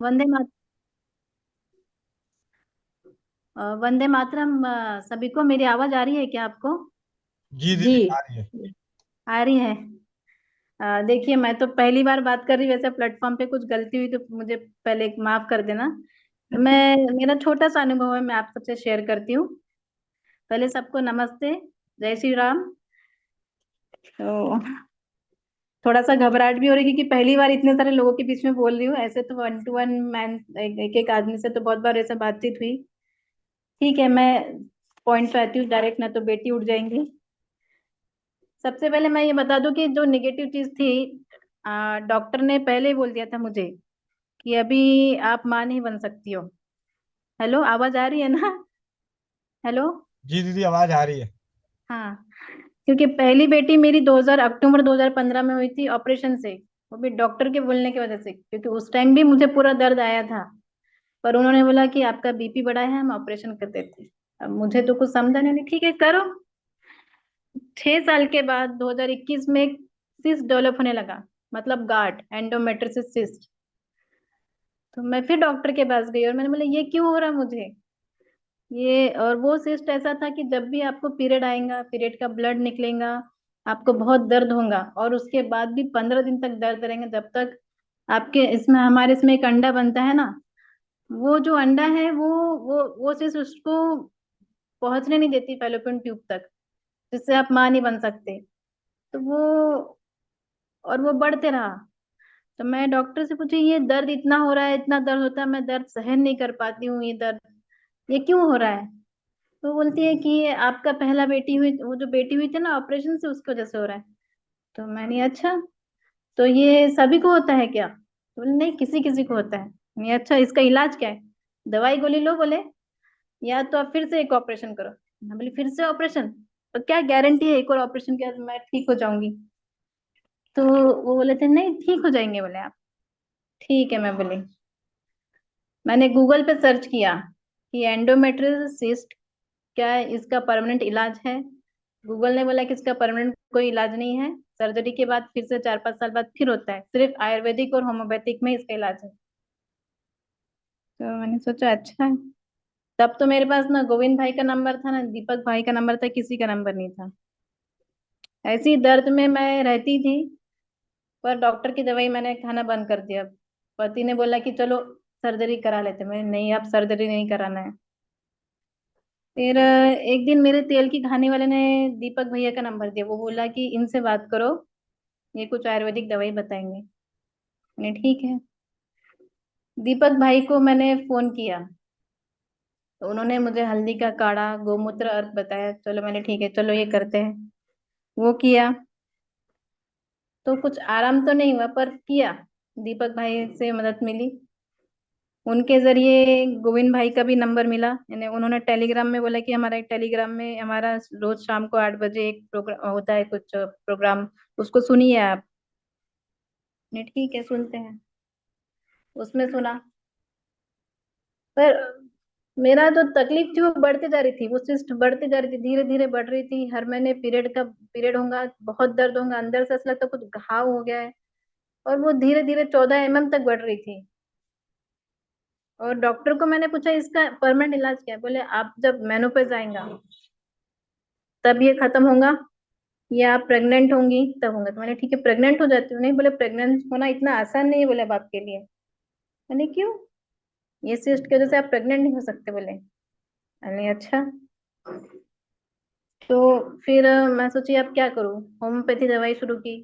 वंदे मात वंदे मातरम। सभी को मेरी आवाज आ रही है क्या आपको? जी जी। दीदी आ रही है। आ रही है। देखिए, मैं तो पहली बार बात कर रही, वैसे प्लेटफॉर्म पे कुछ गलती हुई तो मुझे पहले माफ कर देना। मैं मेरा छोटा सा अनुभव है, मैं आप सबसे शेयर करती हूँ। पहले सबको नमस्ते, जय श्री राम। तो थोड़ा सा घबराहट भी हो रही है क्योंकि पहली बार इतने सारे लोगों के बीच में बोल रही हूँ। ऐसे तो वन टू वन मैन, एक एक आदमी से तो बहुत बार ऐसे बातचीत हुई। ठीक है, मैं पॉइंट पे आती हूँ डायरेक्ट, ना तो बेटी उठ जाएंगी। सबसे पहले मैं ये बता दूं कि जो नेगेटिव चीज थी, डॉक्टर ने पहले ही बोल दिया था मुझे कि अभी आप माँ नहीं बन सकती हो। हेलो, आवाज आ रही है ना? हेलो। जी दीदी आवाज आ रही है। हाँ, क्योंकि पहली बेटी मेरी 2000 अक्टूबर 2015 में हुई थी ऑपरेशन से। वो भी डॉक्टर के बोलने की वजह से, क्योंकि उस टाइम भी मुझे पूरा दर्द आया था। पर उन्होंने बोला कि आपका बीपी बढ़ा है, हम ऑपरेशन कर देते हैं। अब मुझे तो कुछ समझा नहीं, ठीक है करो। 6 साल के बाद 2021 में सिस्ट डेवलप होने लगा, मतलब गार्ड एंडोमेट्रियोसिस सिस्ट। तो मैं फिर डॉक्टर के पास गई और मैंने बोला ये क्यों हो रहा है मुझे। ये और वो सिस्ट ऐसा था कि जब भी आपको पीरियड आएगा, पीरियड का ब्लड निकलेगा, आपको बहुत दर्द होगा और उसके बाद भी 15 दिन तक दर्द रहेंगे, जब तक आपके इसमें, हमारे इसमें एक अंडा बनता है ना, वो जो अंडा है वो सिस्ट उसको पहुंचने नहीं देती फैलोपियन ट्यूब तक, जिससे आप माँ नहीं बन सकते। तो वो, और वो बढ़ते रहा। तो मैं डॉक्टर से पूछी ये दर्द इतना हो रहा है, इतना दर्द होता है, मैं दर्द सहन नहीं कर पाती हूँ, ये दर्द ये क्यों हो रहा है? तो बोलती है कि ये आपका पहला बेटी हुई, वो जो बेटी हुई थी ना ऑपरेशन से, उसकी वजह से हो रहा है। तो मैंने अच्छा, तो ये सभी को होता है क्या? तो बोले नहीं, किसी किसी को होता है। नहीं, अच्छा इसका इलाज क्या है? दवाई गोली लो, बोले या तो आप फिर से एक ऑपरेशन करो। मैं बोली फिर से ऑपरेशन? तो क्या गारंटी है एक और ऑपरेशन के बाद मैं ठीक हो जाऊंगी? तो वो बोले थे नहीं, ठीक हो जाएंगे, बोले आप। ठीक है, मैं बोली। मैंने गूगल पे सर्च किया कि एंडोमेट्रियोसिस सिस्ट क्या है, इसका परमानेंट इलाज है? गूगल ने बोला कि इसका परमानेंट कोई इलाज नहीं है, सर्जरी के बाद फिर से 4-5 साल बाद फिर होता है, सिर्फ आयुर्वेदिक और होम्योपैथिक में इसका इलाज है। तो मैंने सोचा अच्छा है। तब तो मेरे पास ना गोविंद भाई का नंबर था ना दीपक भाई का नंबर था, किसी का नंबर नहीं था। ऐसी दर्द में मैं रहती थी। पर डॉक्टर की दवाई मैंने खाना बंद कर दिया। पति ने बोला कि चलो सर्जरी करा लेते, मैं नहीं, अब सर्जरी नहीं कराना है। फिर एक दिन मेरे तेल की खाने वाले ने दीपक भैया का नंबर दिया, वो बोला कि इनसे बात करो, ये कुछ आयुर्वेदिक दवाई बताएंगे। मैंने ठीक है। दीपक भाई को मैंने फोन किया, तो उन्होंने मुझे हल्दी का काढ़ा, गोमूत्र अर्क बताया। चलो मैंने ठीक है, चलो ये करते हैं। वो किया तो कुछ आराम तो नहीं हुआ, पर किया। दीपक भाई से मदद मिली, उनके जरिए गोविंद भाई का भी नंबर मिला। यानी उन्होंने टेलीग्राम में बोला कि हमारा एक टेलीग्राम में हमारा रोज शाम को 8 बजे एक प्रोग्राम होता है, कुछ प्रोग्राम, उसको सुनिए आप। ने ठीक है, सुनते हैं। उसमें सुना, पर मेरा जो तकलीफ थी वो बढ़ते जा रही थी, वो सिस्ट बढ़ते जा रही थी, धीरे धीरे बढ़ रही थी। हर महीने पीरियड होगा, बहुत दर्द होगा, अंदर से ऐसा लगता कुछ घाव हो गया है। और वो धीरे धीरे 14 mm तक बढ़ रही थी। और डॉक्टर को मैंने पूछा इसका परमानेंट इलाज क्या है? बोले आप जब मेनोपेज आएगा तब ये खत्म होगा, या आप प्रेग्नेंट होंगी तब होगा। तो मैंने ठीक है, प्रेग्नेंट हो जाती हूँ। नहीं, बोले प्रेग्नेंट होना इतना आसान नहीं है, बोले अब आपके लिए। मैंने क्यों? ये सिस्ट की वजह से आप प्रेग्नेंट नहीं हो सकते, बोले। मैंने अच्छा। तो फिर मैं सोची अब क्या करूँ, होम्योपैथी दवाई शुरू की।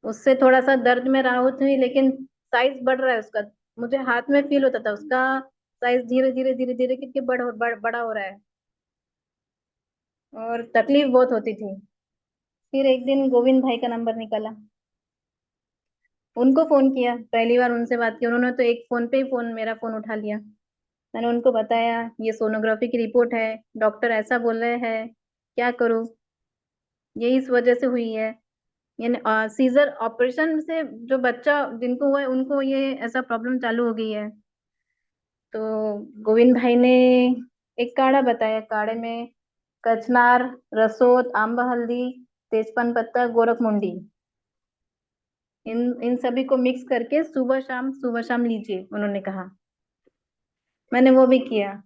उससे थोड़ा सा दर्द में राहत हुई, लेकिन साइज बढ़ रहा है उसका। मुझे हाथ में फील होता था उसका साइज धीरे धीरे धीरे धीरे करके बड़ा हो रहा है, और तकलीफ बहुत होती थी। फिर एक दिन गोविंद भाई का नंबर निकला, उनको फोन किया, पहली बार उनसे बात की। उन्होंने तो एक फोन पे ही मेरा फोन उठा लिया। मैंने उनको बताया ये सोनोग्राफी की रिपोर्ट है, डॉक्टर ऐसा बोल रहे हैं, क्या करूँ? ये इस वजह से हुई है, यानी सीजर ऑपरेशन से जो बच्चा जिनको हुआ है उनको ये ऐसा प्रॉब्लम चालू हो गई है। तो गोविंद भाई ने एक काढ़ा बताया, काढ़े में कचनार, रसोत, आंबा हल्दी, तेजपान पत्ता, गोरखमुंडी, इन इन सभी को मिक्स करके सुबह शाम लीजिए, उन्होंने कहा। मैंने वो भी किया।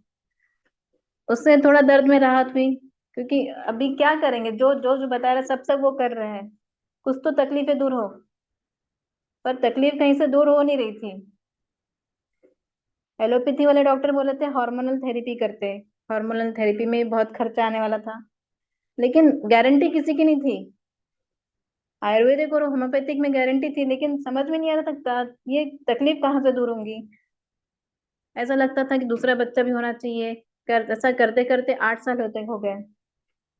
उससे थोड़ा दर्द में राहत हुई, क्योंकि अभी क्या करेंगे, जो जो जो बता रहे सब सब वो कर रहे हैं। कुछ तो तकलीफें दूर हो, पर तकलीफ कहीं से दूर हो नहीं रही थी। एलोपैथी वाले डॉक्टर बोले थे हार्मोनल थेरेपी करते। हार्मोनल थेरेपी में बहुत खर्चा आने वाला था, लेकिन गारंटी किसी की नहीं थी। आयुर्वेदिक और होम्योपैथिक में गारंटी थी, लेकिन समझ में नहीं आ रहा था ये तकलीफ कहाँ से दूर होंगी। ऐसा लगता था कि दूसरा बच्चा भी होना चाहिए। ऐसा करते करते 8 साल होते हो गए।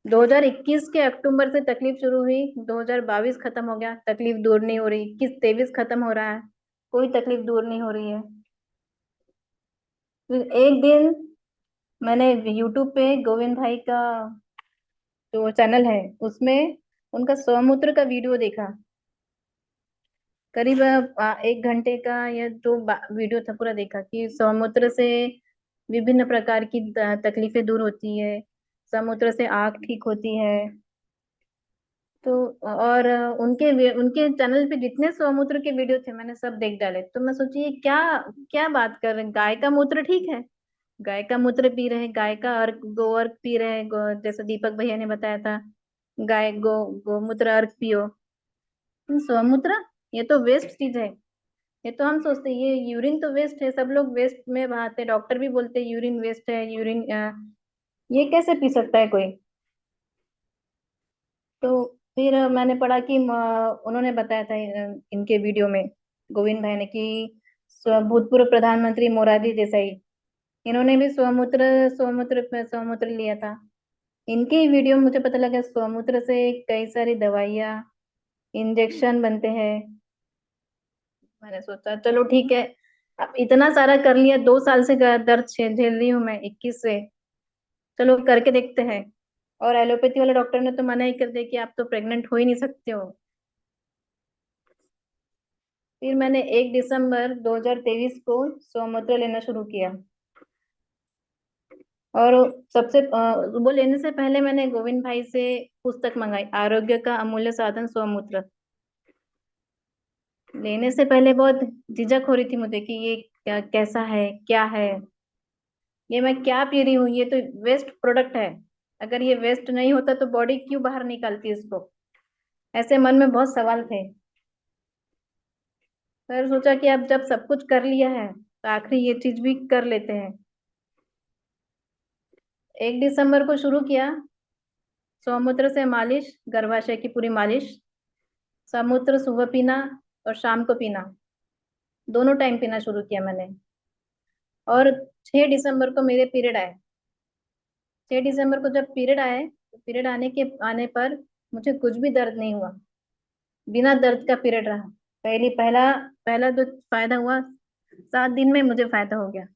2021 के अक्टूबर से तकलीफ शुरू हुई, 2022 खत्म हो गया, तकलीफ दूर नहीं हो रही। 21-23 खत्म हो रहा है, कोई तकलीफ दूर नहीं हो रही है। फिर एक दिन मैंने यूट्यूब पे गोविंद भाई का जो चैनल है, उसमें उनका स्वमूत्र का वीडियो देखा। करीब 1 घंटे का, या जो वीडियो था पूरा देखा कि स्वमूत्र से विभिन्न प्रकार की तकलीफें दूर होती है। स्वमूत्र से आंख ठीक होती है। तो और उनके चैनल पे जितने स्वमूत्र के वीडियो थे मैंने सब देख डाले। तो मैं सोची ये क्या क्या बात कर रहे हैं, गाय का मूत्र ठीक है, गाय का मूत्र पी रहे हैं, गाय का अर्क गो अर्क पी रहे हैं, जैसे दीपक भैया ने बताया था, गाय गोमूत्र अर्क पियो। स्वमूत्र ये तो वेस्ट चीज है। ये तो हम सोचते हैं ये यूरिन तो वेस्ट है, सब लोग वेस्ट में बहाते हैं, डॉक्टर भी बोलते हैं यूरिन वेस्ट है, यूरिन ये कैसे पी सकता है कोई। तो फिर मैंने पढ़ा कि उन्होंने बताया था इनके वीडियो में, गोविंद भाई ने, कि भूतपूर्व प्रधानमंत्री मोरारजी देसाई, इन्होंने भी स्वमूत्र लिया था। इनके ही वीडियो में मुझे पता लगा स्वमूत्र से कई सारी दवाइयाँ, इंजेक्शन बनते हैं। मैंने सोचा चलो ठीक है, अब इतना सारा कर लिया, 2 साल से दर्द झेल रही हूँ मैं, 21 से, चलो करके देखते हैं। और एलोपैथी वाले डॉक्टर ने तो मना ही कर दिया कि आप तो प्रेग्नेंट हो ही नहीं सकते हो। फिर मैंने 1 दिसंबर 2023 को स्वमूत्र लेना शुरू किया। और वो लेने से पहले मैंने गोविंद भाई से पुस्तक मंगाई, आरोग्य का अमूल्य साधन स्वमूत्र। लेने से पहले बहुत झिझक हो रही थी मुझे कि ये क्या, कैसा है, क्या है, ये मैं क्या पी रही हूँ, ये तो वेस्ट प्रोडक्ट है। अगर ये वेस्ट नहीं होता तो बॉडी क्यों बाहर निकालती इसको। ऐसे मन में बहुत सवाल थे। फिर सोचा कि अब जब सब कुछ कर लिया है तो आखिरी ये चीज भी कर लेते हैं। 1 दिसंबर को शुरू किया, स्वमूत्र से मालिश, गर्भाशय की पूरी मालिश। स्वमूत्र सुबह पीना और शाम को पीना, दोनों टाइम पीना शुरू किया मैंने। और 6 दिसंबर को मेरे पीरियड आए। 6 दिसंबर को जब पीरियड आए, तो पीरियड आने पर मुझे कुछ भी दर्द नहीं हुआ, बिना दर्द का पीरियड रहा। पहला पहला जो फायदा हुआ, 7 दिन में मुझे फायदा हो गया,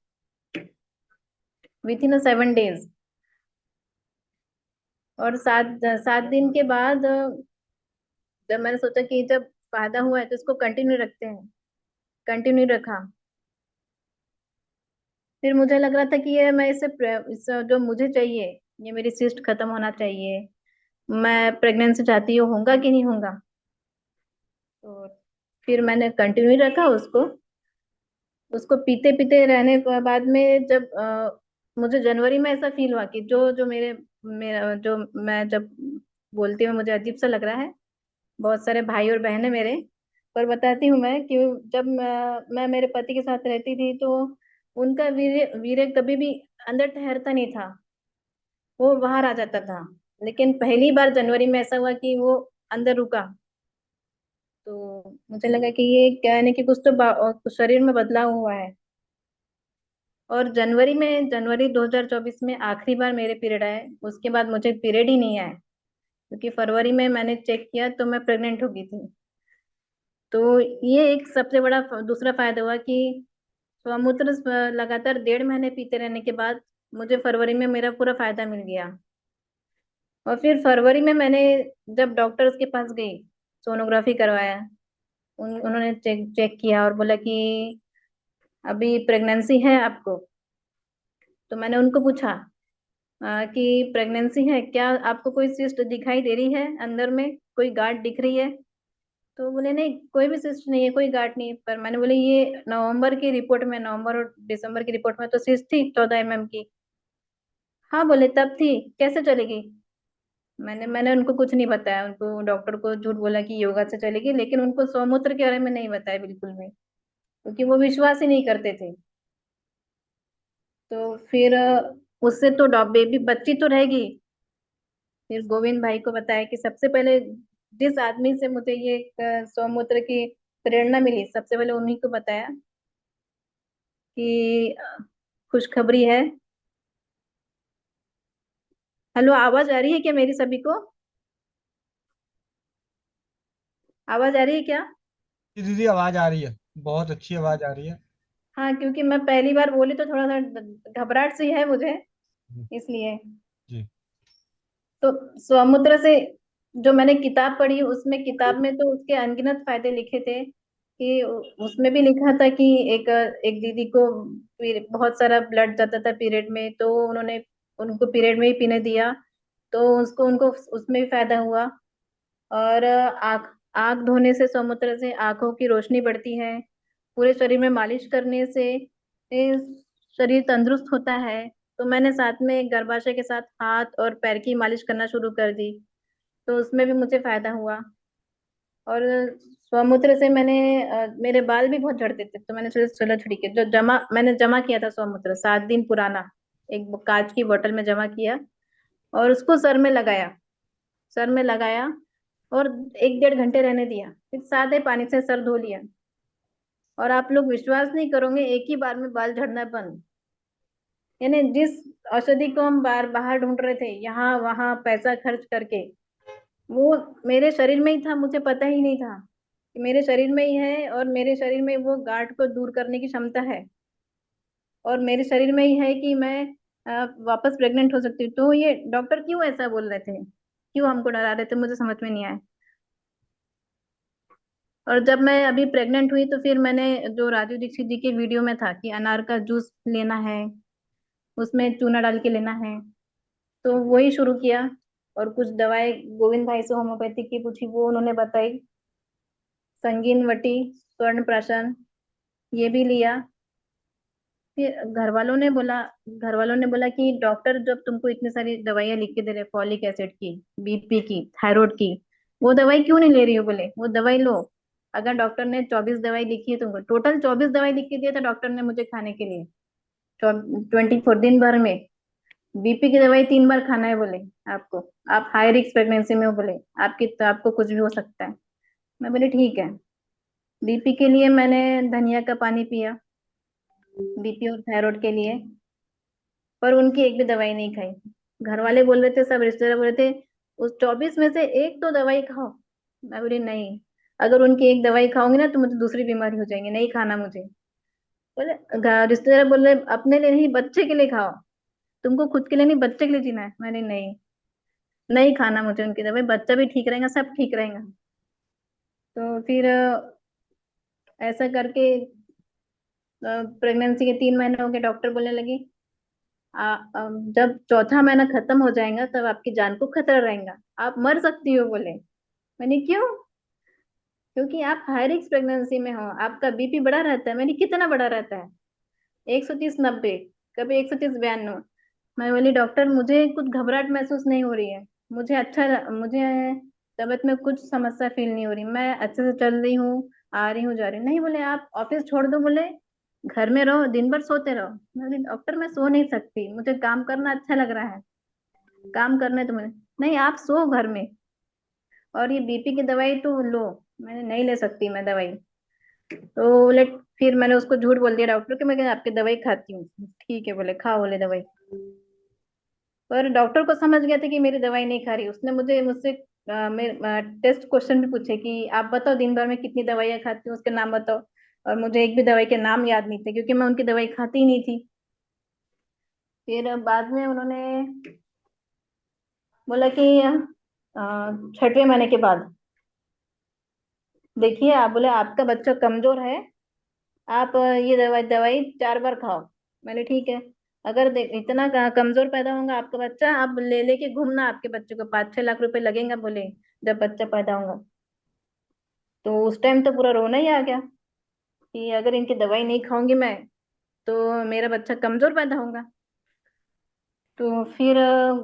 विथ इन 7 डेज। और 7 दिन के बाद जब मैंने सोचा कि जब फायदा हुआ है तो इसको कंटिन्यू रखते हैं, कंटिन्यू रखा। फिर मुझे लग रहा था कि ये मैं जो मुझे चाहिए, ये मेरी सिस्ट खत्म होना चाहिए, मैं प्रेगनेंसी चाहती हूँ, होगा कि नहीं होगा। तो फिर मैंने कंटिन्यू रखा उसको। उसको पीते पीते रहने के बाद में जब मुझे जनवरी में ऐसा फील हुआ कि जो जो मेरे मेरा जो मैं जब बोलती हूँ मुझे अजीब सा लग रहा है। बहुत सारे भाई और बहन है मेरे, पर बताती हूँ मैं कि जब मैं मेरे पति के साथ रहती थी तो उनका वीर्य वीर्य कभी भी अंदर ठहरता नहीं था, वो बाहर आ जाता था। लेकिन पहली बार जनवरी में ऐसा हुआ कि वो अंदर रुका। तो मुझे लगा कि ये क्या है कि कुछ तो शरीर में बदलाव हुआ है। और जनवरी 2024 में आखिरी बार मेरे पीरियड आए, उसके बाद मुझे पीरियड ही नहीं आए, क्योंकि फरवरी में मैंने चेक किया तो मैं प्रेग्नेंट हो गई थी। तो ये एक सबसे बड़ा दूसरा फायदा हुआ कि स्वमूत्र लगातार 1.5 महीने पीते रहने के बाद मुझे फरवरी में मेरा पूरा फायदा मिल गया। और फिर फरवरी में मैंने जब डॉक्टर्स के पास गई, सोनोग्राफी करवाया, उन्होंने चेक चेक किया और बोला कि अभी प्रेगनेंसी है आपको। तो मैंने उनको पूछा कि प्रेगनेंसी है क्या, आपको कोई सिस्ट दिखाई दे रही है, अंदर में कोई गांठ दिख रही है। तो बोले नहीं, कोई भी सिस्ट नहीं है, कोई गांठ नहीं है। पर मैंने बोले ये नवंबर की रिपोर्ट में, नवंबर और दिसंबर की रिपोर्ट में तो सिस्ट थी 14 mm की। हाँ बोले तब थी, कैसे चलेगी। मैंने उनको कुछ नहीं बताया, उनको डॉक्टर को झूठ बोला कि योगा से चलेगी, लेकिन उनको स्वमूत्र के बारे में नहीं बताया बिल्कुल भी, क्योंकि वो विश्वास ही नहीं करते थे। तो फिर उससे तो बेबी बच्ची तो रहेगी। फिर गोविंद भाई को बताया कि सबसे पहले जिस आदमी से मुझे ये स्वमूत्र की प्रेरणा मिली, सबसे पहले उन्हीं को बताया कि खुशखबरी है। हेलो, आवाज आ रही है क्या मेरी सभी को? आवाज आ रही है क्या? जी दीदी, आवाज आ रही है। बहुत अच्छी आवाज आ रही है। हाँ, क्योंकि मैं पहली बार बोली तो थोड़ा सा घबराहट सी है मुझे, जी। इसलिए। जी। तो स्वमुद्रा से जो मैंने किताब पढ़ी, उसमें किताब में तो उसके अनगिनत फायदे लिखे थे, कि उसमें भी लिखा था कि एक एक दीदी को बहुत सारा ब्लड जाता था पीरियड में, तो उन्होंने उनको पीरियड में ही पीने दिया, तो उसको उनको उसमें भी फायदा हुआ। और आँख आँख धोने से, स्वमूत्र से आंखों की रोशनी बढ़ती है। पूरे शरीर में मालिश करने से शरीर तंदुरुस्त होता है। तो मैंने साथ में गर्भाशय के साथ हाथ और पैर की मालिश करना शुरू कर दी, तो उसमें भी मुझे फायदा हुआ। और स्वमूत्र से मेरे बाल भी बहुत झड़ते थे, तो मैंने सोचा चलो ठीक है, जो मैंने जमा किया था स्वमूत्र 7 दिन पुराना, एक कांच की बोतल में जमा किया, और उसको सर में लगाया, और 1 डेढ़ घंटे रहने दिया, फिर सादे पानी से सर धो लिया। और आप लोग विश्वास नहीं करोगे, एक ही बार में बाल झड़ना बंद। यानी जिस औषधि को हम बाहर ढूंढ रहे थे, यहाँ वहां पैसा खर्च करके, वो मेरे शरीर में ही था, मुझे पता ही नहीं था कि मेरे शरीर में ही है, और मेरे शरीर में वो गांठ को दूर करने की क्षमता है, और मेरे शरीर में ही है कि मैं वापस प्रेग्नेंट हो सकती हूँ। तो ये डॉक्टर क्यों ऐसा बोल रहे थे, क्यों हमको डरा रहे थे, मुझे समझ में नहीं आया। और जब मैं अभी प्रेग्नेंट हुई, तो फिर मैंने जो राजू दीक्षित जी के वीडियो में था कि अनार का जूस लेना है, उसमें चूना डाल के लेना है, तो वही शुरू किया। और कुछ दवाएं गोविंद भाई से होम्योपैथी की पूछी, वो उन्होंने बताई, संगीन वटी, स्वर्ण प्राशन, ये भी लिया। फिर घर वालों ने बोला कि डॉक्टर जब तुमको इतनी सारी दवाइयां लिख के दे रहे, फॉलिक एसिड की, बीपी की, थायराइड की, वो दवाई क्यों नहीं ले रही हो? बोले वो दवाई लो। अगर डॉक्टर ने 24 दवाई लिखी है तुमको, टोटल 24 दवाई लिख के दिया था डॉक्टर ने मुझे खाने के लिए, 24 दिन भर में। बीपी की दवाई 3 बार खाना है बोले आपको, आप हाई रिस्क प्रेगनेंसी में हो बोले, आपको कुछ भी हो सकता है। मैं बोली ठीक है। बीपी के लिए मैंने धनिया का पानी पिया, बीपी और थायराइड के लिए। पर उनकी एक भी दवाई नहीं खाई। घर वाले बोल रहे थे, सब रिश्तेदार बोल रहे थे उस 24 में से एक तो दवाई खाओ। मैं बोली नहीं, अगर उनकी एक दवाई खाऊंगी ना तो मुझे दूसरी बीमारी हो जाएंगी, नहीं खाना मुझे। बोले रिश्तेदार बोल रहे अपने लिए नहीं, बच्चे के लिए खाओ, तुमको खुद के लिए नहीं, बच्चे के लिए जीना है। मैंने नहीं, नहीं खाना मुझे उनकी दवाई, बच्चा भी ठीक रहेगा, सब ठीक रहेगा। तो फिर ऐसा करके प्रेगनेंसी के 3 महीने हो गए, डॉक्टर बोलने लगी जब चौथा महीना खत्म हो जाएगा तब आपकी जान को खतरा रहेगा, आप मर सकती हो बोले। मैंने क्यों? क्योंकि आप हाई रिस्क प्रेगनेंसी में हो, आपका बीपी बढ़ा रहता है। मैंने कितना बढ़ा रहता है? 130/90, कभी 130/92। मैं बोली डॉक्टर मुझे कुछ घबराहट महसूस नहीं हो रही है, मुझे तबीयत में कुछ समस्या फील नहीं हो रही, मैं अच्छे से चल रही हूँ, आ रही हूँ, जा रही हूँ। नहीं बोले आप ऑफिस छोड़ दो बोले, घर में रहो, दिन भर सोते रहो। मैं बोली डॉक्टर मैं सो नहीं सकती, मुझे काम करना अच्छा लग रहा है, काम करने तो मुझे। नहीं, आप सो घर में, और ये बीपी की दवाई तो लो। मैंने नहीं ले सकती मैं दवाई। तो बोले, फिर मैंने उसको झूठ बोल दिया डॉक्टर के, मैं आपकी दवाई खाती हूँ। ठीक है बोले, खाओ बोले दवाई। पर डॉक्टर को समझ गया था कि मेरी दवाई नहीं खा रही, उसने मुझसे टेस्ट क्वेश्चन भी पूछे कि आप बताओ दिन भर में कितनी दवाइयाँ खाती हूँ, उसके नाम बताओ। और मुझे एक भी दवाई के नाम याद नहीं थे, क्योंकि मैं उनकी दवाई खाती ही नहीं थी। फिर बाद में उन्होंने बोला कि 6वें महीने के बाद देखिए, आप बोले आपका बच्चा कमजोर है, आप ये दवाई दवाई 4 बार खाओ। मैंने ठीक है, अगर इतना कमजोर पैदा होगा आपका बच्चा, आप ले लेके घूमना आपके बच्चे को, 5-6 लाख रुपए लगेगा बोले जब बच्चा पैदा होगा। तो उस टाइम तो पूरा रोना ही आ गया कि अगर इनकी दवाई नहीं खाऊंगी मैं तो मेरा बच्चा कमजोर पैदा होगा। तो फिर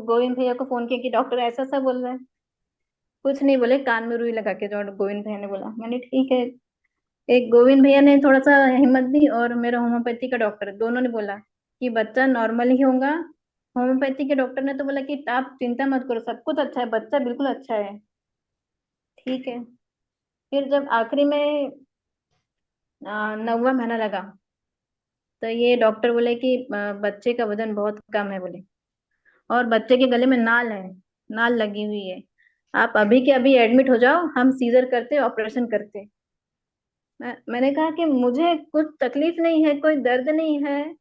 गोविंद भैया को फोन किया कि डॉक्टर ऐसा ऐसा बोल रहा है। कुछ नहीं बोले, कान में रुई लगा के जो गोविंद भैया ने बोला, मैंने ठीक है। एक गोविंद भैया ने थोड़ा सा हिम्मत दी और मेरा होम्योपैथी का डॉक्टर, दोनों ने बोला कि बच्चा नॉर्मल ही होगा। होम्योपैथी के डॉक्टर ने तो बोला कि आप चिंता मत करो, सब कुछ अच्छा है, बच्चा बिल्कुल अच्छा है। ठीक है। फिर जब आखिरी में 9वां महीना लगा तो ये डॉक्टर बोले कि बच्चे का वजन बहुत कम है बोले, और बच्चे के गले में नाल है, नाल लगी हुई है। आप अभी के अभी एडमिट हो जाओ, हम सीजर करते ऑपरेशन करते। मैंने कहा कि मुझे कुछ तकलीफ नहीं है, कोई दर्द नहीं है,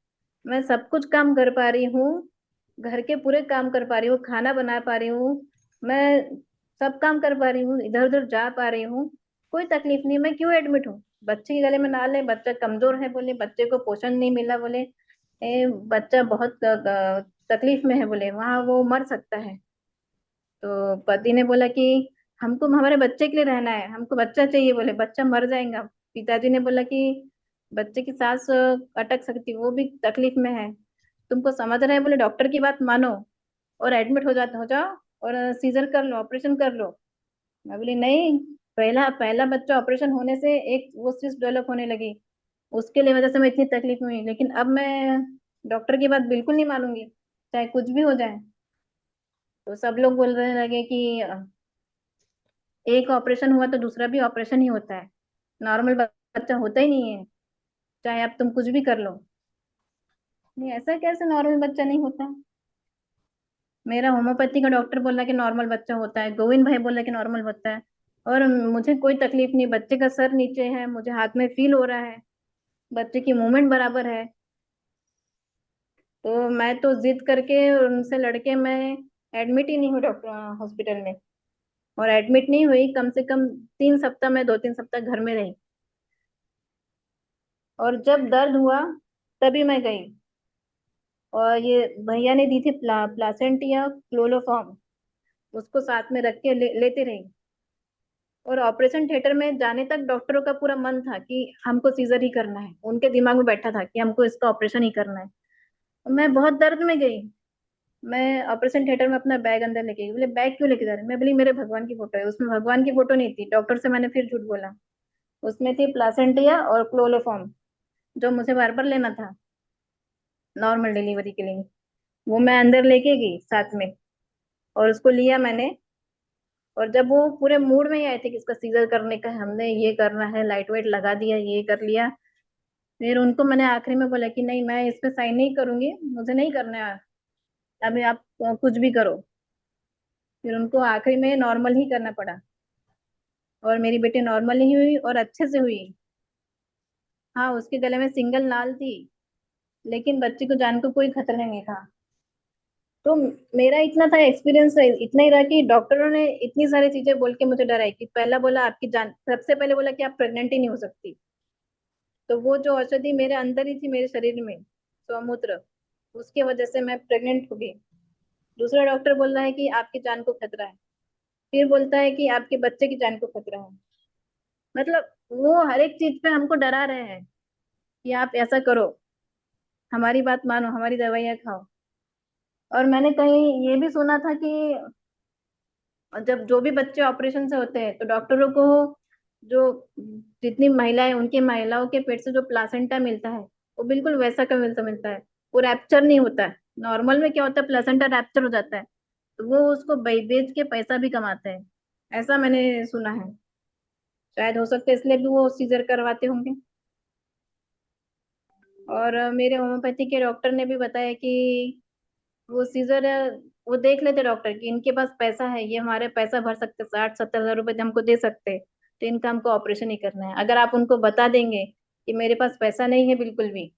मैं सब कुछ काम कर पा रही हूँ, घर के पूरे काम कर पा रही हूँ, खाना बना पा रही हूँ, मैं सब काम कर पा रही हूँ, इधर उधर जा पा रही हूँ, कोई तकलीफ नहीं, मैं क्यों एडमिट हूँ? बच्चे के गले में नाल है, बच्चा कमजोर है बोले, बच्चे को पोषण नहीं मिला बोले, बच्चा बहुत तकलीफ में है बोले, वहां वो मर सकता है। तो पति ने बोला कि हमको हमारे बच्चे के लिए रहना है, हमको बच्चा चाहिए बोले, बच्चा मर जाएगा। पिताजी ने बोला कि बच्चे की सांस अटक सकती, वो भी तकलीफ में है, तुमको समझ रहे हैं बोले, डॉक्टर की बात मानो और एडमिट हो जाओ और सीजर कर लो, ऑपरेशन कर लो। मैं बोली नहीं, पहला पहला बच्चा ऑपरेशन होने से एक वो सिस्ट डेवलप होने लगी, उसके लिए वजह से मैं इतनी तकलीफ में हुई, लेकिन अब मैं डॉक्टर की बात बिल्कुल नहीं मानूंगी, चाहे कुछ भी हो जाए। तो सब लोग बोलने लगे कि एक ऑपरेशन हुआ तो दूसरा भी ऑपरेशन ही होता है, नॉर्मल बच्चा होता ही नहीं है, चाहे आप तुम कुछ भी कर लो। नहीं, ऐसा कैसे नॉर्मल बच्चा नहीं होता? मेरा होम्योपैथी का डॉक्टर बोला कि नॉर्मल बच्चा होता है, गोविंद भाई बोला कि नॉर्मल होता है, और मुझे कोई तकलीफ नहीं, बच्चे का सर नीचे है, मुझे हाथ में फील हो रहा है, बच्चे की मूवमेंट बराबर है। तो मैं तो जिद करके उनसे लड़के मैं एडमिट ही नहीं हुई डॉक्टर हॉस्पिटल में, और एडमिट नहीं हुई कम से कम 3 सप्ताह में, 2-3 सप्ताह घर में रही। और जब दर्द हुआ तभी मैं गई, और ये भैया ने दी थी प्लासेंटिया क्लोरोफॉर्म, उसको साथ में रख के लेते रही। और ऑपरेशन थिएटर में जाने तक डॉक्टरों का पूरा मन था कि हमको सीजर ही करना है, उनके दिमाग में बैठा था कि हमको इसका ऑपरेशन ही करना है। मैं बहुत दर्द में गई। मैं ऑपरेशन थिएटर में अपना बैग अंदर लेके गई, बोले बैग क्यों लेके जा रहे हैं? मैं बोली मेरे भगवान की फोटो है, उसमें भगवान की फोटो नहीं थी, डॉक्टर से मैंने फिर झूठ बोला, उसमें थी प्लासेंटिया और क्लोरोफॉर्म, जो मुझे बार बार लेना था नॉर्मल डिलीवरी के लिए। वो मैं अंदर लेके गई साथ में, और उसको लिया मैंने। और जब वो पूरे मूड में ही आए थे कि इसका सीजर करने का है, हमने ये करना है, लाइट वेट लगा दिया, ये कर लिया, फिर उनको मैंने आखिरी में बोला कि नहीं, मैं इस पे साइन नहीं करूंगी, मुझे नहीं करना है, अभी आप कुछ भी करो। फिर उनको आखिरी में नॉर्मल ही करना पड़ा, और मेरी बेटी नॉर्मल ही हुई और अच्छे से हुई। हाँ, उसके गले में सिंगल नाल थी, लेकिन बच्ची को जान को कोई खतरा नहीं था। तो मेरा इतना था एक्सपीरियंस, इतना ही रहा कि डॉक्टरों ने इतनी सारी चीजें बोल के मुझे डराई कि पहला बोला आपकी जान, सबसे पहले बोला कि आप प्रेग्नेंट ही नहीं हो सकती। तो वो जो औषधि मेरे अंदर ही थी मेरे शरीर में, स्वमूत्र, उसकी वजह से मैं प्रेग्नेंट हो गई। दूसरा डॉक्टर बोल रहा है कि आपकी जान को खतरा है, फिर बोलता है कि आपके बच्चे की जान को खतरा है। मतलब वो हर एक चीज पे हमको डरा रहे हैं कि आप ऐसा करो, हमारी बात मानो, हमारी दवाइयाँ खाओ। और मैंने कहीं ये भी सुना था कि जब जो भी बच्चे ऑपरेशन से होते हैं तो डॉक्टरों को जो जितनी महिलाएं, उनकी महिलाओं के पेट से जो प्लासेंटा मिलता है वो बिल्कुल वैसा का वैसा मिलता है, वो रैप्चर नहीं होता है। नॉर्मल में क्या होता है, प्लासेंटा रैप्चर हो जाता है, तो वो उसको बेच के पैसा भी कमाते हैं, ऐसा मैंने सुना है। शायद हो सकता है इसलिए भी वो सीजर करवाते होंगे। और मेरे होम्योपैथी के डॉक्टर ने भी बताया कि वो सीजर, वो देख लेते डॉक्टर कि इनके पास पैसा है, ये हमारे पैसा भर सकते, 60-70 हजार रुपए हमको दे सकते, तो इनका हमको ऑपरेशन ही करना है। अगर आप उनको बता देंगे कि मेरे पास पैसा नहीं है बिल्कुल भी,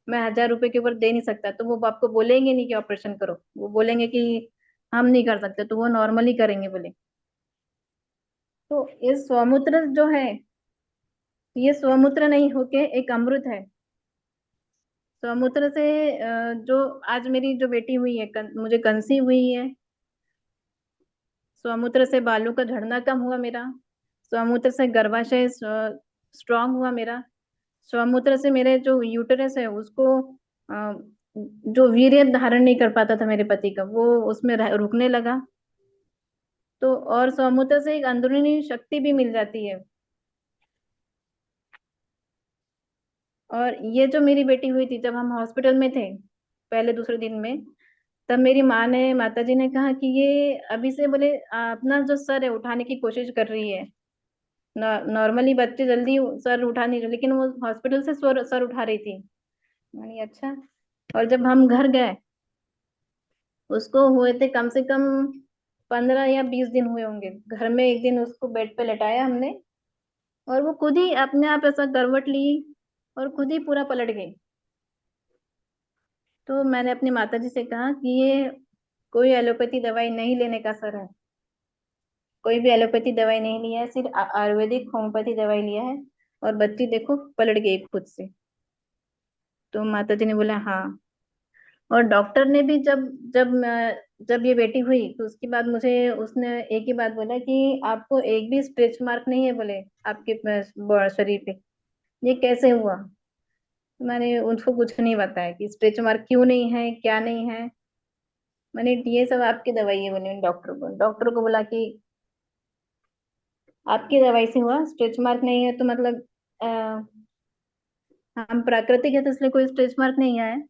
मैं 1000 रुपए के ऊपर दे नहीं सकता, तो वो आपको बोलेंगे नहीं कि ऑपरेशन करो, वो बोलेंगे कि हम नहीं कर सकते, तो वो नॉर्मली करेंगे बोले। तो ये स्वमूत्र जो है, ये स्वमूत्र नहीं होके एक अमृत है। स्वमूत्र से जो आज मेरी जो बेटी हुई है, मुझे कंसीव हुई है, स्वमूत्र से बालों का झड़ना कम हुआ मेरा, स्वमूत्र से गर्भाशय स्ट्रांग हुआ मेरा। स्वमूत्र से मेरे जो यूटरस है उसको अ, जो वीर्य धारण नहीं कर पाता था मेरे पति का, वो उसमें रुकने लगा। तो और स्वमूत्र से एक अंदरूनी शक्ति भी मिल जाती है। और ये जो मेरी बेटी हुई थी जब हम हॉस्पिटल में थे पहले दूसरे दिन में, तब मेरी माता जी ने कहा कि ये अभी से बोले अपना जो सर है उठाने की कोशिश कर रही है। नॉर्मली बच्चे जल्दी सर उठा नहीं रहे, लेकिन वो हॉस्पिटल से सर उठा रही थी। मैंने अच्छा। और जब हम घर गए, उसको हुए थे कम से कम 15 या 20 दिन हुए होंगे। घर में एक दिन उसको बेड पे लेटाया हमने, और वो खुद ही अपने आप ऐसा करवट ली और खुद ही पूरा पलट गई। तो मैंने अपनी माता जी से कहा कि ये कोई एलोपैथी दवाई नहीं लेने का असर है। कोई भी एलोपैथी दवाई नहीं लिया है, सिर्फ आयुर्वेदिक होम्योपैथी दवाई लिया है। और बच्ची देखो पलट गई खुद से। तो माता जी ने बोला हाँ। और डॉक्टर ने भी जब ये बेटी हुई तो उसके बाद मुझे उसने एक ही बात बोला कि आपको एक भी स्ट्रेच मार्क नहीं है बोले आपके शरीर पे। ये कैसे हुआ? तो मैंने उनको कुछ नहीं बताया कि स्ट्रेच मार्क क्यों नहीं है, क्या नहीं है। मैंने ये सब आपकी दवाई है बोली। डॉक्टर को बोला कि आपकी दवाई से हुआ, स्ट्रेच मार्क नहीं है तो मतलब अ, हम प्राकृतिक है तो इसलिए कोई स्ट्रेच मार्क नहीं आया है।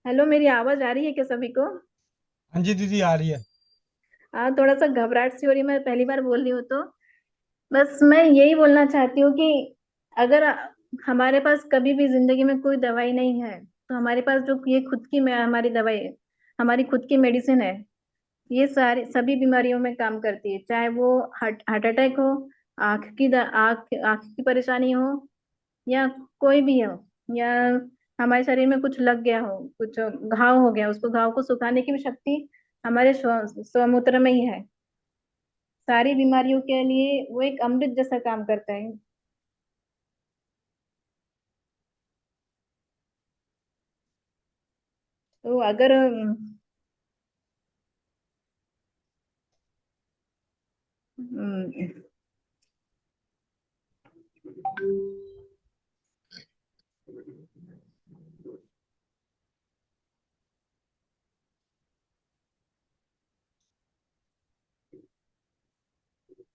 हेलो, मेरी आवाज आ रही है क्या सभी को? हाँ जी दीदी, आ रही है। हाँ, थोड़ा सा घबराहट सी हो रही है, मैं पहली बार बोल रही हूँ तो। बस मैं यही बोलना चाहती हूँ कि अगर हमारे पास कभी भी जिंदगी में कोई दवाई नहीं है, तो हमारे पास जो ये खुद की हमारी दवाई है, हमारी खुद की मेडिसिन है, ये सारी सभी बीमारियों में काम करती है। चाहे वो हार्ट हार्ट अटैक हो, आँख की परेशानी हो, या कोई भी हो, या हमारे शरीर में कुछ लग गया हो, कुछ घाव हो गया, उसको घाव को सुखाने की भी शक्ति हमारे स्वमूत्र में ही है। सारी बीमारियों के लिए वो एक अमृत जैसा काम करता है। तो अगर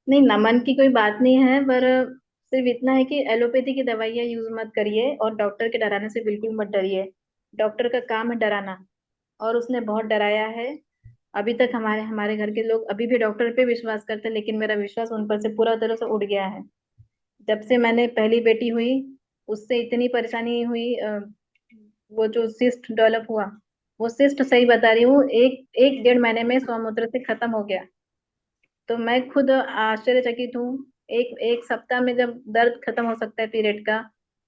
नहीं, नमन की कोई बात नहीं है, पर सिर्फ इतना है कि एलोपैथी की दवाइयाँ यूज मत करिए और डॉक्टर के डराने से बिल्कुल मत डरिए। डॉक्टर का काम है डराना, और उसने बहुत डराया है। अभी तक हमारे हमारे घर के लोग अभी भी डॉक्टर पे विश्वास करते हैं, लेकिन मेरा विश्वास उन पर से पूरा तरह से उड़ गया है। जब से मैंने पहली बेटी हुई, उससे इतनी परेशानी हुई। वो जो सिस्ट डेवलप हुआ, वो सिस्ट सही बता रही हूँ, एक एक 1.5 महीने में स्वमूत्र से खत्म हो गया। तो मैं खुद आश्चर्यचकित हूँ। एक एक सप्ताह में जब दर्द खत्म हो सकता है पीरियड का,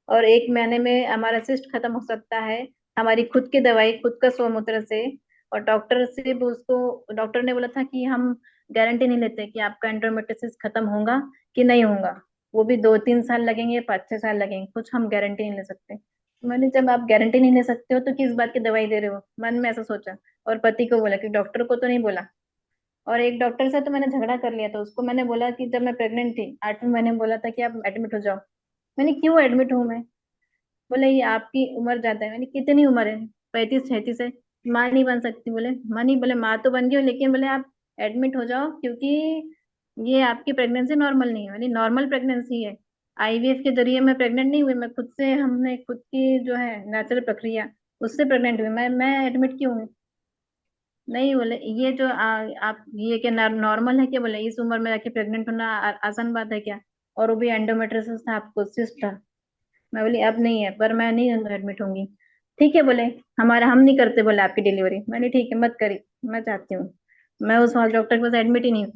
और 1 महीने में हमारा सिस्ट खत्म हो सकता है, हमारी खुद की दवाई खुद का स्वमूत्र से। और डॉक्टर से भी उसको डॉक्टर ने बोला था कि हम गारंटी नहीं लेते कि आपका एंडोमेट्रियोसिस खत्म होगा कि नहीं होगा। वो भी 2-3 साल लगेंगे, 5-6 साल लगेंगे, कुछ हम गारंटी नहीं ले सकते। मैंने, जब आप गारंटी नहीं ले सकते हो तो किस बात की दवाई दे रहे हो, मन में ऐसा सोचा। और पति को बोला कि डॉक्टर को तो नहीं बोला। और एक डॉक्टर से तो मैंने झगड़ा कर लिया था। उसको मैंने बोला कि जब मैं प्रेग्नेंट थी 8वें महीने में बोला था कि आप एडमिट हो जाओ। मैंने, क्यों एडमिट हूँ मैं? बोले ये आपकी उम्र ज्यादा है। मैंने, कितनी उम्र है? 35-36 है। माँ नहीं बन सकती? बोले माँ नहीं, बोले माँ तो बन गई हूँ, लेकिन बोले आप एडमिट हो जाओ क्योंकि ये आपकी प्रेगनेंसी नॉर्मल नहीं है। मैंने, नॉर्मल प्रेगनेंसी है। आईवीएफ के जरिए मैं प्रेग्नेंट नहीं हुई, मैं खुद से, हमने खुद की जो है नेचुरल प्रक्रिया, उससे प्रेग्नेंट हुई। मैं एडमिट क्यों हूँ? नहीं, बोले ये जो आप ये क्या नॉर्मल है क्या? बोले इस उम्र में जाके प्रेग्नेंट होना आसान बात है क्या? और वो भी एंडोमेट्रियोसिस था, आपको सिस्ट था। मैं बोली अब नहीं है, पर मैं नहीं एडमिट होंगी। ठीक है बोले, हमारा हम नहीं करते बोले आपकी डिलीवरी। मैंने, ठीक है मत करी, मैं चाहती हूँ। मैं उस डॉक्टर के पास एडमिट ही नहीं हूँ।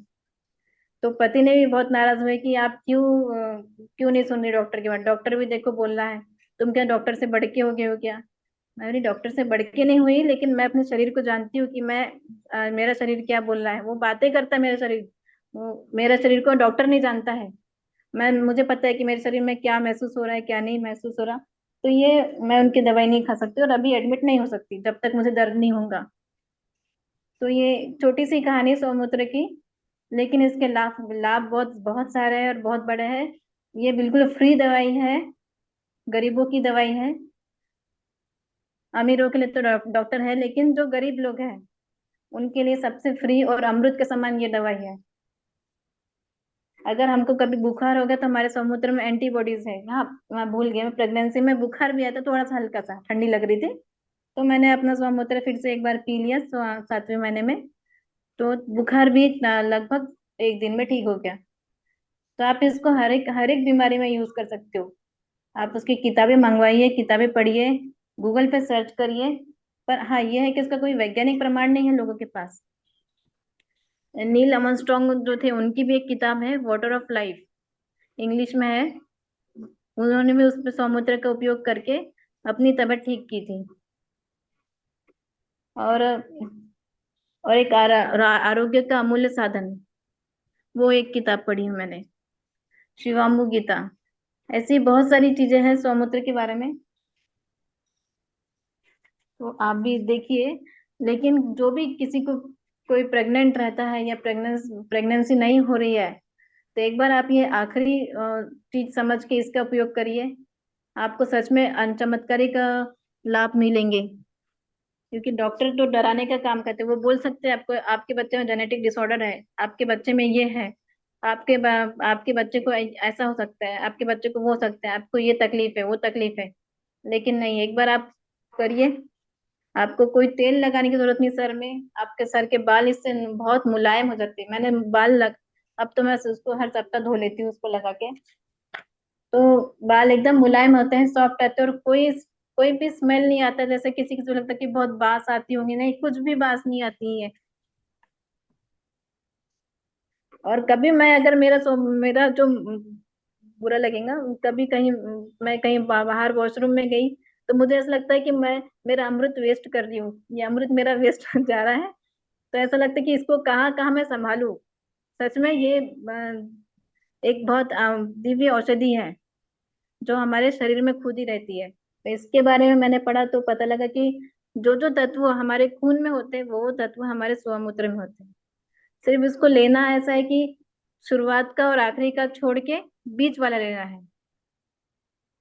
तो पति ने भी बहुत नाराज हुए कि आप क्यों नहीं सुन रही डॉक्टर की बात? डॉक्टर भी देखो बोल रहा है, तुम क्या डॉक्टर से बढ़ के हो गए हो क्या? मैं बोली डॉक्टर से बढ़ के नहीं हुई, लेकिन मैं अपने शरीर को जानती हूँ कि मेरा शरीर क्या बोल रहा है। वो बातें करता है मेरा शरीर, वो मेरा शरीर को डॉक्टर नहीं जानता है। मुझे पता है कि मेरे शरीर में क्या महसूस हो रहा है, क्या नहीं महसूस हो रहा। तो ये मैं उनकी दवाई नहीं खा सकती और अभी एडमिट नहीं हो सकती जब तक मुझे दर्द नहीं होगा। तो ये छोटी सी कहानी सौमूत्र की, लेकिन इसके लाभ लाभ बहुत बहुत सारे हैं और बहुत बड़े हैं। ये बिल्कुल फ्री दवाई है, गरीबों की दवाई है। अमीरों के लिए तो डॉक्टर है, लेकिन जो गरीब लोग हैं उनके लिए सबसे फ्री और अमृत के समान ये दवाई है। अगर हमको कभी बुखार हो गया तो हमारे समुद्र में एंटीबॉडीज है। हाँ, मैं भूल गया, मैं प्रेगनेंसी में बुखार भी आया था, थोड़ा सा हल्का सा ठंडी लग रही थी, तो मैंने अपना समुद्र फिर से एक बार पी लिया 7वें महीने में। तो बुखार भी लगभग एक दिन में ठीक हो गया। तो आप इसको हर एक बीमारी में यूज कर सकते हो। आप उसकी किताबें मंगवाइए, किताबें पढ़िए, गूगल पे सर्च करिए। पर हाँ, ये है कि इसका कोई वैज्ञानिक प्रमाण नहीं है लोगों के पास। नील आर्मस्ट्रांग जो थे उनकी भी एक किताब है, वाटर ऑफ लाइफ, इंग्लिश में है। उन्होंने भी उसमें सौमूत्र का उपयोग करके अपनी तबीयत ठीक की थी। और एक आरोग्य का अमूल्य साधन, वो एक किताब पढ़ी है मैंने, शिवाम्बु गीता। ऐसी बहुत सारी चीजें हैं सौमूत्र के बारे में, तो आप भी देखिए। लेकिन जो भी किसी को कोई प्रेग्नेंट रहता है या प्रेगनेंसी नहीं हो रही है, तो एक बार आप ये आखिरी चीज समझ के इसका उपयोग करिए। आपको सच में चमत्कारिक लाभ मिलेंगे। क्योंकि डॉक्टर तो डराने का काम करते हैं। वो बोल सकते हैं आपको, आपके बच्चे में जेनेटिक डिसऑर्डर है, आपके बच्चे में ये है, आपके बच्चे को ऐसा हो सकता है, आपके बच्चे को वो हो सकता है, आपको ये तकलीफ है, वो तकलीफ है। लेकिन नहीं, एक बार आप करिए। आपको कोई तेल लगाने की जरूरत नहीं सर में, आपके सर के बाल इससे बहुत मुलायम हो जाते हैं। मैंने अब तो मैं उसको हर सप्ताह धो लेती हूँ उसको लगा के। तो बाल एकदम मुलायम होते हैं, सॉफ्ट रहते हैं, और कोई भी स्मेल नहीं आता जैसे किसी किसी को लगता है कि बहुत बास आती होंगी। नहीं, कुछ भी बास नहीं आती है। और कभी मैं अगर मेरा जो बुरा लगेगा, कभी कहीं मैं कहीं बाहर वॉशरूम में गई, तो मुझे ऐसा लगता है कि मैं मेरा अमृत वेस्ट कर रही हूँ, ये अमृत मेरा वेस्ट जा रहा है। तो ऐसा लगता है कि इसको कहाँ कहाँ मैं संभालूं। सच में ये एक बहुत दिव्य औषधि है, जो हमारे शरीर में खुद ही रहती है। तो इसके बारे में मैंने पढ़ा तो पता लगा कि जो जो तत्व हमारे खून में होते हैं वो तत्व हमारे स्वमूत्र में होते हैं। सिर्फ इसको लेना ऐसा है कि शुरुआत का और आखिरी का छोड़ के बीच वाला लेना है।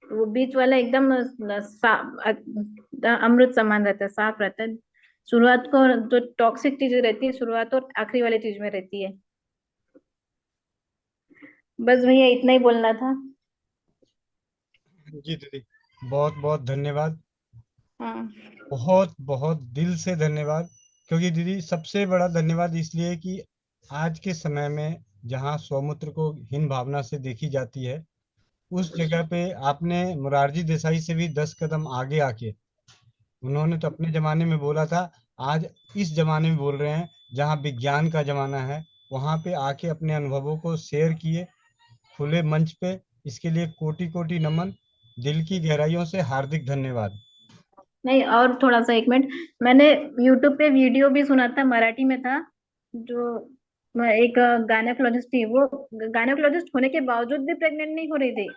तो वो बीच वाला एकदम अमृत समान रहता है, साफ रहता है। शुरुआत को जो टॉक्सिक चीजें रहती है शुरुआत और आखिरी वाली चीज में रहती है। बस भैया इतना ही बोलना था। जी दीदी, बहुत बहुत धन्यवाद। हाँ। बहुत बहुत दिल से धन्यवाद। क्योंकि दीदी सबसे बड़ा धन्यवाद इसलिए कि आज के समय में जहाँ स्वमूत्र को हीन भावना से देखी जाती है, उस जगह पे आपने मुरारजी देसाई से भी 10 कदम आगे आके, उन्होंने तो अपने जमाने में बोला था, आज इस जमाने में बोल रहे हैं जहाँ विज्ञान का जमाना है, वहाँ पे आके अपने अनुभवों को शेयर किए खुले मंच पे। इसके लिए कोटि कोटि नमन, दिल की गहराइयों से हार्दिक धन्यवाद। नहीं, और थोड़ा सा 1 मिनट, मैंने यूट्यूब पे वीडियो भी सुना था, मराठी में था। जो एक गायनेकोलॉजिस्ट थी, वो गायनेकोलॉजिस्ट होने के बावजूद भी प्रेग्नेंट नहीं हो रही थी,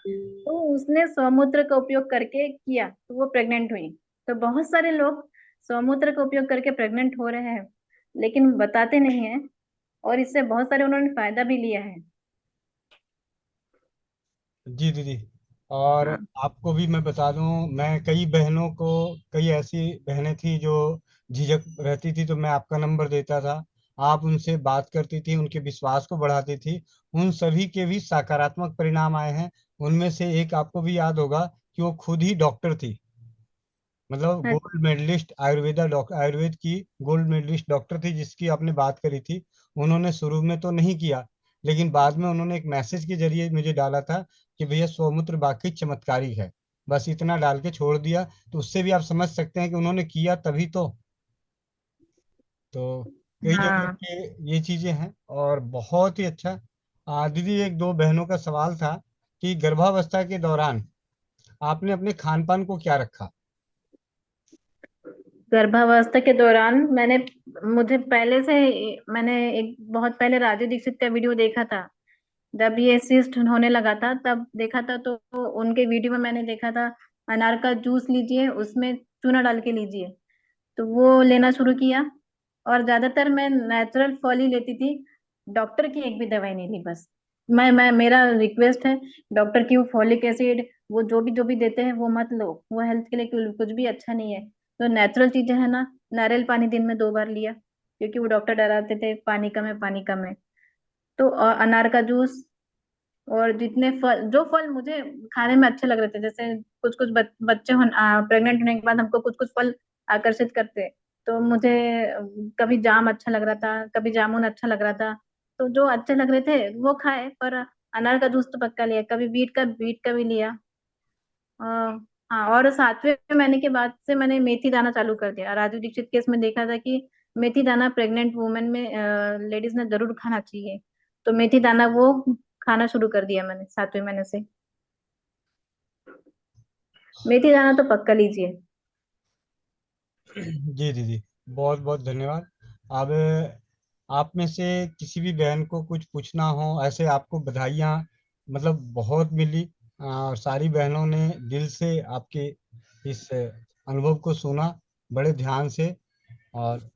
तो उसने स्वमूत्र का उपयोग करके किया तो वो प्रेग्नेंट हुई। तो बहुत सारे लोग स्वमूत्र का उपयोग करके प्रेग्नेंट हो रहे हैं, लेकिन बताते नहीं है। और इससे बहुत सारे उन्होंने फायदा भी लिया है। जी दीदी, और हाँ। आपको भी मैं बता दूं, मैं कई बहनों को, कई ऐसी बहनें थी जो झिझक रहती थी, तो मैं आपका नंबर देता था। आप उनसे बात करती थी, उनके विश्वास को बढ़ाती थी। उन सभी के भी सकारात्मक परिणाम आए हैं। उनमें से एक आपको भी याद होगा कि वो खुद ही डॉक्टर थी, मतलब gold medalist Ayurveda, doctor Ayurveda की गोल्ड मेडलिस्ट डॉक्टर थी जिसकी आपने बात करी थी। उन्होंने शुरू में तो नहीं किया, लेकिन बाद में उन्होंने एक मैसेज के जरिए मुझे डाला था कि भैया स्वमूत्र वाकई चमत्कारी है। बस इतना डाल के छोड़ दिया। तो उससे भी आप समझ सकते हैं कि उन्होंने किया तभी तो कई जगह हाँ। पे ये चीजें हैं, और बहुत ही अच्छा। दीदी, एक दो बहनों का सवाल था कि गर्भावस्था के दौरान आपने अपने खान पान को क्या रखा। गर्भावस्था के दौरान मुझे पहले से, मैंने एक बहुत पहले राजू दीक्षित का वीडियो देखा था। जब ये सिस्ट होने लगा था तब देखा था, तो उनके वीडियो में मैंने देखा था, अनार का जूस लीजिए, उसमें चूना डाल के लीजिए। तो वो लेना शुरू किया। और ज्यादातर मैं नेचुरल फल ही लेती थी। डॉक्टर की एक भी दवाई नहीं ली बस। मैं मेरा रिक्वेस्ट है डॉक्टर की, वो फॉलिक एसिड, वो जो भी देते हैं वो मत लो, वो हेल्थ के लिए कुछ भी अच्छा नहीं है। तो नेचुरल चीजें है ना, नारियल पानी दिन में 2 बार लिया, क्योंकि वो डॉक्टर डराते थे पानी कम है पानी कम है। तो अनार का जूस, और जितने फल, जो फल मुझे खाने में अच्छे लग रहे थे, जैसे कुछ कुछ बच्चे प्रेग्नेंट होने के बाद हमको कुछ कुछ फल आकर्षित करते हैं। तो मुझे कभी जाम अच्छा लग रहा था, कभी जामुन अच्छा लग रहा था। तो जो अच्छे लग रहे थे वो खाए, पर अनार का जूस तो पक्का लिया, कभी बीट का भी लिया। अ, हाँ, और 7वें महीने के बाद से मैंने मेथी दाना चालू कर दिया। राजू दीक्षित केस में देखा था कि मेथी दाना प्रेग्नेंट वुमेन में लेडीज ने जरूर खाना चाहिए। तो मेथी दाना वो खाना शुरू कर दिया मैंने 7वें महीने से। मेथी दाना तो पक्का लीजिए। जी दीदी, बहुत बहुत धन्यवाद। अब आप में से किसी भी बहन को कुछ पूछना हो, ऐसे आपको बधाइयाँ मतलब बहुत मिली। और सारी बहनों ने दिल से आपके इस अनुभव को सुना बड़े ध्यान से। और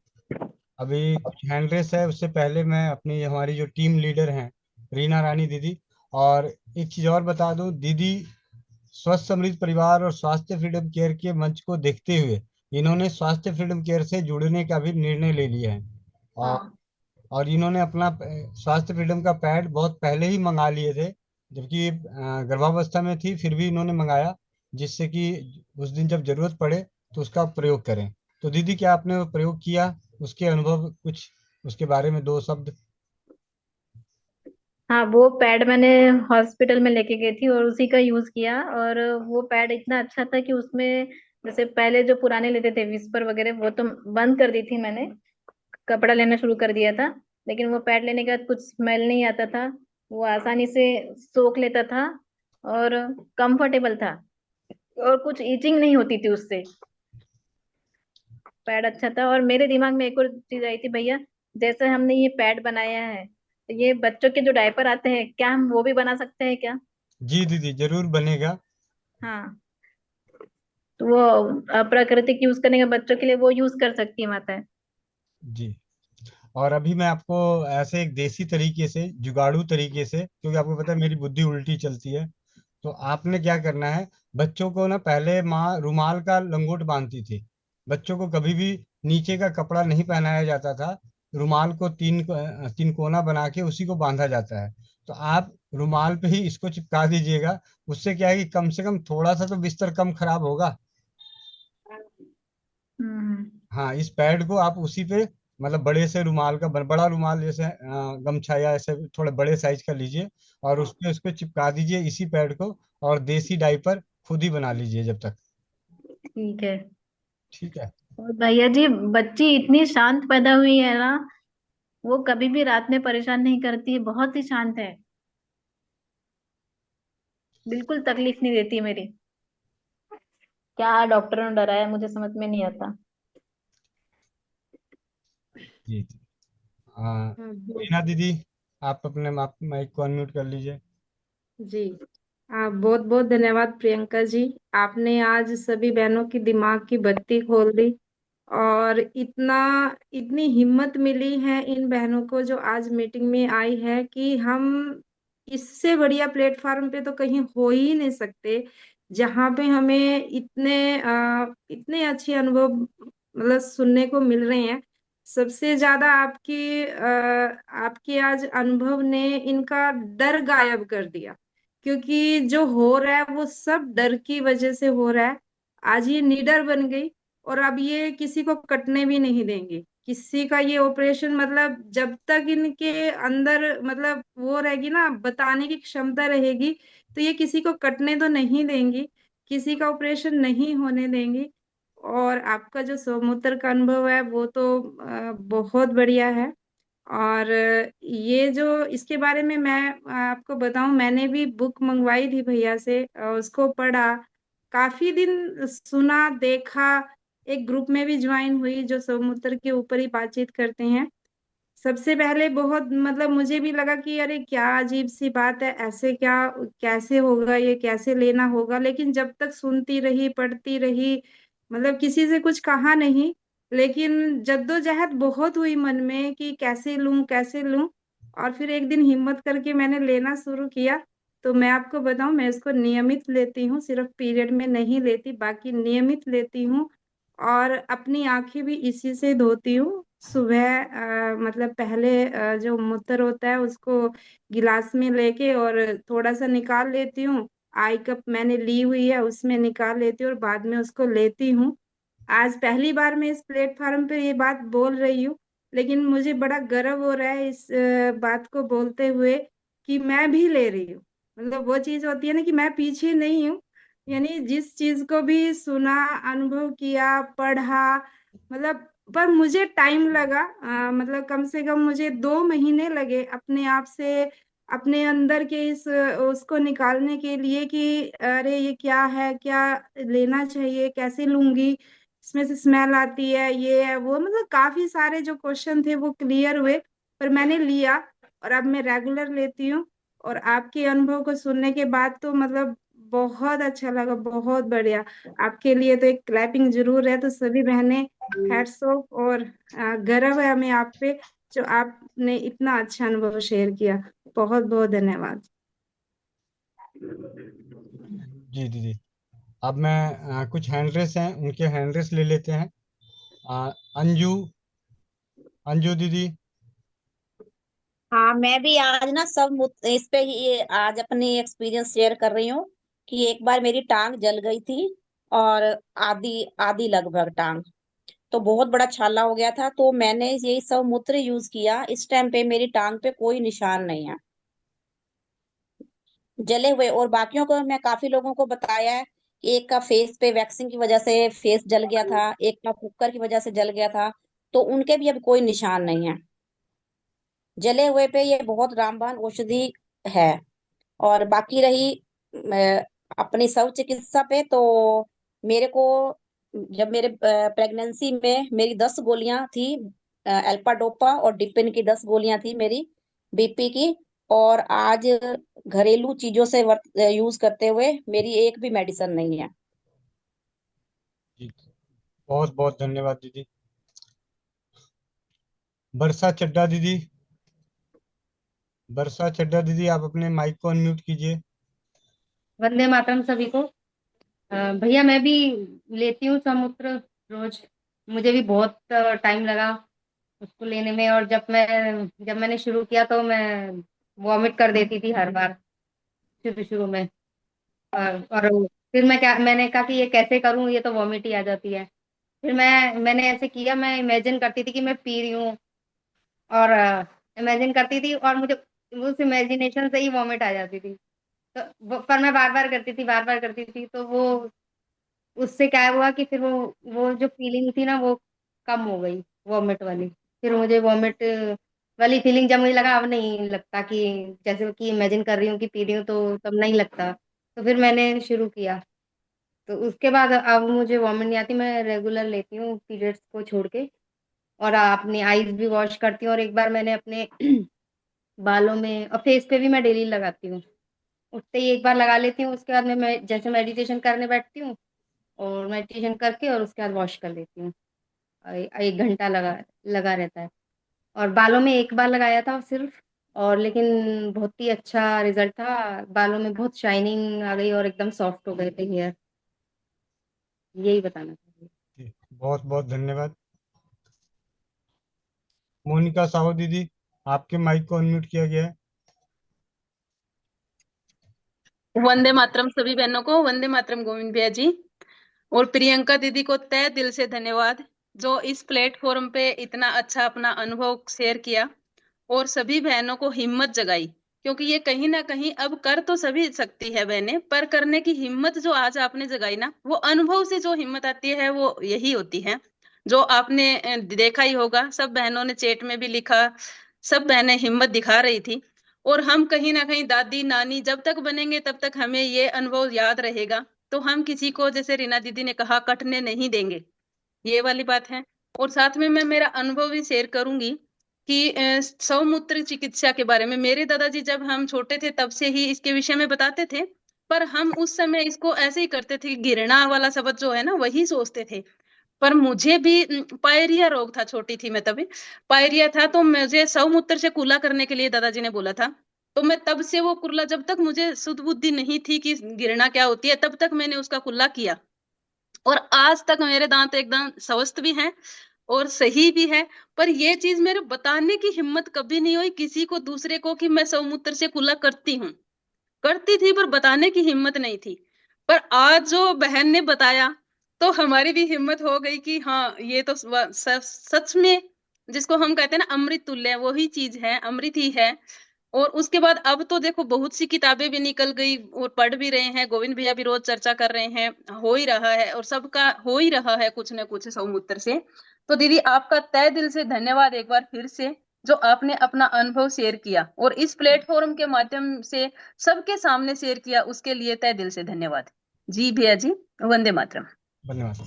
अभी कुछ हैंड रेस है, उससे पहले मैं अपनी हमारी जो टीम लीडर हैं रीना रानी दीदी, और एक चीज़ और बता दूं दीदी, स्वस्थ समृद्ध परिवार और स्वास्थ्य फ्रीडम केयर के मंच को देखते हुए इन्होंने स्वास्थ्य फ्रीडम केयर से जुड़ने का भी निर्णय ले लिया है। और हाँ। और इन्होंने अपना स्वास्थ्य फ्रीडम का पैड बहुत पहले ही मंगा लिए थे, जबकि गर्भावस्था में थी, फिर भी इन्होंने मंगाया, जिससे कि उस दिन जब जरूरत पड़े तो उसका प्रयोग करें। तो दीदी, क्या आपने वो प्रयोग किया? उसके अनुभव कुछ, उसके बारे में 2 शब्द। हाँ, वो पैड मैंने हॉस्पिटल में लेके गई थी और उसी का यूज किया। और वो पैड इतना अच्छा था कि उसमें, जैसे पहले जो पुराने लेते थे विस्पर वगैरह, वो तो बंद कर दी थी मैंने, कपड़ा लेना शुरू कर दिया था। लेकिन वो पैड लेने के बाद कुछ स्मेल नहीं आता था, वो आसानी से सोख लेता था, और कंफर्टेबल था, और कुछ ईचिंग नहीं होती थी उससे। पैड अच्छा था। और मेरे दिमाग में एक और चीज आई थी भैया, जैसे हमने ये पैड बनाया है, तो ये बच्चों के जो डायपर आते हैं, क्या हम वो भी बना सकते हैं क्या? जी दीदी, जरूर बनेगा। हाँ, तो वो प्राकृतिक यूज करने के बच्चों के लिए वो यूज कर सकती है माता। जी। और अभी मैं आपको ऐसे एक देसी तरीके से, जुगाड़ू तरीके से, क्योंकि आपको पता है मेरी बुद्धि उल्टी चलती है, तो आपने क्या करना है, बच्चों को ना, पहले माँ रुमाल का लंगोट बांधती थी, बच्चों को कभी भी नीचे का कपड़ा नहीं पहनाया जाता था, रुमाल को तीन कोना बना के उसी को बांधा जाता है। तो आप रुमाल पे ही इसको चिपका दीजिएगा, उससे क्या है कि कम से कम थोड़ा सा तो बिस्तर कम खराब होगा। हम्म। हाँ, इस पैड को आप उसी पे, मतलब बड़े से रुमाल का बड़ा रुमाल, जैसे गमछा या ऐसे थोड़े बड़े साइज का लीजिए, और उस पे उसको चिपका दीजिए इसी पैड को, और देसी डाइपर खुद ही बना लीजिए जब तक। ठीक है। ठीक है। और भैया जी, बच्ची इतनी शांत पैदा हुई है ना, वो कभी भी रात में परेशान नहीं करती है, बहुत ही शांत है, बिल्कुल तकलीफ नहीं देती है मेरी। क्या डॉक्टरों ने डराया, मुझे समझ में नहीं आता। जी। हाँ। हाँ, रीना दीदी, आप अपने माइक को अनम्यूट कर लीजिए। जी। बहुत बहुत धन्यवाद प्रियंका जी। आपने आज सभी बहनों की दिमाग की बत्ती खोल दी, और इतनी हिम्मत मिली है इन बहनों को जो आज मीटिंग में आई है, कि हम इससे बढ़िया प्लेटफॉर्म पे तो कहीं हो ही नहीं सकते, जहाँ पे हमें इतने अच्छे अनुभव मतलब सुनने को मिल रहे हैं। सबसे ज्यादा आपके आज अनुभव ने इनका डर गायब कर दिया, क्योंकि जो हो रहा है वो सब डर की वजह से हो रहा है। आज ये निडर बन गई, और अब ये किसी को कटने भी नहीं देंगे। किसी का ये ऑपरेशन, मतलब जब तक इनके अंदर मतलब वो रहेगी ना, बताने की क्षमता रहेगी, तो ये किसी को कटने तो नहीं देंगी, किसी का ऑपरेशन नहीं होने देंगी। और आपका जो सोमूत्र का अनुभव है वो तो बहुत बढ़िया है। और ये जो इसके बारे में मैं आपको बताऊं, मैंने भी बुक मंगवाई थी भैया से, उसको पढ़ा, काफी दिन सुना देखा, एक ग्रुप में भी ज्वाइन हुई जो समुद्र के ऊपर ही बातचीत करते हैं। सबसे पहले बहुत मतलब मुझे भी लगा कि अरे क्या अजीब सी बात है, ऐसे क्या, कैसे होगा, ये कैसे लेना होगा। लेकिन जब तक सुनती रही, पढ़ती रही, मतलब किसी से कुछ कहा नहीं, लेकिन जद्दोजहद बहुत हुई मन में कि कैसे लूं कैसे लूं। और फिर एक दिन हिम्मत करके मैंने लेना शुरू किया। तो मैं आपको बताऊं, मैं इसको नियमित लेती हूँ, सिर्फ पीरियड में नहीं लेती, बाकी नियमित लेती हूँ। और अपनी आंखें भी इसी से धोती हूँ सुबह। मतलब पहले जो मूत्र होता है उसको गिलास में लेके और थोड़ा सा निकाल लेती हूँ। आई कप मैंने ली हुई है उसमें निकाल लेती हूँ और बाद में उसको लेती हूँ। आज पहली बार मैं इस प्लेटफॉर्म पे ये बात बोल रही हूँ, लेकिन मुझे बड़ा गर्व हो रहा है इस बात को बोलते हुए कि मैं भी ले रही हूँ। मतलब वो चीज होती है ना कि मैं पीछे नहीं हूँ। यानी जिस चीज को भी सुना, अनुभव किया, पढ़ा, मतलब पर मुझे टाइम लगा। मतलब कम से कम मुझे 2 महीने लगे अपने आप से, अपने अंदर के इस उसको निकालने के लिए कि अरे ये क्या है, क्या लेना चाहिए, कैसे लूंगी, इसमें से स्मेल आती है, ये है वो, मतलब काफी सारे जो क्वेश्चन थे वो क्लियर हुए। पर मैंने लिया और अब मैं रेगुलर लेती हूँ। और आपके अनुभव को सुनने के बाद तो मतलब बहुत अच्छा लगा, बहुत बढ़िया। आपके लिए तो एक क्लैपिंग जरूर है। तो सभी बहनें, हैट्स ऑफ। और गर्व है हमें आप पे, जो आपने इतना अच्छा अनुभव शेयर किया। बहुत बहुत धन्यवाद। जी दीदी। अब मैं कुछ हैंड रेस हैं, उनके हैंड रेस ले लेते हैं। अंजू, अंजू दीदी। हाँ, मैं भी आज ना इस पे ही आज अपनी एक्सपीरियंस शेयर कर रही हूँ कि एक बार मेरी टांग जल गई थी। और आधी आधी लगभग टांग, तो बहुत बड़ा छाला हो गया था। तो मैंने ये सब मूत्र यूज किया, इस टाइम पे मेरी टांग पे कोई निशान नहीं है जले हुए। और बाकियों को मैं काफी लोगों को बताया है कि एक का फेस पे वैक्सिंग की वजह से फेस जल गया था, एक का कुकर की वजह से जल गया था। तो उनके भी अब कोई निशान नहीं है जले हुए पे। ये बहुत रामबाण औषधि है। और बाकी रही अपनी शव चिकित्सा पे, तो मेरे को जब मेरे प्रेगनेंसी में मेरी 10 गोलियां थी, एल्पा डोपा और डिपिन की 10 गोलियां थी मेरी बीपी की। और आज घरेलू चीजों से यूज करते हुए मेरी एक भी मेडिसिन नहीं है। जी, बहुत बहुत धन्यवाद दीदी। बरसा चड्डा दीदी, बरसा चड्डा दीदी, आप अपने माइक को अनम्यूट कीजिए। वंदे मातरम सभी को। भैया मैं भी लेती हूँ समुद्र रोज। मुझे भी बहुत टाइम लगा उसको लेने में। और जब मैंने शुरू किया तो मैं वॉमिट कर देती थी हर बार शुरू शुरू में। और फिर मैंने कहा कि ये कैसे करूँ, ये तो वॉमिट ही आ जाती है। फिर मैंने ऐसे किया, मैं इमेजिन करती थी कि मैं पी रही हूँ। और इमेजिन करती थी और मुझे उस इमेजिनेशन से ही वॉमिट आ जाती थी। तो पर मैं बार बार करती थी, बार बार करती थी, तो वो उससे क्या हुआ कि फिर वो जो फीलिंग थी ना वो कम हो गई, वॉमिट वाली। फिर मुझे वॉमिट वाली फीलिंग जब मुझे लगा अब नहीं लगता, कि जैसे कि इमेजिन कर रही हूँ कि पी रही हूँ तो तब नहीं लगता। तो फिर मैंने शुरू किया। तो उसके बाद अब मुझे वॉमिट नहीं आती, मैं रेगुलर लेती हूँ पीरियड्स को छोड़ के। और अपनी आईज भी वॉश करती हूँ। और एक बार मैंने अपने बालों में और फेस पे भी मैं डेली लगाती हूँ। उठते ही एक बार लगा लेती हूँ, उसके बाद मैं जैसे मेडिटेशन करने बैठती हूँ और मेडिटेशन करके और उसके बाद वॉश कर देती हूँ। 1 घंटा लगा लगा रहता है। और बालों में एक बार लगाया था सिर्फ। और लेकिन बहुत ही अच्छा रिजल्ट था, बालों में बहुत शाइनिंग आ गई और एकदम सॉफ्ट हो गए थे हेयर। यही बताना चाहिए। जी, बहुत बहुत धन्यवाद। मोनिका साहू दीदी, आपके माइक को अनम्यूट किया गया है। वंदे मातरम सभी बहनों को, वंदे मातरम गोविंद भैया जी। और प्रियंका दीदी को तहे दिल से धन्यवाद, जो इस प्लेटफॉर्म पे इतना अच्छा अपना अनुभव शेयर किया और सभी बहनों को हिम्मत जगाई। क्योंकि ये कहीं ना कहीं अब कर तो सभी सकती है बहनें, पर करने की हिम्मत जो आज आपने जगाई ना, वो अनुभव से जो हिम्मत आती है वो यही होती है। जो आपने देखा ही होगा, सब बहनों ने चैट में भी लिखा, सब बहनें हिम्मत दिखा रही थी। और हम कहीं ना कहीं दादी नानी जब तक बनेंगे तब तक हमें ये अनुभव याद रहेगा। तो हम किसी को, जैसे रीना दीदी ने कहा, कटने नहीं देंगे, ये वाली बात है। और साथ में मैं मेरा अनुभव भी शेयर करूंगी कि स्वमूत्र चिकित्सा के बारे में मेरे दादाजी जब हम छोटे थे तब से ही इसके विषय में बताते थे। पर हम उस समय इसको ऐसे ही करते थे कि घृणा वाला शब्द जो है ना वही सोचते थे। पर मुझे भी पायरिया रोग था, छोटी थी मैं तभी, पायरिया था, तो मुझे सौमूत्र से कूला करने के लिए दादाजी ने बोला था। तो मैं तब से वो कुल्ला, जब तक मुझे शुद्ध बुद्धि नहीं थी कि गिरना क्या होती है, तब तक मैंने उसका कुल्ला किया। और आज तक मेरे दांत एकदम स्वस्थ भी हैं और सही भी है। पर ये चीज मेरे बताने की हिम्मत कभी नहीं हुई किसी को, दूसरे को, कि मैं सौमूत्र से कुल्ला करती हूँ। करती थी पर बताने की हिम्मत नहीं थी। पर आज जो बहन ने बताया तो हमारी भी हिम्मत हो गई कि हाँ, ये तो सच में जिसको हम कहते हैं ना अमृत तुल्य, वही चीज है, अमृत ही है। और उसके बाद अब तो देखो बहुत सी किताबें भी निकल गई और पढ़ भी रहे हैं, गोविंद भैया भी रोज चर्चा कर रहे हैं, हो ही रहा है और सबका हो ही रहा है कुछ न कुछ सौमूत्र से। तो दीदी आपका तहे दिल से धन्यवाद एक बार फिर से, जो आपने अपना अनुभव शेयर किया और इस प्लेटफॉर्म के माध्यम से सबके सामने शेयर किया, उसके लिए तहे दिल से धन्यवाद। जी भैया जी, वंदे मातरम। धन्यवाद।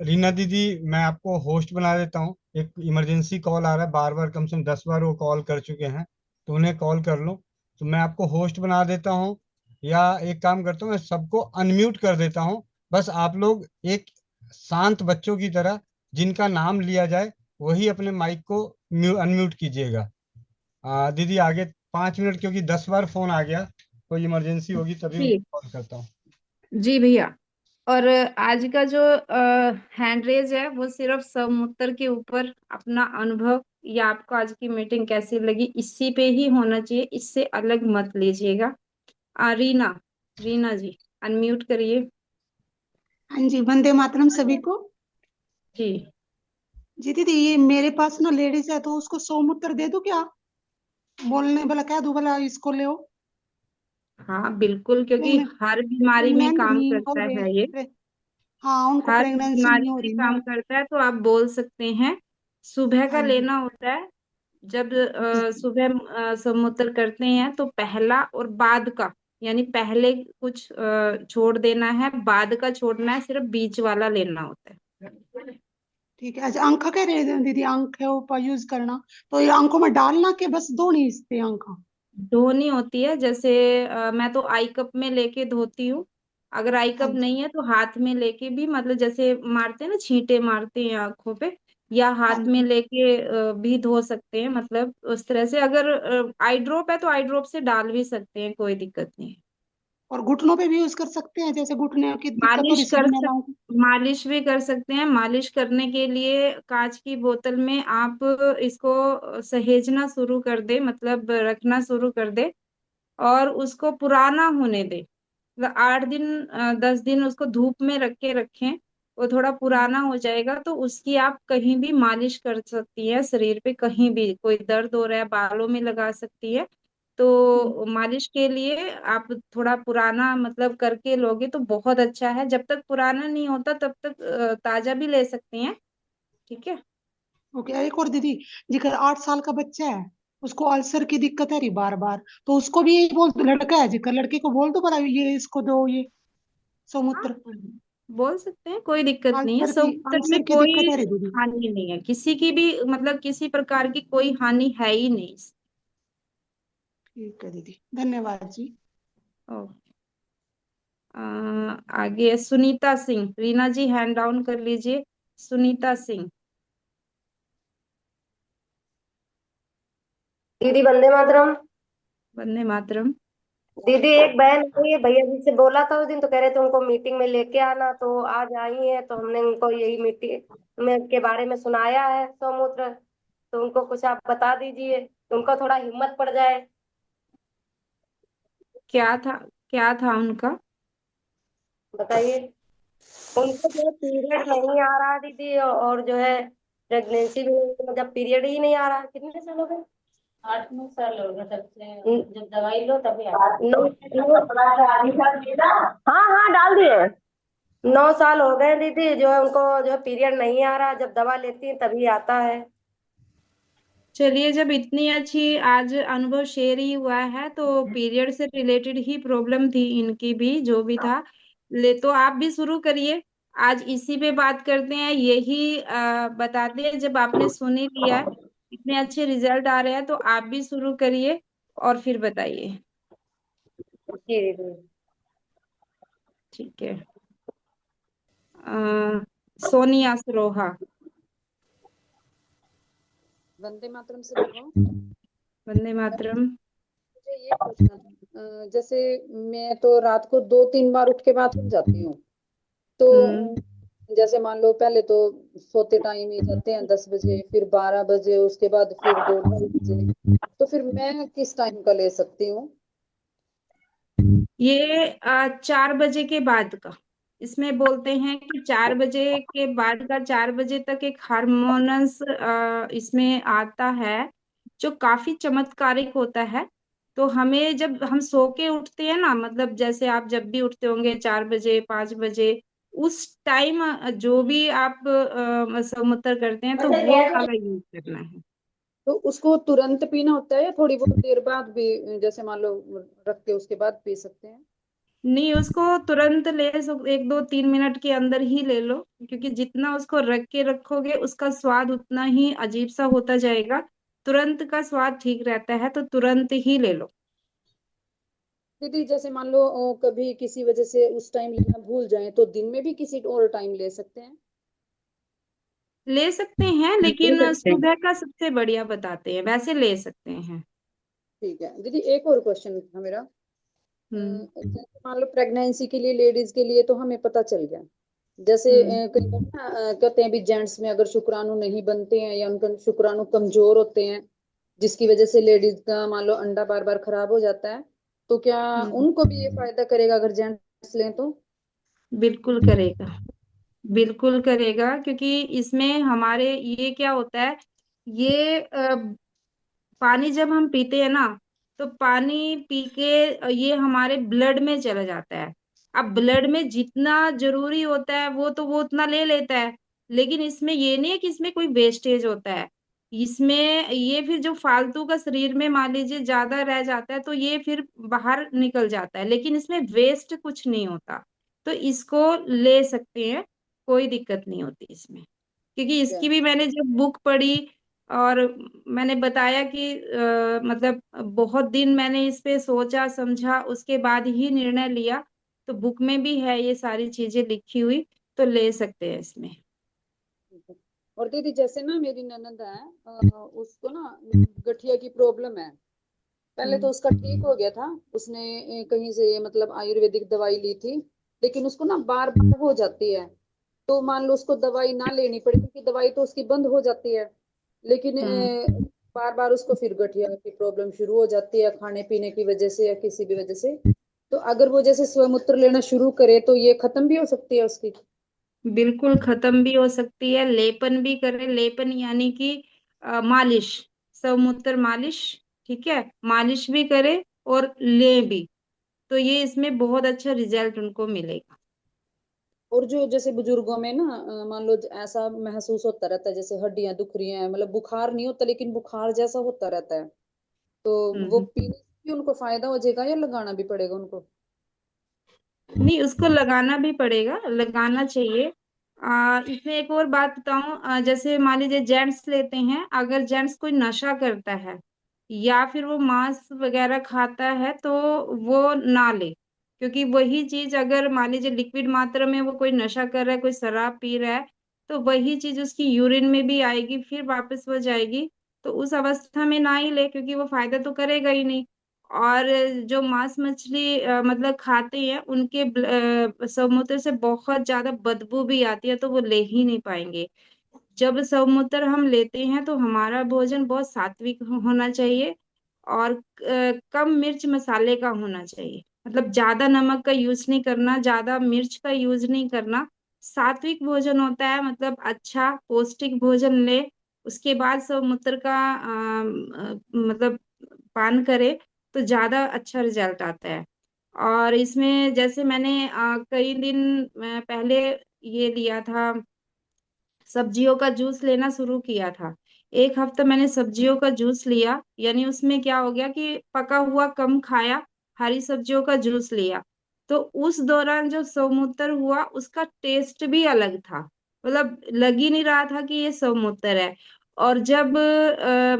रीना दीदी, मैं आपको होस्ट बना देता हूँ। एक इमरजेंसी कॉल आ रहा है, बार बार, कम से कम 10 बार वो कॉल कर चुके हैं, तो उन्हें कॉल कर लो। तो मैं आपको होस्ट बना देता हूँ, या एक काम करता हूँ, मैं सबको अनम्यूट कर देता हूँ। बस आप लोग एक शांत बच्चों की तरह, जिनका नाम लिया जाए वही अपने माइक को अनम्यूट कीजिएगा। दीदी आगे 5 मिनट, क्योंकि 10 बार फोन आ गया, कोई इमरजेंसी होगी तभी जी उनको कॉल करता हूँ। जी भैया। और आज का जो हैंड रेज है वो सिर्फ समुद्र के ऊपर अपना अनुभव या आपको आज की मीटिंग कैसी लगी इसी पे ही होना चाहिए, इससे अलग मत लीजिएगा। रीना, रीना जी अनम्यूट करिए। हाँ जी, वंदे मातरम सभी को। जी जी दीदी, ये मेरे पास ना लेडीज है, तो उसको सौमूत्र दे दूं क्या? बोलने भला कह दूं भला इसको ले? हाँ बिल्कुल, क्योंकि हर बीमारी में प्रेग्नेंट काम नहीं हो करता रहे। है ये। हाँ, उनको हर प्रेगनेंसी बीमारी नहीं हो में रही काम ना। करता है, तो आप बोल सकते हैं। सुबह का हाँ जी। लेना होता है। जब ठीक है। सुबह समूत्र करते हैं तो पहला और बाद का, यानी पहले कुछ छोड़ देना है, बाद का छोड़ना है, सिर्फ बीच वाला लेना होता है। ठीक है। अच्छा, अंक कह रहे हैं दीदी, अंक है वो यूज करना, तो ये अंकों में डालना के बस दो नहीं इसते अंक? धोनी होती है, जैसे मैं तो आई कप में लेके धोती हूँ। अगर आई हाँ कप जी। नहीं है तो हाथ में लेके भी, मतलब जैसे मारते हैं ना, छींटे मारते हैं आंखों पे, या हाँ हाथ में जी। लेके भी धो सकते हैं, मतलब उस तरह से। अगर आई ड्रॉप है तो आई ड्रॉप से डाल भी सकते हैं, कोई दिक्कत नहीं है। और घुटनों पे भी यूज कर सकते हैं, जैसे घुटने की दिक्कत हो मालिश रही कर सीढ़ी सक महिलाओं को? मालिश भी कर सकते हैं। मालिश करने के लिए कांच की बोतल में आप इसको सहेजना शुरू कर दे, मतलब रखना शुरू कर दे, और उसको पुराना होने दे। मतलब 8 दिन 10 दिन उसको धूप में रख के रखें, वो थोड़ा पुराना हो जाएगा तो उसकी आप कहीं भी मालिश कर सकती है, शरीर पे कहीं भी, कोई दर्द हो रहा है बालों में लगा सकती है। तो मालिश के लिए आप थोड़ा पुराना मतलब करके लोगे तो बहुत अच्छा है। जब तक पुराना नहीं होता तब तक ताजा भी ले सकते हैं। ठीक है। ओके। एक और दीदी, जिकर 8 साल का बच्चा है, उसको अल्सर की दिक्कत है रही बार बार, तो उसको भी यही बोल दो, लड़का है जिकर, लड़के को बोल दो भला ये इसको दो ये हाँ सौमूत्र। बोल सकते हैं, कोई दिक्कत नहीं है। अल्सर की समुद्र में अल्सर की कोई दिक्कत है रे दीदी। हानि नहीं है, किसी की भी, मतलब किसी प्रकार की कोई हानि है ही नहीं। ठीक है दीदी, धन्यवाद जी। ओके। आगे सुनीता सिंह, रीना जी हैंड डाउन कर लीजिए। सुनीता सिंह। दीदी वंदे मातरम। वंदे मातरम। दीदी एक बहन आई है, भैया जी से बोला था उस दिन, तो कह रहे थे उनको मीटिंग में लेके आना, तो आज आई है, तो हमने उनको यही मीटिंग में के बारे में सुनाया है सौमूत्र। तो उनको कुछ आप बता दीजिए, उनको थोड़ा हिम्मत पड़ जाए। क्या था, क्या था उनका? बताइए। उनको जो पीरियड नहीं आ रहा दीदी, और जो है प्रेगनेंसी भी जब पीरियड ही नहीं आ रहा। कितने साल हो गए? 8 9 साल हो गए तब से, जब दवाई लो तभी हाँ हाँ डाल दिए। 9 साल हो गए दीदी, जो है उनको जो है पीरियड नहीं आ रहा, जब दवा लेती है तभी आता है। चलिए, जब इतनी अच्छी आज अनुभव शेयर ही हुआ है तो पीरियड से रिलेटेड ही प्रॉब्लम थी इनकी भी, जो भी था। ले तो आप भी शुरू करिए। आज इसी पे बात करते हैं, यही बताते हैं। जब आपने सुन ही लिया है, इतने अच्छे रिजल्ट आ रहे हैं, तो आप भी शुरू करिए और फिर बताइए। जी दीदी। ठीक है। सोनिया सरोहा। वंदे मातरम सभी को। वंदे मातरम। मुझे ये पूछना था, जैसे मैं तो रात को 2-3 बार उठ के बात हो जाती हूँ, तो जैसे मान लो पहले तो सोते टाइम ही जाते हैं 10 बजे, फिर 12 बजे, उसके बाद फिर 2-2 बजे, तो फिर मैं किस टाइम का ले सकती हूँ? ये 4 बजे के बाद का, इसमें बोलते हैं कि 4 बजे के बाद का 4 बजे तक एक हार्मोनस इसमें आता है जो काफी चमत्कारिक होता है। तो हमें जब हम सो के उठते हैं ना, मतलब जैसे आप जब भी उठते होंगे 4 बजे 5 बजे, उस टाइम जो भी आप मूत्र करते हैं तो वो वाला यूज करना है। तो उसको तुरंत पीना होता है या थोड़ी बहुत देर बाद भी, जैसे मान लो रख के उसके बाद पी सकते हैं? नहीं, उसको तुरंत 1-2-3 मिनट के अंदर ही ले लो, क्योंकि जितना उसको रख के रखोगे उसका स्वाद उतना ही अजीब सा होता जाएगा। तुरंत का स्वाद ठीक रहता है, तो तुरंत ही ले लो। दीदी जैसे मान लो कभी किसी वजह से उस टाइम लेना भूल जाए, तो दिन में भी किसी और टाइम ले सकते हैं? ले सकते हैं, लेकिन सुबह का सबसे बढ़िया बताते हैं, वैसे ले सकते हैं। ठीक है दीदी, एक और क्वेश्चन था मेरा। हम्म। जैसे मान लो प्रेगनेंसी के लिए, लेडीज के लिए तो हमें पता चल गया, जैसे कई बार ना कहते हैं भी जेंट्स में अगर शुक्राणु नहीं बनते हैं या उनका शुक्राणु कमजोर होते हैं, जिसकी वजह से लेडीज का मान लो अंडा बार बार खराब हो जाता है, तो क्या हम्म। उनको भी ये फायदा करेगा अगर जेंट्स लें तो? बिल्कुल करेगा, बिल्कुल करेगा, क्योंकि इसमें हमारे ये क्या होता है, ये पानी जब हम पीते हैं ना, तो पानी पी के ये हमारे ब्लड में चला जाता है। अब ब्लड में जितना जरूरी होता है वो उतना ले लेता है, लेकिन इसमें ये नहीं है कि इसमें कोई वेस्टेज होता है। इसमें ये फिर जो फालतू का शरीर में मान लीजिए ज्यादा रह जाता है तो ये फिर बाहर निकल जाता है, लेकिन इसमें वेस्ट कुछ नहीं होता। तो इसको ले सकते हैं, कोई दिक्कत नहीं होती इसमें, क्योंकि ठीक है। इसकी भी मैंने जब बुक पढ़ी और मैंने बताया कि मतलब बहुत दिन मैंने इस पे सोचा समझा, उसके बाद ही निर्णय लिया। तो बुक में भी है ये सारी चीजें लिखी हुई, तो ले सकते हैं इसमें। ठीक है। और दीदी जैसे ना मेरी ननद है, उसको ना गठिया की प्रॉब्लम है। पहले तो हम्म। उसका ठीक हो गया था, उसने कहीं से मतलब आयुर्वेदिक दवाई ली थी, लेकिन उसको ना बार बार हो जाती है। तो मान लो उसको दवाई ना लेनी पड़े, क्योंकि दवाई तो उसकी बंद हो जाती है, लेकिन हम्म। बार बार उसको फिर गठिया की प्रॉब्लम शुरू हो जाती है, खाने पीने की वजह से या किसी भी वजह से। तो अगर वो जैसे स्वमूत्र लेना शुरू करे तो ये खत्म भी हो सकती है उसकी? बिल्कुल खत्म भी हो सकती है, लेपन भी करें, लेपन यानी कि मालिश, समूत्र मालिश। ठीक है, मालिश भी करे और ले भी, तो ये इसमें बहुत अच्छा रिजल्ट उनको मिलेगा। और जो जैसे बुजुर्गों में ना मान लो ऐसा महसूस होता रहता है जैसे हड्डियां दुख रही हैं, मतलब बुखार नहीं होता लेकिन बुखार जैसा होता रहता है, तो वो हम्म। पीने से भी उनको फायदा हो जाएगा या लगाना भी पड़ेगा उनको? नहीं, उसको लगाना भी पड़ेगा, लगाना चाहिए। इसमें एक और बात बताऊं, जैसे मान लीजिए जेंट्स लेते हैं, अगर जेंट्स कोई नशा करता है या फिर वो मांस वगैरह खाता है तो वो ना ले, क्योंकि वही चीज अगर मान लीजिए लिक्विड मात्रा में वो कोई नशा कर रहा है, कोई शराब पी रहा है, तो वही चीज उसकी यूरिन में भी आएगी, फिर वापस हो जाएगी। तो उस अवस्था में ना ही ले, क्योंकि वो फायदा तो करेगा ही नहीं। और जो मांस मछली मतलब खाते हैं उनके समूत्र से बहुत ज्यादा बदबू भी आती है, तो वो ले ही नहीं पाएंगे। जब समूत्र हम लेते हैं तो हमारा भोजन बहुत सात्विक होना चाहिए, और कम मिर्च मसाले का होना चाहिए, मतलब ज्यादा नमक का यूज नहीं करना, ज्यादा मिर्च का यूज नहीं करना। सात्विक भोजन होता है, मतलब अच्छा पौष्टिक भोजन ले, उसके बाद समूत्र का मतलब पान करे, तो ज्यादा अच्छा रिजल्ट आता है। और इसमें जैसे मैंने कई दिन पहले ये लिया था, सब्जियों का जूस लेना शुरू किया था। एक हफ्ता मैंने सब्जियों का जूस लिया, यानी उसमें क्या हो गया कि पका हुआ कम खाया, हरी सब्जियों का जूस लिया। तो उस दौरान जो समूत्र हुआ उसका टेस्ट भी अलग था, मतलब लग ही नहीं रहा था कि ये समूत्र है। और जब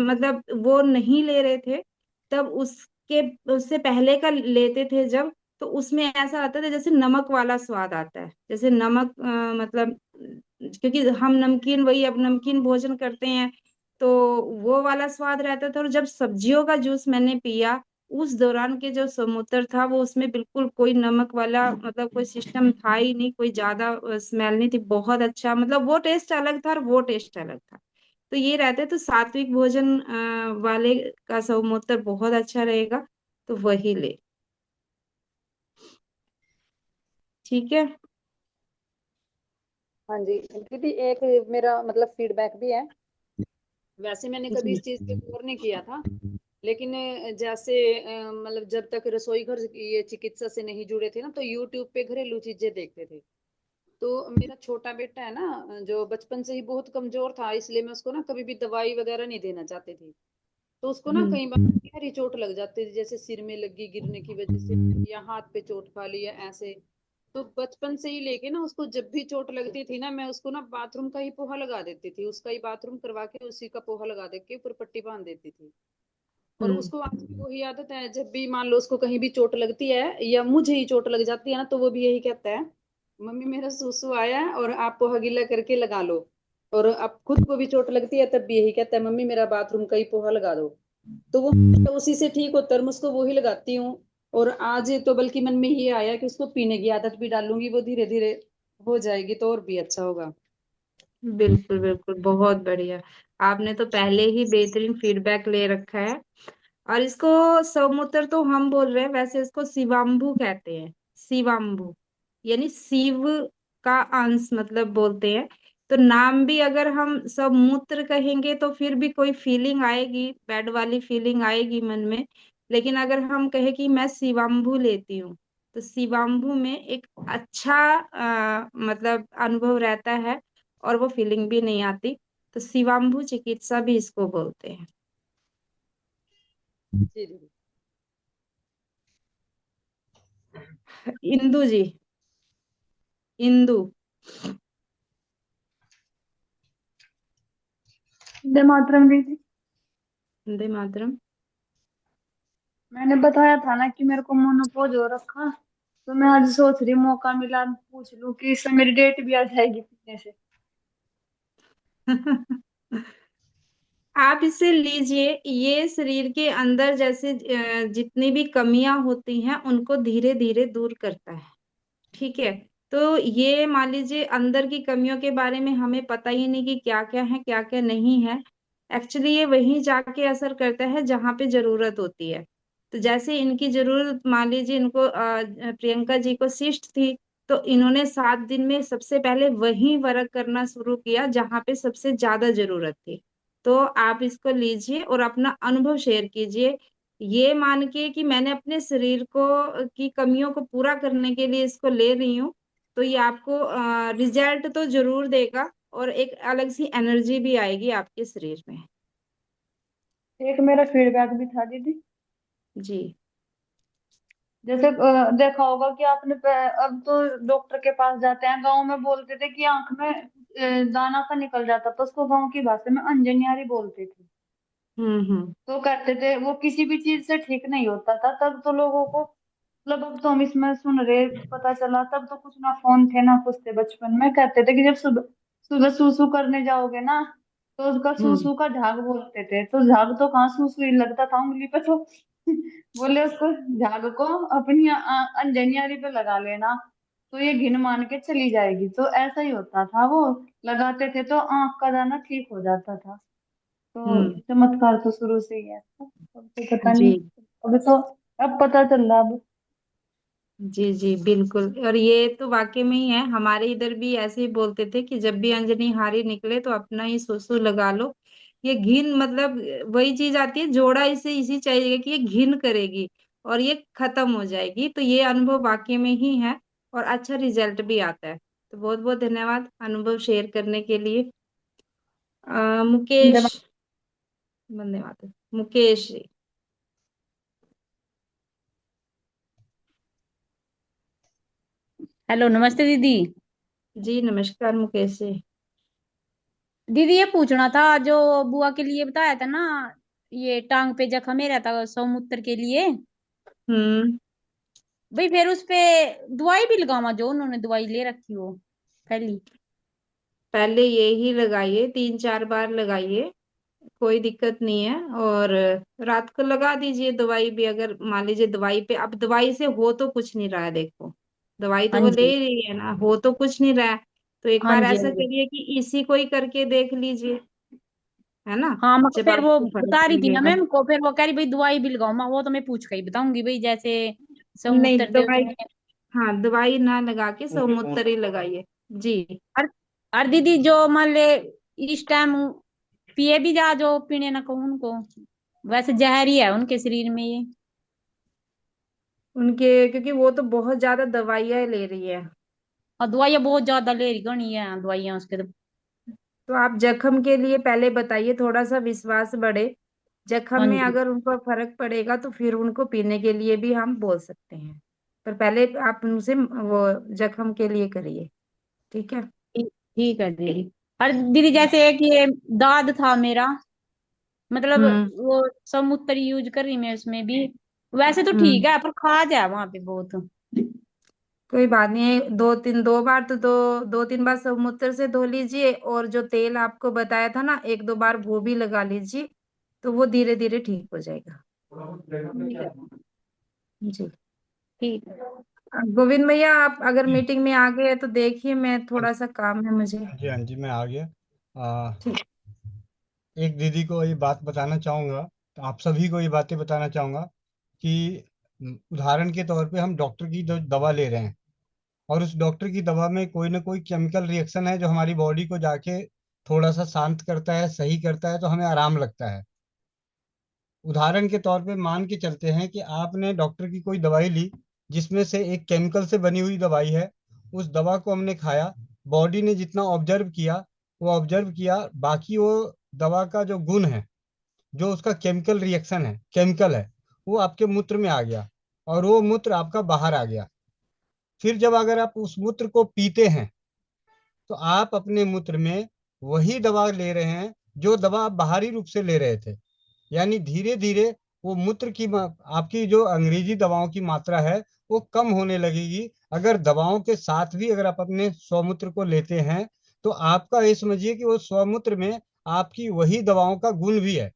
मतलब वो नहीं ले रहे थे, तब उसके उससे पहले का लेते थे जब, तो उसमें ऐसा आता था जैसे नमक वाला स्वाद आता है, जैसे नमक मतलब क्योंकि हम नमकीन, वही अब नमकीन भोजन करते हैं तो वो वाला स्वाद रहता था। और जब सब्जियों का जूस मैंने पिया उस दौरान के जो समुद्र था वो, उसमें बिल्कुल कोई नमक वाला मतलब कोई सिस्टम था ही नहीं, कोई ज्यादा स्मेल नहीं थी, बहुत अच्छा, मतलब वो टेस्ट अलग था और वो टेस्ट अलग था। तो ये रहते तो सात्विक भोजन वाले का समुद्र बहुत अच्छा रहेगा, तो वही ले। ठीक है। हाँ जी दीदी, एक मेरा मतलब फीडबैक भी है। वैसे मैंने कभी जी। इस चीज पे गौर नहीं किया था, लेकिन जैसे मतलब जब तक रसोई घर ये चिकित्सा से नहीं जुड़े थे ना, तो यूट्यूब पे घरेलू चीजें देखते थे। तो मेरा छोटा बेटा है ना, जो बचपन से ही बहुत कमजोर था, इसलिए मैं उसको ना कभी भी दवाई वगैरह नहीं देना चाहती थी। तो उसको ना हम्म। कई बार गहरी चोट लग जाती थी, जैसे सिर में लगी गिरने की वजह से, या हाथ पे चोट खा ली, या ऐसे। तो बचपन से ही लेके ना उसको जब भी चोट लगती थी ना, मैं उसको ना बाथरूम का ही पोहा लगा देती थी, उसका ही बाथरूम करवा के उसी का पोहा लगा दे के ऊपर पट्टी बांध देती थी। और हम्म। उसको आज भी वही आदत है, जब भी मान लो उसको कहीं भी चोट लगती है या मुझे ही चोट लग जाती है ना, तो वो भी यही कहता है, मम्मी मेरा सुसु आया है और आप पोहा गीला करके लगा लो। और अब खुद को भी चोट लगती है तब भी यही कहता है, मम्मी मेरा बाथरूम का ही पोहा लगा दो। तो वो उसी से ठीक होता है और मैं उसको वही लगाती हूँ। और आज तो बल्कि मन में ये आया कि उसको पीने की आदत भी डालूंगी, वो धीरे धीरे हो जाएगी तो और भी अच्छा होगा। बिल्कुल बिल्कुल, बहुत बढ़िया। आपने तो पहले ही बेहतरीन फीडबैक ले रखा है। और इसको सौमूत्र तो हम बोल रहे हैं, वैसे इसको शिवाम्बु कहते हैं। शिवाम्बु यानी शिव का अंश मतलब बोलते हैं। तो नाम भी अगर हम सब मूत्र कहेंगे तो फिर भी कोई फीलिंग आएगी, बैड वाली फीलिंग आएगी मन में। लेकिन अगर हम कहे कि मैं शिवाम्बु लेती हूँ, तो शिवाम्बु में एक अच्छा मतलब अनुभव रहता है और वो फीलिंग भी नहीं आती। तो शिवाम्बु चिकित्सा भी इसको बोलते हैं। जी दीदी। इंदु जी, इंदु। वंदे मातरम दीदी। वंदे मातरम। मैंने बताया था ना कि मेरे को मोनोपोज हो रखा, तो मैं आज सोच रही मौका मिला पूछ लूं कि इससे मेरी डेट भी आ जाएगी पीने से। आप इसे लीजिए, ये शरीर के अंदर जैसे जितनी भी कमियां होती हैं उनको धीरे धीरे दूर करता है। ठीक है। तो ये मान लीजिए अंदर की कमियों के बारे में हमें पता ही नहीं कि क्या क्या है क्या क्या नहीं है। एक्चुअली ये वहीं जाके असर करता है जहाँ पे जरूरत होती है। तो जैसे इनकी जरूरत, मान लीजिए इनको प्रियंका जी को सिस्ट थी, तो इन्होंने 7 दिन में सबसे पहले वही वर्क करना शुरू किया जहाँ पे सबसे ज्यादा जरूरत थी। तो आप इसको लीजिए और अपना अनुभव शेयर कीजिए, ये मान के कि मैंने अपने शरीर को की कमियों को पूरा करने के लिए इसको ले रही हूँ। तो ये आपको रिजल्ट तो जरूर देगा और एक अलग सी एनर्जी भी आएगी आपके शरीर में। एक मेरा फीडबैक भी था दीदी। जी। जैसे देखा होगा कि आपने अब तो डॉक्टर के पास जाते हैं, गांव में बोलते थे कि आंख में दाना सा निकल जाता, तो उसको गांव की भाषा में अंजनियारी बोलते थे। हम्म। तो कहते थे वो किसी भी चीज से ठीक नहीं होता था तब तो लोगों को, मतलब अब तो हम इसमें सुन रहे, पता चला तब तो कुछ ना फोन थे ना कुछ थे। बचपन में कहते थे कि जब सुबह सुबह सूसू करने जाओगे ना, तो उसका हम्म। सूसू का झाग बोलते थे। तो झाग तो कहाँ सूसू ही लगता था उंगली पे तो बोले उसको झाग को अपनी अंजनियारी पे लगा लेना, तो ये घिन मान के चली जाएगी। तो ऐसा ही होता था, वो लगाते थे तो आंख का दाना ठीक हो जाता था। तो हम्म। चमत्कार तो शुरू से ही है, तो अब तो पता जी। नहीं। अभी तो अब पता चल रहा अब। जी जी बिल्कुल, और ये तो वाकई में ही है, हमारे इधर भी ऐसे ही बोलते थे कि जब भी अंजनी हारी निकले तो अपना ही सुसु लगा लो। ये घिन मतलब वही चीज आती है, जोड़ा इसे इसी चाहिए कि ये घिन करेगी और ये खत्म हो जाएगी। तो ये अनुभव वाकई में ही है और अच्छा रिजल्ट भी आता है। तो बहुत बहुत धन्यवाद अनुभव शेयर करने के लिए। मुकेश। धन्यवाद मुकेश जी। हेलो, नमस्ते दीदी। जी नमस्कार मुकेश जी। दीदी ये पूछना था, जो बुआ के लिए बताया था ना, ये टांग पे जख्म है रहता सौमूत्र के लिए। हम्म। भाई फिर उस पे दवाई भी लगावा, जो उन्होंने दवाई ले रखी हो पहली। पहले यही लगाइए, 3-4 बार लगाइए, कोई दिक्कत नहीं है। और रात को लगा दीजिए दवाई भी, अगर मान लीजिए दवाई पे, अब दवाई से हो तो कुछ नहीं रहा है, देखो दवाई तो हाँ वो ले जी। ही रही है ना, हो तो कुछ नहीं रहा है। तो एक हाँ बार जी। हाँ ऐसा जी। करिए कि इसी को ही करके देख लीजिए, है ना, हाँ मगर जब फिर वो आपको फर्क बता रही थी ना लगेगा। मैम को, फिर वो कह रही भाई दवाई भी लगाओ, मैं वो तो मैं पूछ के ही बताऊंगी भाई, जैसे नहीं समुद्र देव दवाई, जी ने। हाँ दवाई ना लगा के सौमूत्र ही लगाइए जी। और और दीदी जो मान ले इस टाइम पिए भी जा, जो पीने ना कहूँ उनको, वैसे जहर ही है उनके शरीर में ये। उनके, क्योंकि वो तो बहुत ज्यादा दवाइयाँ ले रही है। और दवाइयाँ बहुत ज्यादा ले रही गणी है दवाइयाँ उसके तो। तो आप जख्म के लिए पहले बताइए, थोड़ा सा विश्वास बढ़े, जख्म हाँ में जी। अगर उनको फर्क पड़ेगा तो फिर उनको पीने के लिए भी हम बोल सकते हैं। पर पहले आप उनसे वो जख्म के लिए करिए, ठीक है। ठीक ठीक है दीदी। और दीदी जैसे एक ये दाद था मेरा, मतलब हम्म। वो समुद्र यूज कर रही मैं उसमें भी, वैसे तो ठीक हम्म। है पर खाज है वहां पे बहुत। कोई बात नहीं है, 2-3 बार तो 2-3 बार समुद्र से धो लीजिए, और जो तेल आपको बताया था ना, 1-2 बार वो भी लगा लीजिए, तो वो धीरे धीरे ठीक हो जाएगा ठीक है। जी। ठीक है। गोविंद भैया, आप अगर मीटिंग में आ गए तो देखिए, मैं हाँ थोड़ा सा काम है मुझे। जी, हाँ जी, मैं आ गया। आ, ठीक। एक दीदी को ये बात बताना चाहूँगा, तो आप सभी को ये बातें बताना चाहूँगा कि उदाहरण के तौर पे हम डॉक्टर की जो दवा ले रहे हैं, और उस डॉक्टर की दवा में कोई ना कोई केमिकल रिएक्शन है जो हमारी बॉडी को जाके थोड़ा सा शांत करता है, सही करता है, तो हमें आराम लगता है। उदाहरण के तौर पे मान के चलते हैं कि आपने डॉक्टर की कोई दवाई ली, जिसमें से एक केमिकल से बनी हुई दवाई है। उस दवा को हमने खाया, बॉडी ने जितना ऑब्जर्व किया वो ऑब्जर्व किया, बाकी वो दवा का जो गुण है, जो उसका केमिकल रिएक्शन है, केमिकल है, वो आपके मूत्र में आ गया, और वो मूत्र आपका बाहर आ गया। फिर जब अगर आप उस मूत्र को पीते हैं, तो आप अपने मूत्र में वही दवा ले रहे हैं जो दवा आप बाहरी रूप से ले रहे थे। यानी धीरे धीरे वो मूत्र की आपकी जो अंग्रेजी दवाओं की मात्रा है वो कम होने लगेगी। अगर दवाओं के साथ भी अगर आप अपने स्वमूत्र को लेते हैं, तो आपका ये समझिए कि वो स्वमूत्र में आपकी वही दवाओं का गुण भी है।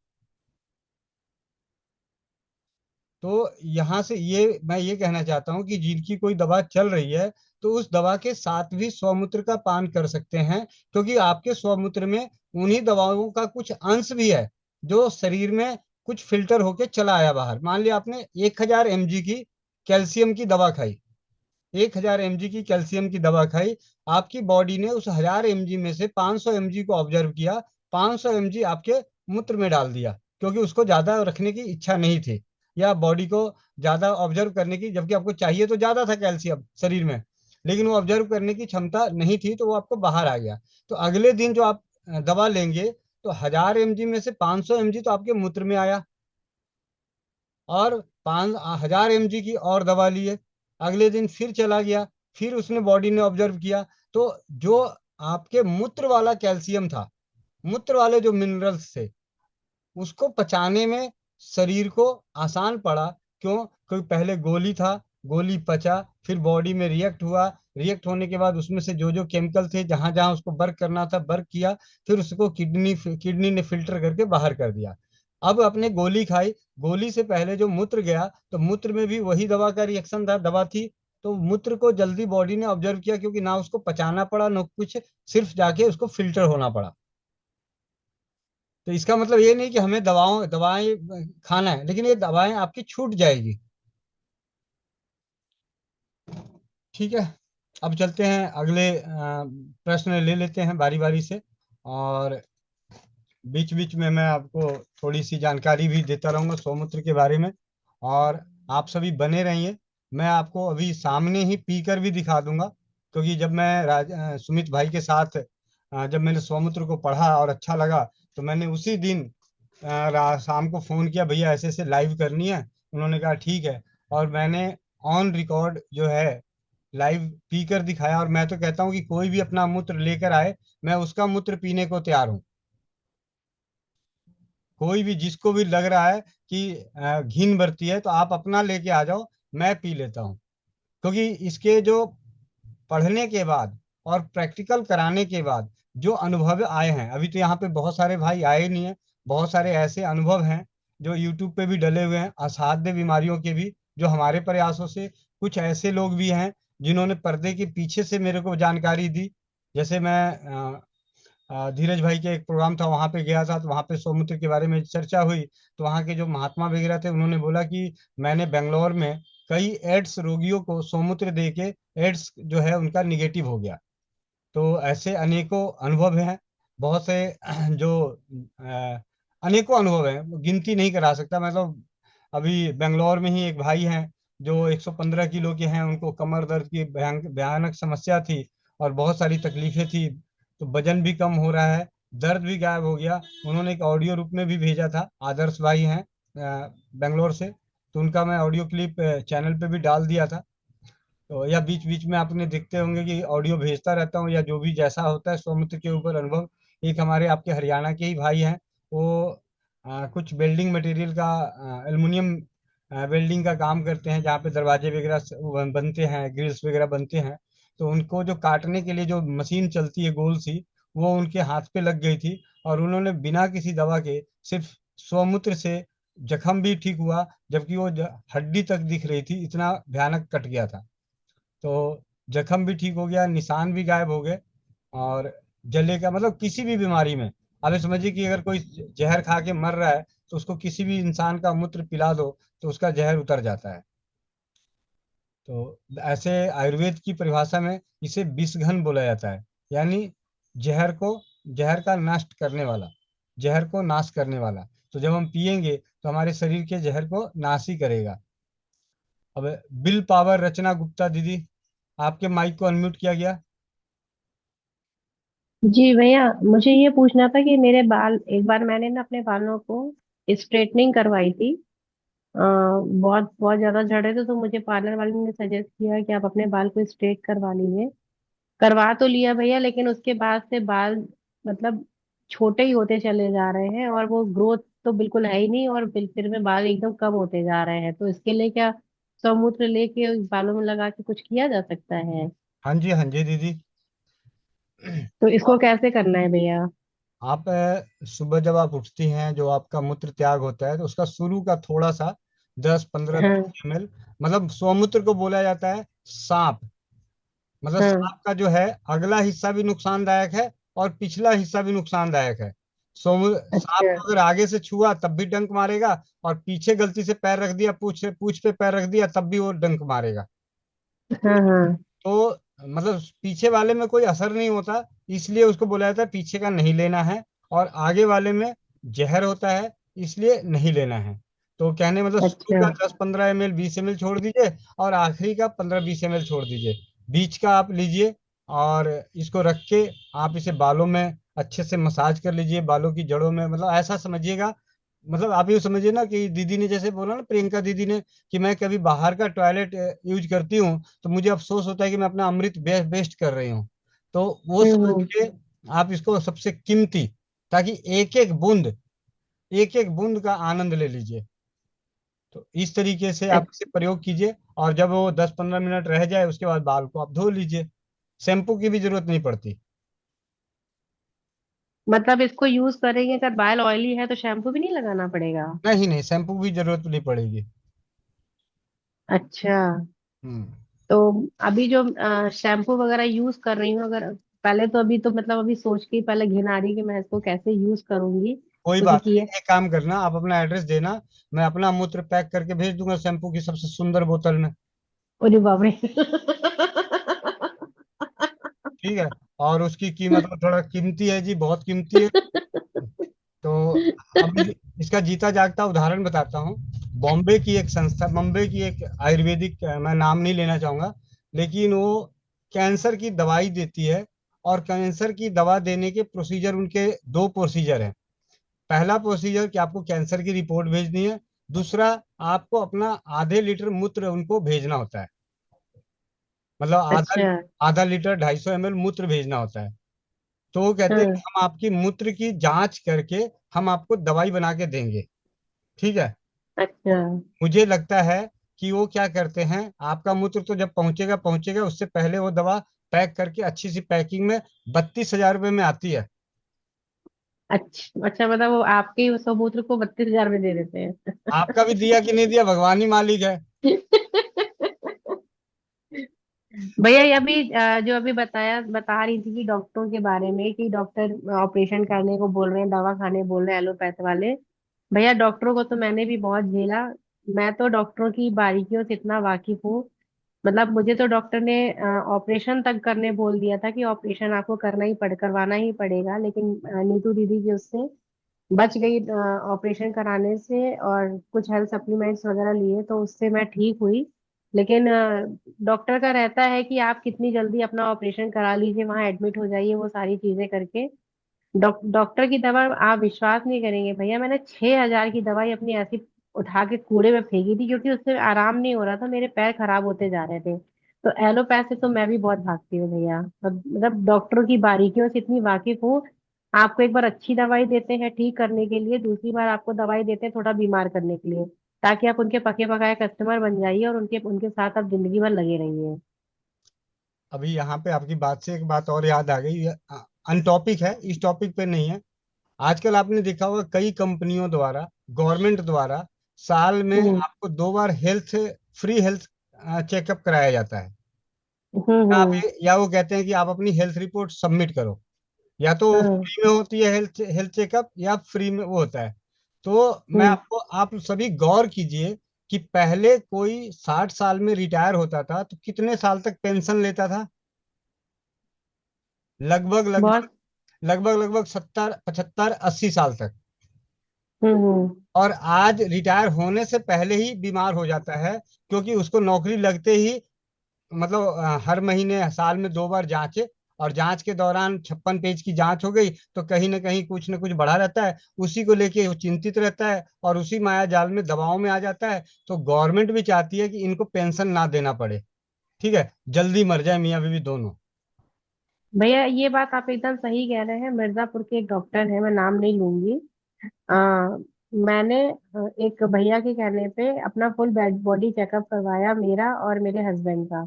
तो यहाँ से ये मैं ये कहना चाहता हूँ कि जिनकी कोई दवा चल रही है, तो उस दवा के साथ भी स्वमूत्र का पान कर सकते हैं, क्योंकि आपके स्वमूत्र में उन्हीं दवाओं का कुछ अंश भी है जो शरीर में कुछ फिल्टर होके चला आया बाहर। मान लिया आपने 1000 mg की कैल्शियम की दवा खाई, 1000 mg की कैल्शियम की दवा खाई, आपकी बॉडी ने उस 1000 mg में से 500 mg को ऑब्जर्व किया, 500 mg आपके मूत्र में डाल दिया, क्योंकि उसको ज्यादा रखने की इच्छा नहीं थी, या बॉडी को ज्यादा ऑब्जर्व करने की, जबकि आपको चाहिए तो ज्यादा था कैल्शियम शरीर में, लेकिन वो ऑब्जर्व करने की क्षमता नहीं थी, तो वो आपको बाहर आ गया। तो अगले दिन जो आप दवा लेंगे, तो 1000 mg में से 500 mg तो आपके मूत्र में आया, और 5000 mg की और दवा लिए, अगले दिन फिर चला गया, फिर उसने बॉडी ने ऑब्जर्व किया, तो जो आपके मूत्र वाला कैल्शियम था, मूत्र वाले जो मिनरल्स थे, उसको पचाने में शरीर को आसान पड़ा। क्यों? क्योंकि पहले गोली था, गोली पचा, फिर बॉडी में रिएक्ट हुआ, रिएक्ट होने के बाद उसमें से जो जो केमिकल थे, जहां जहां उसको वर्क करना था वर्क किया, फिर उसको किडनी ने फिल्टर करके बाहर कर दिया। अब अपने गोली खाई, गोली से पहले जो मूत्र गया, तो मूत्र में भी वही दवा का रिएक्शन था, दवा थी, तो मूत्र को जल्दी बॉडी ने ऑब्जर्व किया, क्योंकि ना उसको पचाना पड़ा ना कुछ, सिर्फ जाके उसको फिल्टर होना पड़ा। तो इसका मतलब ये नहीं कि हमें दवाएं खाना है, लेकिन ये दवाएं आपकी छूट जाएगी। ठीक है, अब चलते हैं अगले प्रश्न ले लेते हैं बारी बारी से, और बीच बीच में मैं आपको थोड़ी सी जानकारी भी देता रहूंगा स्वमूत्र के बारे में, और आप सभी बने रहिए। मैं आपको अभी सामने ही पीकर भी दिखा दूंगा, क्योंकि जब मैं सुमित भाई के साथ जब मैंने स्वमूत्र को पढ़ा और अच्छा लगा, तो मैंने उसी दिन शाम को फोन किया, भैया ऐसे ऐसे लाइव करनी है। उन्होंने कहा ठीक है, और मैंने ऑन रिकॉर्ड जो है लाइव पी कर दिखाया। और मैं तो कहता हूँ कि कोई भी अपना मूत्र लेकर आए, मैं उसका मूत्र पीने को तैयार हूँ। कोई भी जिसको भी लग रहा है कि घिन बरती है, तो आप अपना लेके आ जाओ, मैं पी लेता हूँ। क्योंकि इसके जो पढ़ने के बाद और प्रैक्टिकल कराने के बाद जो अनुभव आए हैं, अभी तो यहाँ पे बहुत सारे भाई आए नहीं है, बहुत सारे ऐसे अनुभव हैं जो यूट्यूब पे भी डले हुए हैं, असाध्य बीमारियों के भी, जो हमारे प्रयासों से, कुछ ऐसे लोग भी हैं जिन्होंने पर्दे के पीछे से मेरे को जानकारी दी। जैसे मैं धीरज भाई के एक प्रोग्राम था, वहां पे गया था, तो वहां पे सौमुद्र के बारे में चर्चा हुई, तो वहां के जो महात्मा वगैरह थे उन्होंने बोला कि मैंने बेंगलोर में कई एड्स रोगियों को सौमुद्र दे के एड्स जो है उनका निगेटिव हो गया। तो ऐसे अनेकों अनुभव हैं, बहुत से जो अ, अनेकों अनुभव हैं, गिनती नहीं करा सकता। मतलब अभी बेंगलोर में ही एक भाई हैं जो 115 किलो के हैं, उनको कमर दर्द की भयानक समस्या थी और बहुत सारी तकलीफें थी, तो वजन भी कम हो रहा है, दर्द भी गायब हो गया। उन्होंने एक ऑडियो रूप में भी भेजा था, आदर्श भाई हैं बेंगलोर से, तो उनका मैं ऑडियो क्लिप चैनल पे भी डाल दिया था। तो या बीच बीच में आपने देखते होंगे कि ऑडियो भेजता रहता हूँ, या जो भी जैसा होता है सौमित्र के ऊपर अनुभव। एक हमारे आपके हरियाणा के ही भाई हैं, वो कुछ वेल्डिंग मटेरियल का, एल्युमिनियम वेल्डिंग का काम करते हैं, जहाँ पे दरवाजे वगैरह बनते हैं, ग्रिल्स वगैरह बनते हैं। तो उनको जो काटने के लिए जो मशीन चलती है गोल सी, वो उनके हाथ पे लग गई थी, और उन्होंने बिना किसी दवा के सिर्फ स्वमूत्र से जख्म भी ठीक हुआ, जबकि वो हड्डी तक दिख रही थी, इतना भयानक कट गया था। तो जख्म भी ठीक हो गया, निशान भी गायब हो गए, और जले का मतलब किसी भी बीमारी में, अब ये समझिए कि अगर कोई जहर खा के मर रहा है, तो उसको किसी भी इंसान का मूत्र पिला दो तो उसका जहर उतर जाता है। तो ऐसे आयुर्वेद की परिभाषा में इसे विषघन बोला जाता है, यानी जहर को, जहर का नष्ट करने वाला, जहर को नाश करने वाला। तो जब हम पिएंगे तो हमारे शरीर के जहर को नाश ही करेगा। अब बिल पावर रचना गुप्ता दीदी, आपके माइक को अनम्यूट किया गया। जी भैया, मुझे ये पूछना था कि मेरे बाल, एक बार मैंने ना अपने बालों को स्ट्रेटनिंग करवाई थी। बहुत बहुत ज्यादा झड़े थे, तो मुझे पार्लर वाले ने सजेस्ट किया कि आप अपने बाल को स्ट्रेट करवा लीजिए। करवा तो लिया भैया, लेकिन उसके बाद से बाल मतलब छोटे ही होते चले जा रहे हैं, और वो ग्रोथ तो बिल्कुल है ही नहीं, और फिर में बाल एकदम कम होते जा रहे हैं। तो इसके लिए क्या सौमूत्र लेके बालों में लगा के कुछ किया जा सकता है? हाँ जी, हाँ जी दीदी। तो इसको कैसे करना है भैया? आप सुबह जब आप उठती हैं, जो आपका मूत्र त्याग होता है, तो उसका शुरू का थोड़ा सा 10-15 हाँ, ml, मतलब स्वमूत्र को बोला जाता है सांप। मतलब हाँ। सांप का जो है अगला हिस्सा भी नुकसानदायक है और पिछला हिस्सा भी नुकसानदायक है। सांप अच्छा। को अगर आगे से छुआ तब भी डंक मारेगा, और पीछे गलती से पैर रख दिया, पूछ पूछ पे पैर रख दिया, तब भी वो डंक मारेगा। हाँ, हाँ। तो मतलब पीछे वाले में कोई असर नहीं होता, इसलिए उसको बोला जाता है पीछे का नहीं लेना है, और आगे वाले में जहर होता है, इसलिए नहीं लेना है। तो कहने मतलब शुरू अच्छा। का 10-15 ml 20 ml छोड़ दीजिए, और आखिरी का 15-20 ml छोड़ दीजिए, बीच का आप लीजिए, और इसको रख के आप इसे बालों में अच्छे से मसाज कर लीजिए, बालों की जड़ों में। मतलब ऐसा समझिएगा, मतलब आप ये समझिए ना कि दीदी ने जैसे बोला ना, प्रियंका दीदी ने, कि मैं कभी बाहर का टॉयलेट यूज करती हूँ तो मुझे अफसोस होता है कि मैं अपना अमृत वेस्ट कर रही हूँ। तो वो समझ हम्म। के आप इसको सबसे कीमती, ताकि एक एक बूंद का आनंद ले लीजिए। तो इस तरीके से आप इसे प्रयोग कीजिए, और जब वो 10-15 मिनट रह जाए उसके बाद बाल को आप धो लीजिए, शैम्पू की भी जरूरत नहीं पड़ती। मतलब इसको यूज करेंगे, अगर बाल ऑयली है तो शैम्पू भी नहीं लगाना पड़ेगा? नहीं नहीं, शैम्पू की जरूरत नहीं पड़ेगी। अच्छा। हम्म। तो अभी जो शैम्पू वगैरह यूज कर रही हूँ, अगर पहले तो अभी तो मतलब अभी सोच के ही पहले घिन आ रही कि मैं इसको कैसे यूज करूंगी, कोई क्योंकि बात नहीं, किए। एक काम करना, आप अपना एड्रेस देना, मैं अपना मूत्र पैक करके भेज दूंगा शैम्पू की सबसे सुंदर बोतल में। अरे बाप रे! ठीक है। और उसकी कीमत तो थोड़ा कीमती है जी, बहुत कीमती है। तो अभी इसका जीता जागता उदाहरण बताता हूँ। बॉम्बे की एक संस्था, बॉम्बे की एक आयुर्वेदिक, मैं नाम नहीं लेना चाहूंगा, लेकिन वो कैंसर की दवाई देती है, और कैंसर की दवा देने के प्रोसीजर, उनके दो प्रोसीजर हैं। पहला प्रोसीजर कि आपको कैंसर की रिपोर्ट भेजनी है, दूसरा आपको अपना आधे लीटर मूत्र उनको भेजना होता है। मतलब आधा अच्छा। आधा लीटर 250 ml मूत्र भेजना होता है। तो वो कहते हैं कि हाँ। हम आपकी मूत्र की जांच करके हम आपको दवाई बना के देंगे। ठीक है। अच्छा। मुझे लगता है कि वो क्या करते हैं, आपका मूत्र तो जब पहुंचेगा पहुंचेगा, उससे पहले वो दवा पैक करके अच्छी सी पैकिंग में 32,000 रुपये में आती है। अच्छा अच्छा, मतलब वो आपके ही सबूत को 32,000 में दे देते हैं। आपका भी दिया कि नहीं दिया, भगवान ही मालिक है। भैया ये अभी जो अभी बता रही थी कि डॉक्टरों के बारे में कि डॉक्टर ऑपरेशन करने को बोल रहे हैं, दवा खाने बोल रहे हैं एलोपैथ वाले। भैया डॉक्टरों को तो मैंने भी बहुत झेला। मैं तो डॉक्टरों की बारीकियों से इतना वाकिफ हूँ। मतलब मुझे तो डॉक्टर ने ऑपरेशन तक करने बोल दिया था कि ऑपरेशन आपको करवाना ही पड़ेगा, लेकिन नीतू दीदी की उससे बच गई ऑपरेशन कराने से, और कुछ हेल्थ सप्लीमेंट्स वगैरह लिए तो उससे मैं ठीक हुई। लेकिन डॉक्टर का रहता है कि आप कितनी जल्दी अपना ऑपरेशन करा लीजिए, वहां एडमिट हो जाइए, वो सारी चीजें करके। डॉक्टर की दवा आप विश्वास नहीं करेंगे भैया, मैंने 6,000 की दवाई अपनी ऐसी उठा के कूड़े में फेंकी थी, क्योंकि उससे आराम नहीं हो रहा था, मेरे पैर खराब होते जा रहे थे। तो एलोपैथ से तो मैं भी बहुत भागती हूँ भैया। मतलब डॉक्टरों की बारीकियों से इतनी वाकिफ हूँ। आपको एक बार अच्छी दवाई देते हैं ठीक करने के लिए, दूसरी बार आपको दवाई देते हैं थोड़ा बीमार करने के लिए, ताकि आप उनके पके पकाए कस्टमर बन जाइए और उनके उनके साथ आप जिंदगी भर लगे रहिए। अभी यहाँ पे आपकी बात से एक बात और याद आ गई, अन टॉपिक है, इस टॉपिक पे नहीं है। आजकल आपने देखा होगा कई कंपनियों द्वारा, गवर्नमेंट द्वारा साल में हम्म आपको 2 बार फ्री हेल्थ चेकअप कराया जाता है। हम्म। या वो कहते हैं कि आप अपनी हेल्थ रिपोर्ट सबमिट करो, या तो हाँ फ्री में होती है हेल्थ हेल्थ चेकअप, या फ्री में वो होता है। तो मैं हम्म आपको, आप सभी गौर कीजिए कि पहले कोई 60 साल में रिटायर होता था तो कितने साल तक पेंशन लेता था? लगभग लगभग बहुत। लगभग लगभग 70 75 80 साल तक। हम्म। और आज रिटायर होने से पहले ही बीमार हो जाता है, क्योंकि उसको नौकरी लगते ही, मतलब हर महीने साल में 2 बार जांचे, और जांच के दौरान 56 पेज की जांच हो गई तो कहीं ना कहीं कुछ ना कुछ बढ़ा रहता है, उसी को लेके वो चिंतित रहता है और उसी माया जाल में दबाव में आ जाता है। तो गवर्नमेंट भी चाहती है कि इनको पेंशन ना देना पड़े, ठीक है, जल्दी मर जाए मियाँ बीवी दोनों। भैया ये बात आप एकदम सही कह रहे हैं। मिर्जापुर के एक डॉक्टर है, मैं नाम नहीं लूंगी। आ, मैंने एक भैया के कहने पे अपना फुल बॉडी चेकअप करवाया, मेरा और मेरे हस्बैंड का।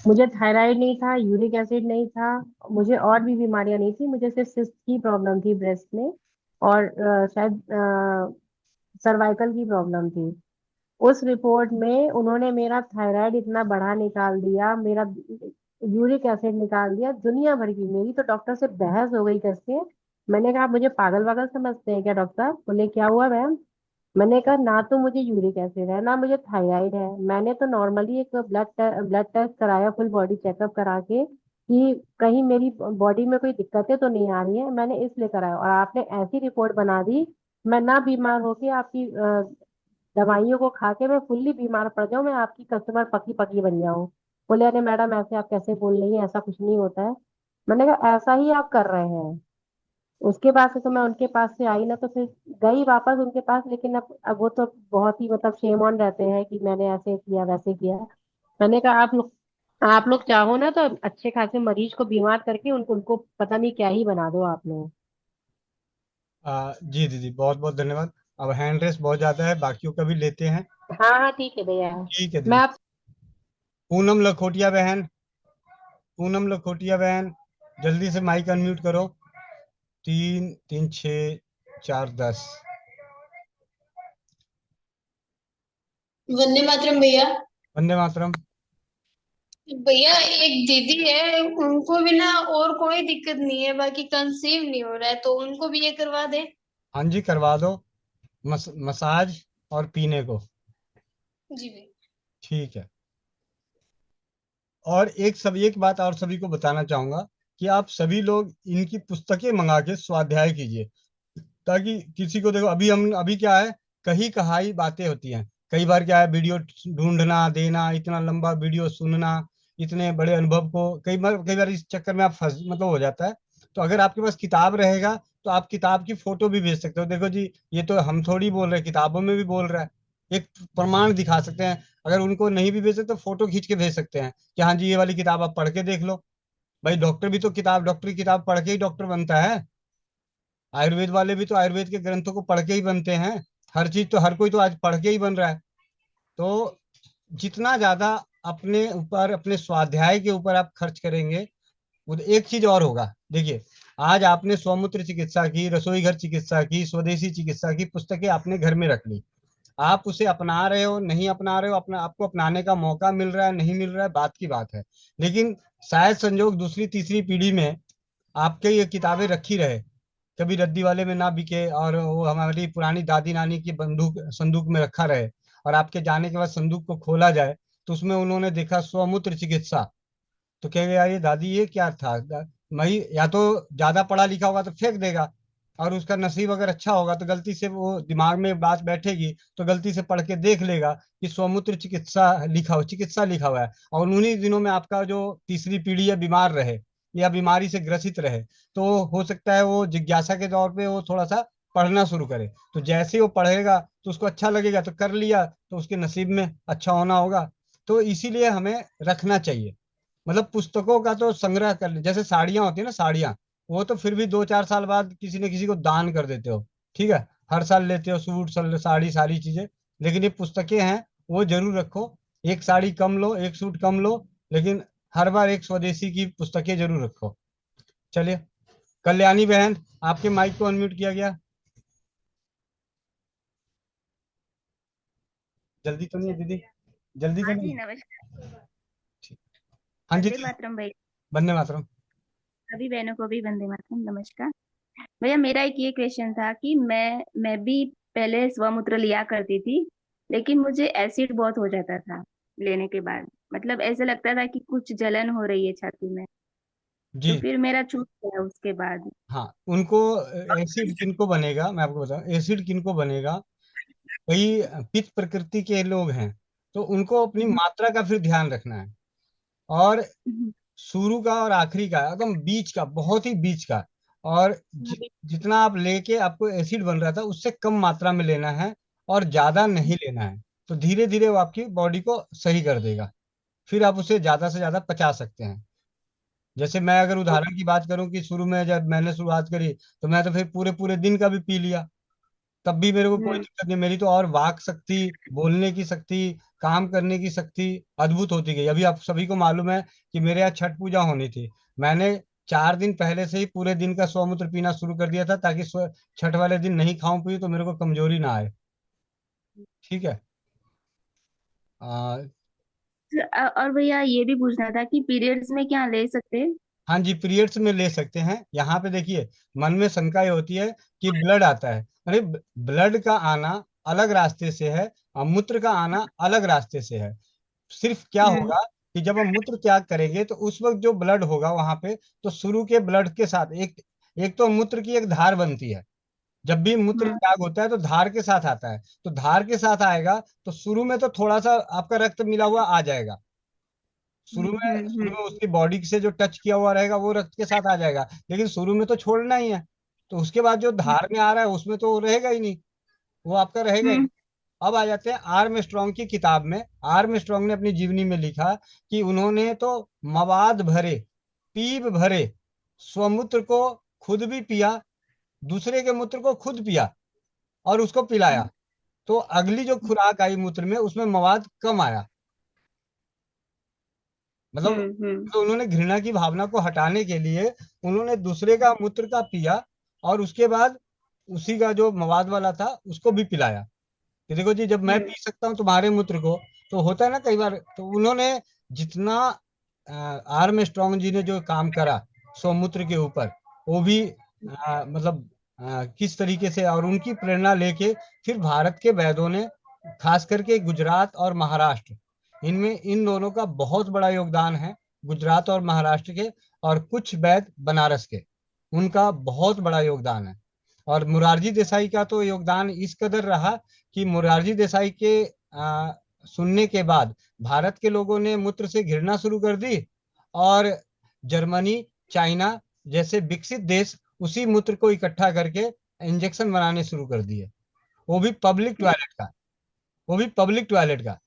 मुझे थायराइड नहीं था, यूरिक एसिड नहीं था, मुझे और भी बीमारियां नहीं थी, मुझे सिर्फ सिस्ट की प्रॉब्लम थी ब्रेस्ट में, और शायद सर्वाइकल की प्रॉब्लम थी। उस रिपोर्ट में उन्होंने मेरा थायराइड इतना बढ़ा निकाल दिया, मेरा यूरिक एसिड निकाल दिया, दुनिया भर की। मेरी तो डॉक्टर से बहस हो गई कैसे। मैंने कहा, आप मुझे पागल वागल समझते हैं क्या डॉक्टर साहब? बोले क्या हुआ मैम? मैंने कहा, ना तो मुझे यूरिक एसिड है ना मुझे थायराइड है, मैंने तो नॉर्मली एक ब्लड टेस्ट कराया फुल बॉडी चेकअप करा के कि कहीं मेरी बॉडी में कोई दिक्कतें तो नहीं आ रही है, मैंने इसलिए कराया, और आपने ऐसी रिपोर्ट बना दी। मैं ना बीमार होके आपकी दवाइयों को खा के मैं फुल्ली बीमार पड़ जाऊं, मैं आपकी कस्टमर पकी पकी बन जाऊं। बोले, अरे मैडम ऐसे आप कैसे बोल रही हैं, ऐसा कुछ नहीं होता है। मैंने कहा, ऐसा ही आप कर रहे हैं। उसके बाद से तो मैं उनके पास से आई ना, तो फिर गई वापस उनके पास, लेकिन अब वो तो बहुत ही मतलब शेम ऑन रहते हैं कि मैंने ऐसे किया वैसे किया। मैंने कहा, आप लोग चाहो ना तो अच्छे खासे मरीज को बीमार करके उनको पता नहीं क्या ही बना दो आप लोग। जी दीदी, बहुत बहुत धन्यवाद। अब हैंड रेस बहुत ज्यादा है, बाकियों का भी लेते हैं। हाँ हाँ ठीक है भैया। ठीक है मैं दीदी। आप पूनम लखोटिया बहन, पूनम लखोटिया बहन, जल्दी से माइक अनम्यूट करो। 3 3 6 4 10। वंदे मातरम भैया। वंदे मातरम। भैया एक दीदी है, उनको भी ना और कोई दिक्कत नहीं है, बाकी कंसीव नहीं हो रहा है, तो उनको भी ये करवा दे। हाँ जी, करवा दो। मसाज और पीने को। जी भैया। ठीक है। और एक बात और सभी को बताना चाहूंगा कि आप सभी लोग इनकी पुस्तकें मंगा के स्वाध्याय कीजिए, ताकि किसी को, देखो अभी क्या है, कही कहाई बातें होती हैं। कई बार क्या है, वीडियो ढूंढना देना, इतना लंबा वीडियो सुनना, इतने बड़े अनुभव को कई बार इस चक्कर में आप फंस मतलब हो जाता है। तो अगर आपके पास किताब रहेगा तो आप किताब की फोटो भी भेज सकते हो। देखो जी, ये तो हम थोड़ी बोल रहे हैं, किताबों में भी बोल रहा है, एक प्रमाण दिखा सकते हैं। अगर उनको नहीं भी भेज सकते तो फोटो खींच के भेज सकते हैं कि हाँ जी, ये वाली किताब आप पढ़ के देख लो। भाई डॉक्टर भी तो डॉक्टरी किताब पढ़ के ही डॉक्टर बनता है। आयुर्वेद वाले भी तो आयुर्वेद के ग्रंथों को पढ़ के ही बनते हैं। हर चीज तो हर कोई तो आज पढ़ के ही बन रहा है। तो जितना ज्यादा अपने ऊपर, अपने स्वाध्याय के ऊपर आप खर्च करेंगे, वो एक चीज और होगा। देखिए, आज आपने स्वमूत्र चिकित्सा की, रसोई घर चिकित्सा की, स्वदेशी चिकित्सा की पुस्तकें आपने घर में रख ली। आप उसे अपना रहे हो नहीं अपना रहे हो, अपना आपको अपनाने का मौका मिल रहा है नहीं मिल रहा है, बात की बात है। लेकिन शायद संजोग दूसरी तीसरी पीढ़ी में आपके ये किताबें रखी रहे, कभी रद्दी वाले में ना बिके, और वो हमारी पुरानी दादी नानी की बंदूक संदूक में रखा रहे, और आपके जाने के बाद संदूक को खोला जाए तो उसमें उन्होंने देखा स्वमूत्र चिकित्सा, तो कहेगा यार ये दादी ये क्या था। मई या तो ज्यादा पढ़ा लिखा होगा तो फेंक देगा, और उसका नसीब अगर अच्छा होगा तो गलती से वो दिमाग में बात बैठेगी तो गलती से पढ़ के देख लेगा कि स्वमूत्र चिकित्सा लिखा हुआ है, और उन्हीं दिनों में आपका जो तीसरी पीढ़ी है बीमार रहे या बीमारी से ग्रसित रहे, तो हो सकता है वो जिज्ञासा के तौर पे वो थोड़ा सा पढ़ना शुरू करे। तो जैसे ही वो पढ़ेगा तो उसको अच्छा लगेगा तो कर लिया, तो उसके नसीब में अच्छा होना होगा। तो इसीलिए हमें रखना चाहिए। मतलब पुस्तकों का तो संग्रह कर ले, जैसे साड़ियाँ होती है ना, साड़ियाँ, वो तो फिर भी 2-4 साल बाद किसी न किसी को दान कर देते हो, ठीक है, हर साल लेते हो सूट साड़ी सारी चीजें। लेकिन ये पुस्तकें हैं वो जरूर रखो। एक साड़ी कम लो, एक सूट कम लो, लेकिन हर बार एक स्वदेशी की पुस्तकें जरूर रखो। चलिए, कल्याणी बहन, आपके माइक को अनम्यूट किया गया। जल्दी तो नहीं है दीदी, जल्दी तो हाँ नहीं जी, है? नमस्कार। ठीक। हाँ जी वंदे जी, मातरम भैया। वंदे मातरम। सभी बहनों को भी वंदे मातरम, नमस्कार। भैया, मेरा एक ये क्वेश्चन था कि मैं भी पहले स्वमूत्र लिया करती थी, लेकिन मुझे एसिड बहुत हो जाता था लेने के बाद। मतलब ऐसे लगता था कि कुछ जलन हो रही है छाती में। तो जी फिर मेरा छूट गया उसके बाद। हाँ, उनको एसिड किनको बनेगा मैं आपको बताऊं, एसिड किनको बनेगा। कई पित्त प्रकृति के लोग हैं, तो उनको अपनी मात्रा का फिर ध्यान रखना है। और शुरू का और आखिरी का एकदम बीच का, बहुत ही बीच का, और जितना आप लेके आपको एसिड बन रहा था उससे कम मात्रा में लेना है, और ज्यादा नहीं लेना है। तो धीरे धीरे वो आपकी बॉडी को सही कर देगा, फिर आप उसे ज्यादा से ज्यादा पचा सकते हैं। जैसे मैं अगर उदाहरण की बात करूं कि शुरू में जब मैंने शुरुआत करी तो मैं तो फिर पूरे पूरे दिन का भी पी लिया, तब भी मेरे को कोई दिक्कत नहीं। मेरी तो और वाक शक्ति, बोलने की शक्ति, काम करने की शक्ति अद्भुत होती गई। अभी आप सभी को मालूम है कि मेरे यहाँ छठ पूजा होनी थी, मैंने 4 दिन पहले से ही पूरे दिन का स्वमूत्र पीना शुरू कर दिया था, ताकि छठ वाले दिन नहीं खाऊं पी तो मेरे को कमजोरी ना आए। ठीक है। आ, और भैया, ये भी पूछना था कि पीरियड्स में क्या ले सकते हैं? हाँ जी, पीरियड्स में ले सकते हैं। यहाँ पे देखिए, मन में शंका ये होती है कि ब्लड आता है। अरे, ब्लड का आना अलग रास्ते से है और मूत्र का आना अलग रास्ते से है। सिर्फ क्या होगा कि जब हम मूत्र त्याग करेंगे तो उस वक्त जो ब्लड होगा वहां पे, तो शुरू के ब्लड के साथ एक एक तो मूत्र की एक धार बनती है। जब भी मूत्र त्याग होता है तो धार के साथ आता है, तो धार के साथ आएगा तो शुरू में तो थोड़ा सा आपका रक्त मिला हुआ आ जाएगा। शुरू में उसकी बॉडी से जो टच किया हुआ रहेगा वो रक्त के साथ आ जाएगा, लेकिन शुरू में तो छोड़ना ही है। तो उसके बाद जो धार में आ रहा है उसमें तो रहेगा ही नहीं, वो आपका रहेगा ही नहीं। अब आ जाते हैं आर्म स्ट्रॉन्ग की किताब में। आर्म स्ट्रॉन्ग ने अपनी जीवनी में लिखा कि उन्होंने तो मवाद भरे, पीप भरे स्वमूत्र को खुद भी पिया, दूसरे के मूत्र को खुद पिया और उसको पिलाया। तो अगली जो खुराक आई मूत्र में उसमें मवाद कम आया। मतलब तो उन्होंने घृणा की भावना को हटाने के लिए उन्होंने दूसरे का मूत्र का पिया, और उसके बाद उसी का जो मवाद वाला था उसको भी पिलाया कि देखो जी, जब मैं पी सकता हूँ तुम्हारे मूत्र को। तो होता है ना कई बार, तो उन्होंने जितना आर्म स्ट्रॉन्ग जी ने जो काम करा स्वमूत्र के ऊपर, वो भी मतलब किस तरीके से, और उनकी प्रेरणा लेके फिर भारत के वैद्यों ने, खास करके गुजरात और महाराष्ट्र, इनमें इन दोनों का बहुत बड़ा योगदान है। गुजरात और महाराष्ट्र के, और कुछ वैद्य बनारस के, उनका बहुत बड़ा योगदान है। और मुरारजी देसाई का तो योगदान इस कदर रहा कि मुरारजी देसाई के सुनने के बाद भारत के लोगों ने मूत्र से घृणा शुरू कर दी, और जर्मनी, चाइना जैसे विकसित देश उसी मूत्र को इकट्ठा करके इंजेक्शन बनाने शुरू कर दिए, वो भी पब्लिक टॉयलेट का, वो भी पब्लिक टॉयलेट का।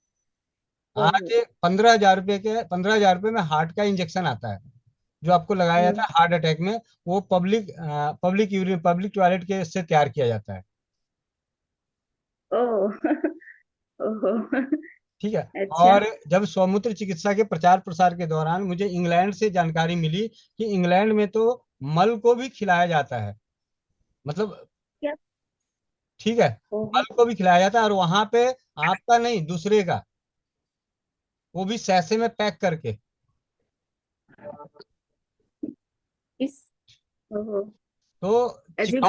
आज 15,000 रुपए में हार्ट का इंजेक्शन आता है जो आपको लगाया जाता है हार्ट अटैक में, वो पब्लिक यूरिन, पब्लिक टॉयलेट के से तैयार किया जाता है। ओह ओह। ठीक है। अच्छा। और जब स्वमूत्र चिकित्सा के प्रचार प्रसार के दौरान मुझे इंग्लैंड से जानकारी मिली कि इंग्लैंड में तो मल को भी खिलाया जाता है, मतलब, क्या? ठीक है, ओहो। मल को भी खिलाया जाता है, और वहां पे आपका नहीं दूसरे का, वो भी सैसे में पैक करके। इस ओहो। तो ऐसे।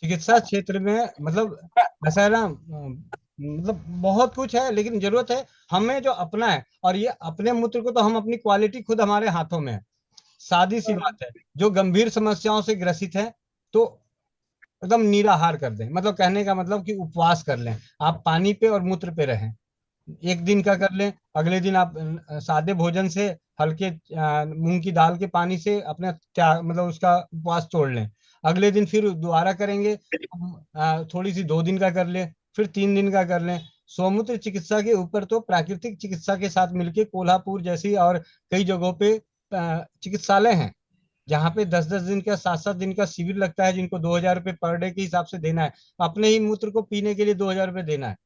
चिकित्सा क्षेत्र में मतलब ऐसा है ना, मतलब बहुत कुछ है, लेकिन जरूरत है हमें जो अपना है, और ये अपने मूत्र को तो हम अपनी क्वालिटी खुद हमारे हाथों में है। सादी सी बात है, जो गंभीर समस्याओं से ग्रसित है तो एकदम निराहार कर दें, मतलब कहने का मतलब कि उपवास कर लें, आप पानी पे और मूत्र पे रहें, एक दिन का कर लें, अगले दिन आप सादे भोजन से, हल्के मूंग की दाल के पानी से अपने त्याग मतलब उसका उपवास तोड़ लें, अगले दिन फिर दोबारा करेंगे, थोड़ी सी 2 दिन का कर लें, फिर 3 दिन का कर लें। स्वमूत्र चिकित्सा के ऊपर तो प्राकृतिक चिकित्सा के साथ मिलके कोल्हापुर जैसी और कई जगहों पे चिकित्सालय हैं, जहाँ पे 10-10 दिन का 7-7 दिन का शिविर लगता है, जिनको 2,000 रुपये पर डे के हिसाब से देना है, अपने ही मूत्र को पीने के लिए 2,000 रुपये देना है,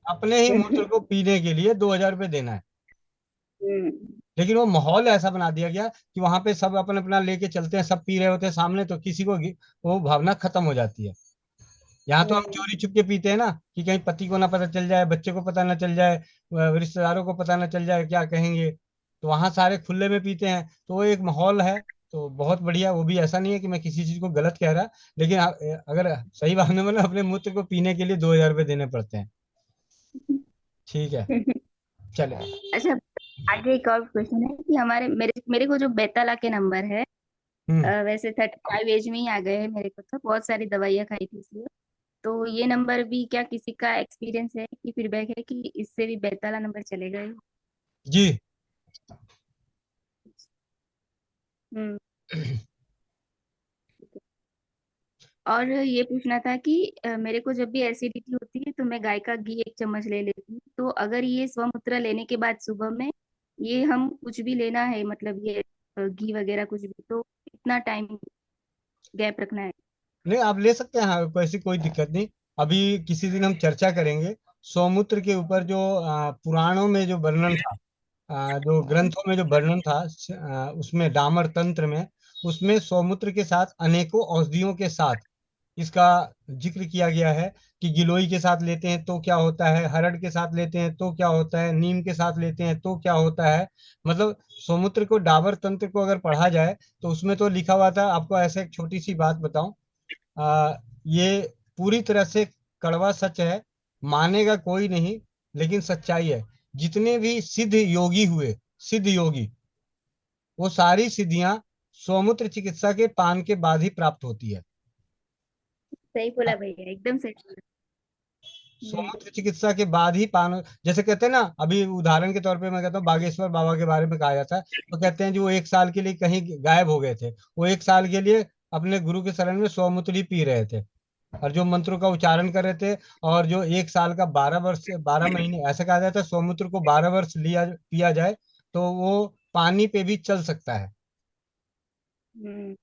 अपने ही मूत्र को पीने के लिए 2,000 रुपये देना है। लेकिन वो माहौल ऐसा बना दिया गया कि वहां पे सब अपना अपना लेके चलते हैं, सब पी रहे होते हैं सामने, तो किसी को वो भावना खत्म हो जाती है। यहाँ तो हम चोरी छुप के पीते हैं ना, कि कहीं पति को ना पता चल जाए, बच्चे को पता ना चल जाए, रिश्तेदारों को पता ना चल जाए क्या कहेंगे, तो वहां सारे खुले में पीते हैं, तो वो एक माहौल है। तो बहुत बढ़िया, वो भी ऐसा नहीं है कि मैं किसी चीज को गलत कह रहा, लेकिन अगर सही बात में मतलब अपने मूत्र को पीने के लिए 2,000 रुपये देने पड़ते हैं। ठीक है, चले। अच्छा, आगे एक और क्वेश्चन है कि हमारे मेरे मेरे को जो बेताला के नंबर है, हम्म वैसे 35 एज में ही आ गए हैं मेरे को, तो बहुत सारी दवाइयाँ खाई थी इसलिए। तो ये नंबर भी क्या किसी का एक्सपीरियंस है कि फीडबैक है कि इससे भी बेताला नंबर चले गए? जी। हम्म। और ये पूछना था कि मेरे को जब भी एसिडिटी होती है तो मैं गाय का घी 1 चम्मच ले लेती हूँ, तो अगर ये स्वमूत्र लेने के बाद सुबह में ये हम कुछ भी लेना है, मतलब ये घी वगैरह कुछ भी, तो कितना टाइम गैप रखना है? नहीं, आप ले सकते हैं, हाँ, ऐसी कोई दिक्कत नहीं। अभी किसी दिन हम चर्चा करेंगे सौमूत्र के ऊपर, जो पुराणों में जो वर्णन था, जो ग्रंथों में जो वर्णन था, उसमें डामर तंत्र में, उसमें सौमूत्र के साथ अनेकों औषधियों के साथ इसका जिक्र किया गया है, कि गिलोय के साथ लेते हैं तो क्या होता है, हरड़ के साथ लेते हैं तो क्या होता है, नीम के साथ लेते हैं तो क्या होता है। मतलब सौमूत्र को, डाबर तंत्र को अगर पढ़ा जाए तो उसमें तो लिखा हुआ था। आपको ऐसे एक छोटी सी बात बताऊं, ये पूरी तरह से कड़वा सच है, मानेगा कोई नहीं, लेकिन सच्चाई है। जितने भी सिद्ध योगी हुए, सिद्ध योगी, वो सारी सिद्धियां सौमूत्र चिकित्सा के पान के बाद ही प्राप्त होती है। सही बोला भैया, एकदम सही बोला। सौमूत्र चिकित्सा के बाद ही पान, जैसे कहते हैं ना, अभी उदाहरण के तौर पे मैं कहता हूँ बागेश्वर बाबा के बारे में कहा जाता है, तो कहते हैं जो वो 1 साल के लिए कहीं गायब हो गए थे, वो 1 साल के लिए अपने गुरु के शरण में सौमूत्र ही पी रहे थे, और जो मंत्रों का उच्चारण कर रहे थे, और जो 1 साल का 12 वर्ष 12 महीने, ऐसा कहा जाता है सौमूत्र को 12 वर्ष लिया पिया जाए तो वो पानी पे भी चल सकता है, हम्म।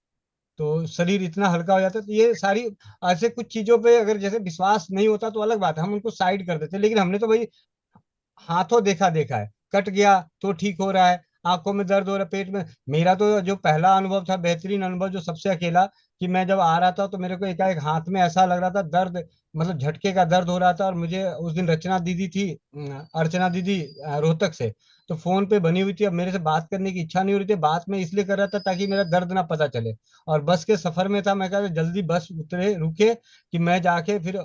तो शरीर इतना हल्का हो जाता है। तो ये सारी ऐसे कुछ चीजों पे अगर जैसे विश्वास नहीं होता तो अलग बात है, हम उनको साइड कर देते, लेकिन हमने तो भाई हाथों देखा देखा है, कट गया तो ठीक हो रहा है, आंखों में दर्द हो रहा है, पेट में। मेरा तो जो पहला अनुभव था, बेहतरीन अनुभव, जो सबसे अकेला, कि मैं जब आ रहा था तो मेरे को एकाएक हाथ में ऐसा लग रहा था दर्द, मतलब झटके का दर्द हो रहा था, और मुझे उस दिन रचना दीदी थी, अर्चना दीदी, रोहतक से, तो फोन पे बनी हुई थी, अब मेरे से बात करने की इच्छा नहीं हो रही थी, बात मैं इसलिए कर रहा था ताकि मेरा दर्द ना पता चले, और बस के सफर में था, मैं कहा जल्दी बस उतरे रुके कि मैं जाके फिर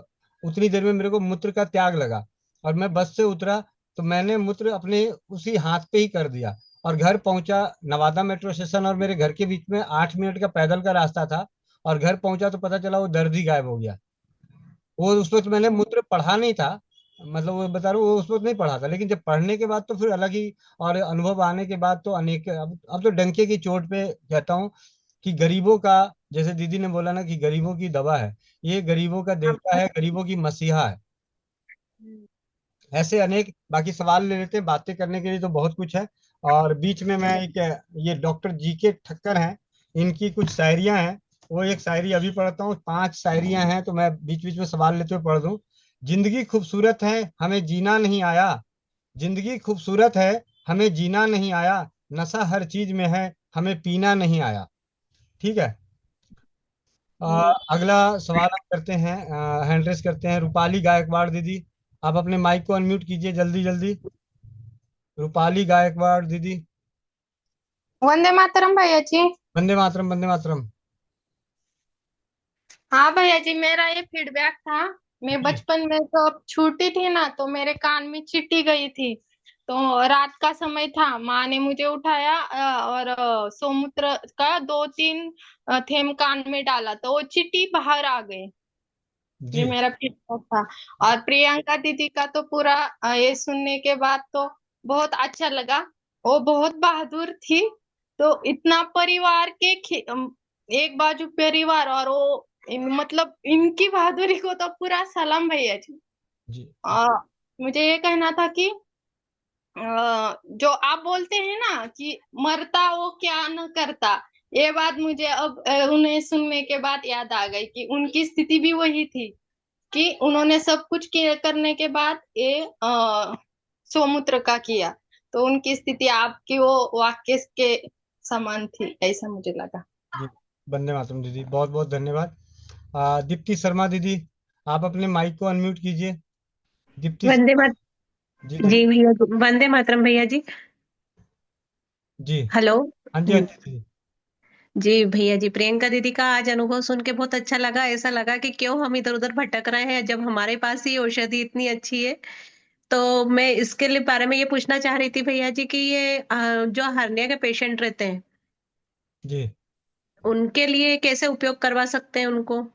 उतनी देर में मेरे को मूत्र का त्याग लगा, और मैं बस से उतरा तो मैंने मूत्र अपने उसी हाथ पे ही कर दिया, और घर पहुंचा, नवादा मेट्रो स्टेशन और मेरे घर के बीच में 8 मिनट का पैदल का रास्ता था, और घर पहुंचा तो पता चला वो दर्द ही गायब हो गया। वो उस वक्त मैंने मूत्र पढ़ा नहीं था, मतलब वो बता रहा हूँ, वो उस वक्त नहीं पढ़ा था, लेकिन जब पढ़ने के बाद तो फिर अलग ही, और अनुभव आने के बाद तो अनेक, अब तो डंके की चोट पे कहता हूँ कि गरीबों का, जैसे दीदी ने बोला ना कि गरीबों की दवा है, ये गरीबों का देवता है, गरीबों की मसीहा है। ऐसे अनेक बाकी सवाल ले लेते हैं, बातें करने के लिए तो बहुत कुछ है। और बीच में मैं एक, ये डॉक्टर जी के ठक्कर हैं, इनकी कुछ शायरियां हैं, वो एक शायरी अभी पढ़ता हूँ, 5 शायरियां हैं, तो मैं बीच बीच में सवाल लेते हुए पढ़ दूं। जिंदगी खूबसूरत है हमें जीना नहीं आया, जिंदगी खूबसूरत है हमें जीना नहीं आया, नशा हर चीज में है हमें पीना नहीं आया। ठीक है। अगला सवाल हम करते हैं, हैंड रेस करते हैं। रूपाली गायकवाड़ दीदी, आप अपने माइक को अनम्यूट कीजिए जल्दी जल्दी। रूपाली गायकवाड़ दीदी। वंदे मातरम भैया जी। वंदे मातरम, वंदे मातरम। हाँ भैया जी, मेरा ये फीडबैक था। मैं जी बचपन में तो छूटी थी ना, तो मेरे कान में चींटी गई थी। तो रात का समय था, माँ ने मुझे उठाया और सोमूत्र का 2-3 थेम कान में डाला, तो वो चींटी बाहर आ गई। ये जी मेरा फीडबैक था। और प्रियंका दीदी का तो पूरा ये सुनने के बाद तो बहुत अच्छा लगा। वो बहुत बहादुर थी। तो इतना परिवार के एक बाजू परिवार, और वो मतलब इनकी बहादुरी को तो पूरा सलाम भैया जी। जी आ, मुझे ये कहना था कि जो आप बोलते हैं ना कि मरता वो क्या न करता, ये बात मुझे अब उन्हें सुनने के बाद याद आ गई कि उनकी स्थिति भी वही थी कि उन्होंने सब कुछ करने के बाद ये सोमूत्र का किया। तो उनकी स्थिति आपकी वो वाक्य के समान थी, ऐसा मुझे लगा। जी। वंदे मातरम दीदी, बहुत बहुत धन्यवाद। दीप्ति शर्मा दीदी, आप अपने माइक को अनम्यूट कीजिए। दीप्ति वंदे शर्मा। मात जी जी दीदी। भैया जी, वंदे मातरम भैया जी। जी। हेलो। हाँ जी, हाँ जी जी दीदी। जी भैया जी, प्रियंका दीदी का आज अनुभव सुन के बहुत अच्छा लगा। ऐसा लगा कि क्यों हम इधर उधर भटक रहे हैं जब हमारे पास ही औषधि इतनी अच्छी है। तो मैं इसके लिए बारे में ये पूछना चाह रही थी भैया जी कि ये जो हार्निया के पेशेंट रहते हैं जी। उनके लिए कैसे उपयोग करवा सकते हैं उनको?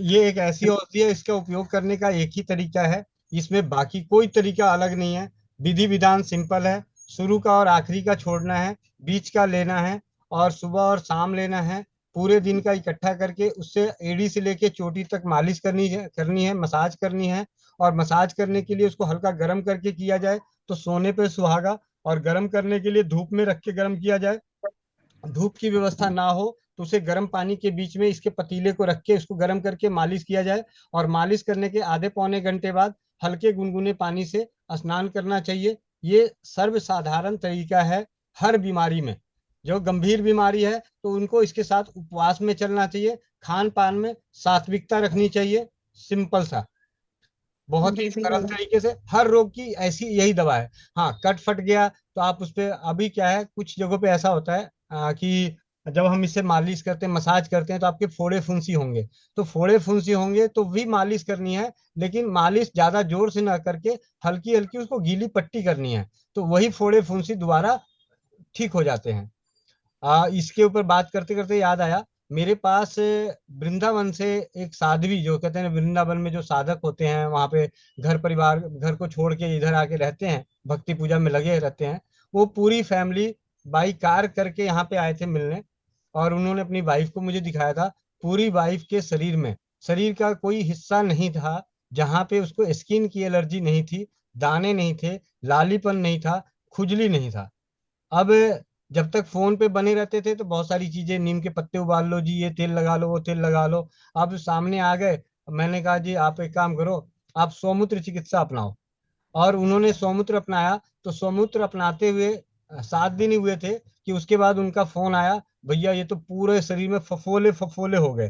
ये एक ऐसी औषधि है, इसका उपयोग करने का एक ही तरीका है, इसमें बाकी कोई तरीका अलग नहीं है। विधि विधान सिंपल है। शुरू का और आखिरी का छोड़ना है, बीच का लेना है, और सुबह और शाम लेना है। पूरे दिन का इकट्ठा करके उससे एड़ी से लेके चोटी तक मालिश करनी है, मसाज करनी है। और मसाज करने के लिए उसको हल्का गर्म करके किया जाए तो सोने पे सुहागा, और गर्म करने के लिए धूप में रख के गर्म किया जाए। धूप की व्यवस्था ना हो तो उसे गर्म पानी के बीच में इसके पतीले को रख के उसको गर्म करके मालिश किया जाए। और मालिश करने के आधे पौने घंटे बाद हल्के गुनगुने पानी से स्नान करना चाहिए। ये सर्वसाधारण तरीका है हर बीमारी में। जो गंभीर बीमारी है तो उनको इसके साथ उपवास में चलना चाहिए, खान पान में सात्विकता रखनी चाहिए। सिंपल सा, बहुत ही जी सरल भैया। तरीके से हर रोग की ऐसी यही दवा है। हाँ, कट फट गया तो आप उस पे, अभी क्या है कुछ जगहों पे ऐसा होता है कि जब हम इससे मालिश करते हैं, मसाज करते हैं, तो आपके फोड़े फुंसी होंगे। तो फोड़े फुंसी होंगे तो भी मालिश करनी है, लेकिन मालिश ज्यादा जोर से ना करके हल्की हल्की उसको गीली पट्टी करनी है, तो वही फोड़े फुंसी दोबारा ठीक हो जाते हैं। इसके ऊपर बात करते करते याद आया, मेरे पास वृंदावन से एक साध्वी, जो कहते हैं वृंदावन में जो साधक होते हैं वहां पे घर परिवार, घर को छोड़ के इधर आके रहते हैं, भक्ति पूजा में लगे रहते हैं, वो पूरी फैमिली बाई कार करके यहाँ पे आए थे मिलने। और उन्होंने अपनी वाइफ को मुझे दिखाया था। पूरी वाइफ के शरीर में, शरीर का कोई हिस्सा नहीं था जहाँ पे उसको स्किन की एलर्जी नहीं थी, दाने नहीं थे, लालीपन नहीं था, खुजली नहीं था। अब जब तक फोन पे बने रहते थे तो बहुत सारी चीजें, नीम के पत्ते उबाल लो जी, ये तेल लगा लो, वो तेल लगा लो। अब सामने आ गए, मैंने कहा जी आप एक काम करो, आप सौमूत्र चिकित्सा अपनाओ। और उन्होंने सौमूत्र अपनाया। तो सौमूत्र अपनाते हुए 7 दिन ही हुए थे कि उसके बाद उनका फोन आया, भैया ये तो पूरे शरीर में फफोले फफोले हो गए।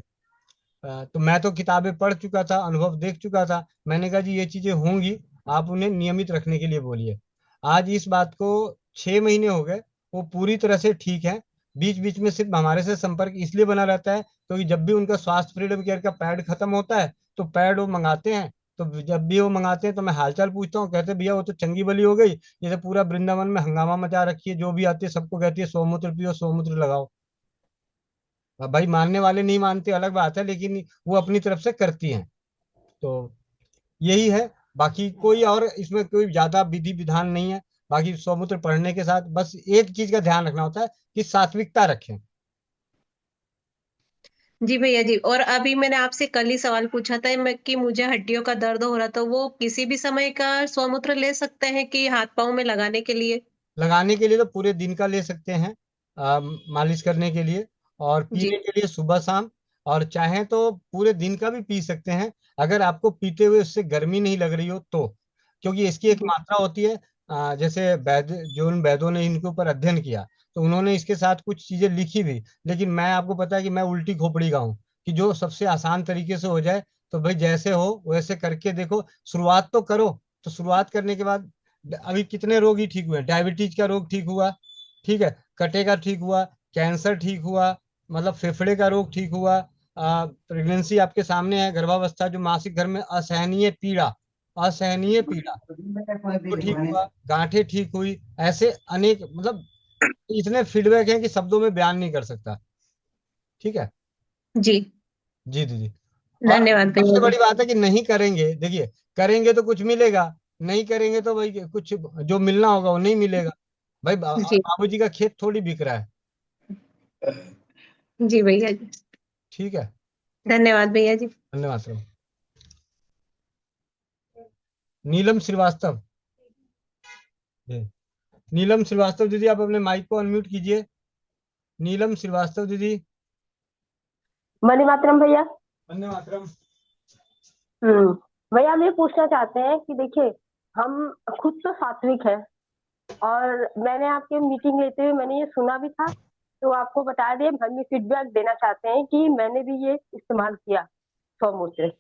तो मैं तो किताबें पढ़ चुका था, अनुभव देख चुका था। मैंने कहा जी ये चीजें होंगी, आप उन्हें नियमित रखने के लिए बोलिए। आज इस बात को 6 महीने हो गए, वो पूरी तरह से ठीक है। बीच बीच में सिर्फ हमारे से संपर्क इसलिए बना रहता है क्योंकि जब भी उनका स्वास्थ्य फ्रीडम केयर का पैड खत्म होता है तो पैड वो मंगाते हैं। तो जब भी वो मंगाते हैं तो मैं हालचाल पूछता हूँ, कहते भैया वो तो चंगी बली हो गई, जैसे पूरा वृंदावन में हंगामा मचा रखी है, जो भी आती है सबको कहती है सोमूत्र पियो, सोमूत्र लगाओ। अब भाई मानने वाले नहीं मानते अलग बात है, लेकिन वो अपनी तरफ से करती हैं। तो यही है, बाकी कोई और इसमें कोई ज्यादा विधि विधान नहीं है। बाकी सौमूत्र पढ़ने के साथ बस एक चीज का ध्यान रखना होता है कि सात्विकता रखें। जी भैया जी, और अभी मैंने आपसे कल ही सवाल पूछा था मैं कि मुझे हड्डियों का दर्द हो रहा था, वो किसी भी समय का स्वमूत्र ले सकते हैं कि हाथ पांव में लगाने के लिए? लगाने के लिए तो पूरे दिन का ले सकते हैं, मालिश करने के लिए। और जी। पीने के लिए सुबह शाम। और चाहें तो पूरे दिन का भी पी सकते हैं, अगर आपको पीते हुए उससे गर्मी नहीं लग रही हो तो। क्योंकि इसकी एक मात्रा होती है, जैसे वैद्य, जो उन वैद्यों ने इनके ऊपर अध्ययन किया तो उन्होंने इसके साथ कुछ चीजें लिखी भी। लेकिन मैं आपको पता है कि मैं उल्टी खोपड़ी का हूँ, कि जो सबसे आसान तरीके से हो जाए, तो भाई जैसे हो वैसे करके देखो, शुरुआत तो करो। तो शुरुआत करने के बाद अभी कितने रोग ही ठीक हुए हैं, डायबिटीज का रोग ठीक हुआ, ठीक है, कटे का ठीक हुआ, कैंसर ठीक हुआ, मतलब फेफड़े का रोग ठीक हुआ, प्रेगनेंसी आपके सामने है, गर्भावस्था जो मासिक घर में असहनीय पीड़ा, असहनीय पीड़ा वो ठीक हुआ, गांठें ठीक हुई, ऐसे अनेक, मतलब इतने फीडबैक हैं कि शब्दों में बयान नहीं कर सकता। ठीक है। जी। जी दीदी। और धन्यवाद भैया सबसे जी। बड़ी बात है कि नहीं करेंगे, देखिए करेंगे तो कुछ मिलेगा, नहीं करेंगे तो भाई कुछ जो मिलना होगा वो नहीं मिलेगा। भाई जी। बाबूजी का खेत थोड़ी बिक रहा है। जी भैया जी। ठीक है। धन्यवाद भैया जी। धन्यवाद सर। नीलम श्रीवास्तव। जी। नीलम श्रीवास्तव दीदी, आप अपने माइक को अनम्यूट कीजिए। नीलम श्रीवास्तव दीदी। वंदे मातरम भैया। वंदे मातरम। भैया हम ये पूछना चाहते हैं कि देखिए, हम खुद तो सात्विक है, और मैंने आपके मीटिंग लेते हुए मैंने ये सुना भी था, तो आपको बता दें, हम ये फीडबैक देना चाहते हैं कि मैंने भी ये इस्तेमाल किया गौमूत्र,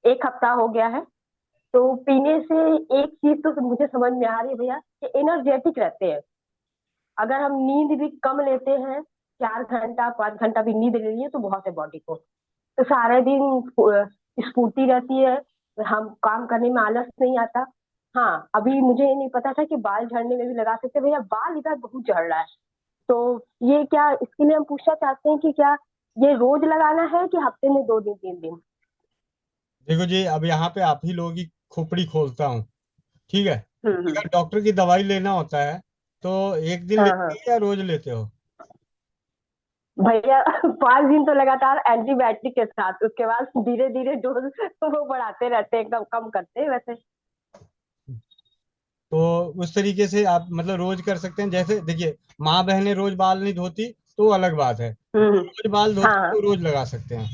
1 हफ्ता हो गया है। तो पीने से एक चीज तो मुझे समझ में आ रही है भैया, कि एनर्जेटिक रहते हैं। अगर हम नींद भी कम लेते हैं, 4 घंटा 5 घंटा भी नींद ले लिए तो बहुत है बॉडी को, तो सारे दिन स्फूर्ति रहती है, हम काम करने में आलस नहीं आता। हाँ, अभी मुझे ये नहीं पता था कि बाल झड़ने में भी लगा सकते हैं। भैया बाल इधर बहुत झड़ रहा है, तो ये क्या, इसके लिए हम पूछना चाहते हैं कि क्या ये रोज लगाना है कि हफ्ते में 2 दिन 3 दिन? देखो जी, अब यहाँ पे आप ही लोगों की खोपड़ी खोलता हूँ। ठीक है। हम्म। अगर डॉक्टर की दवाई लेना होता है तो एक दिन हाँ लेते हाँ हो या रोज लेते हो? भैया 5 दिन तो लगातार एंटीबायोटिक के साथ, उसके बाद धीरे धीरे डोज वो बढ़ाते रहते हैं, एकदम कम करते हैं वैसे। तो उस तरीके से आप मतलब रोज कर सकते हैं। जैसे देखिए, माँ बहनें रोज बाल नहीं धोती तो वो अलग बात है, हम्म। रोज बाल हाँ धोती हाँ। तो रोज लगा सकते हैं।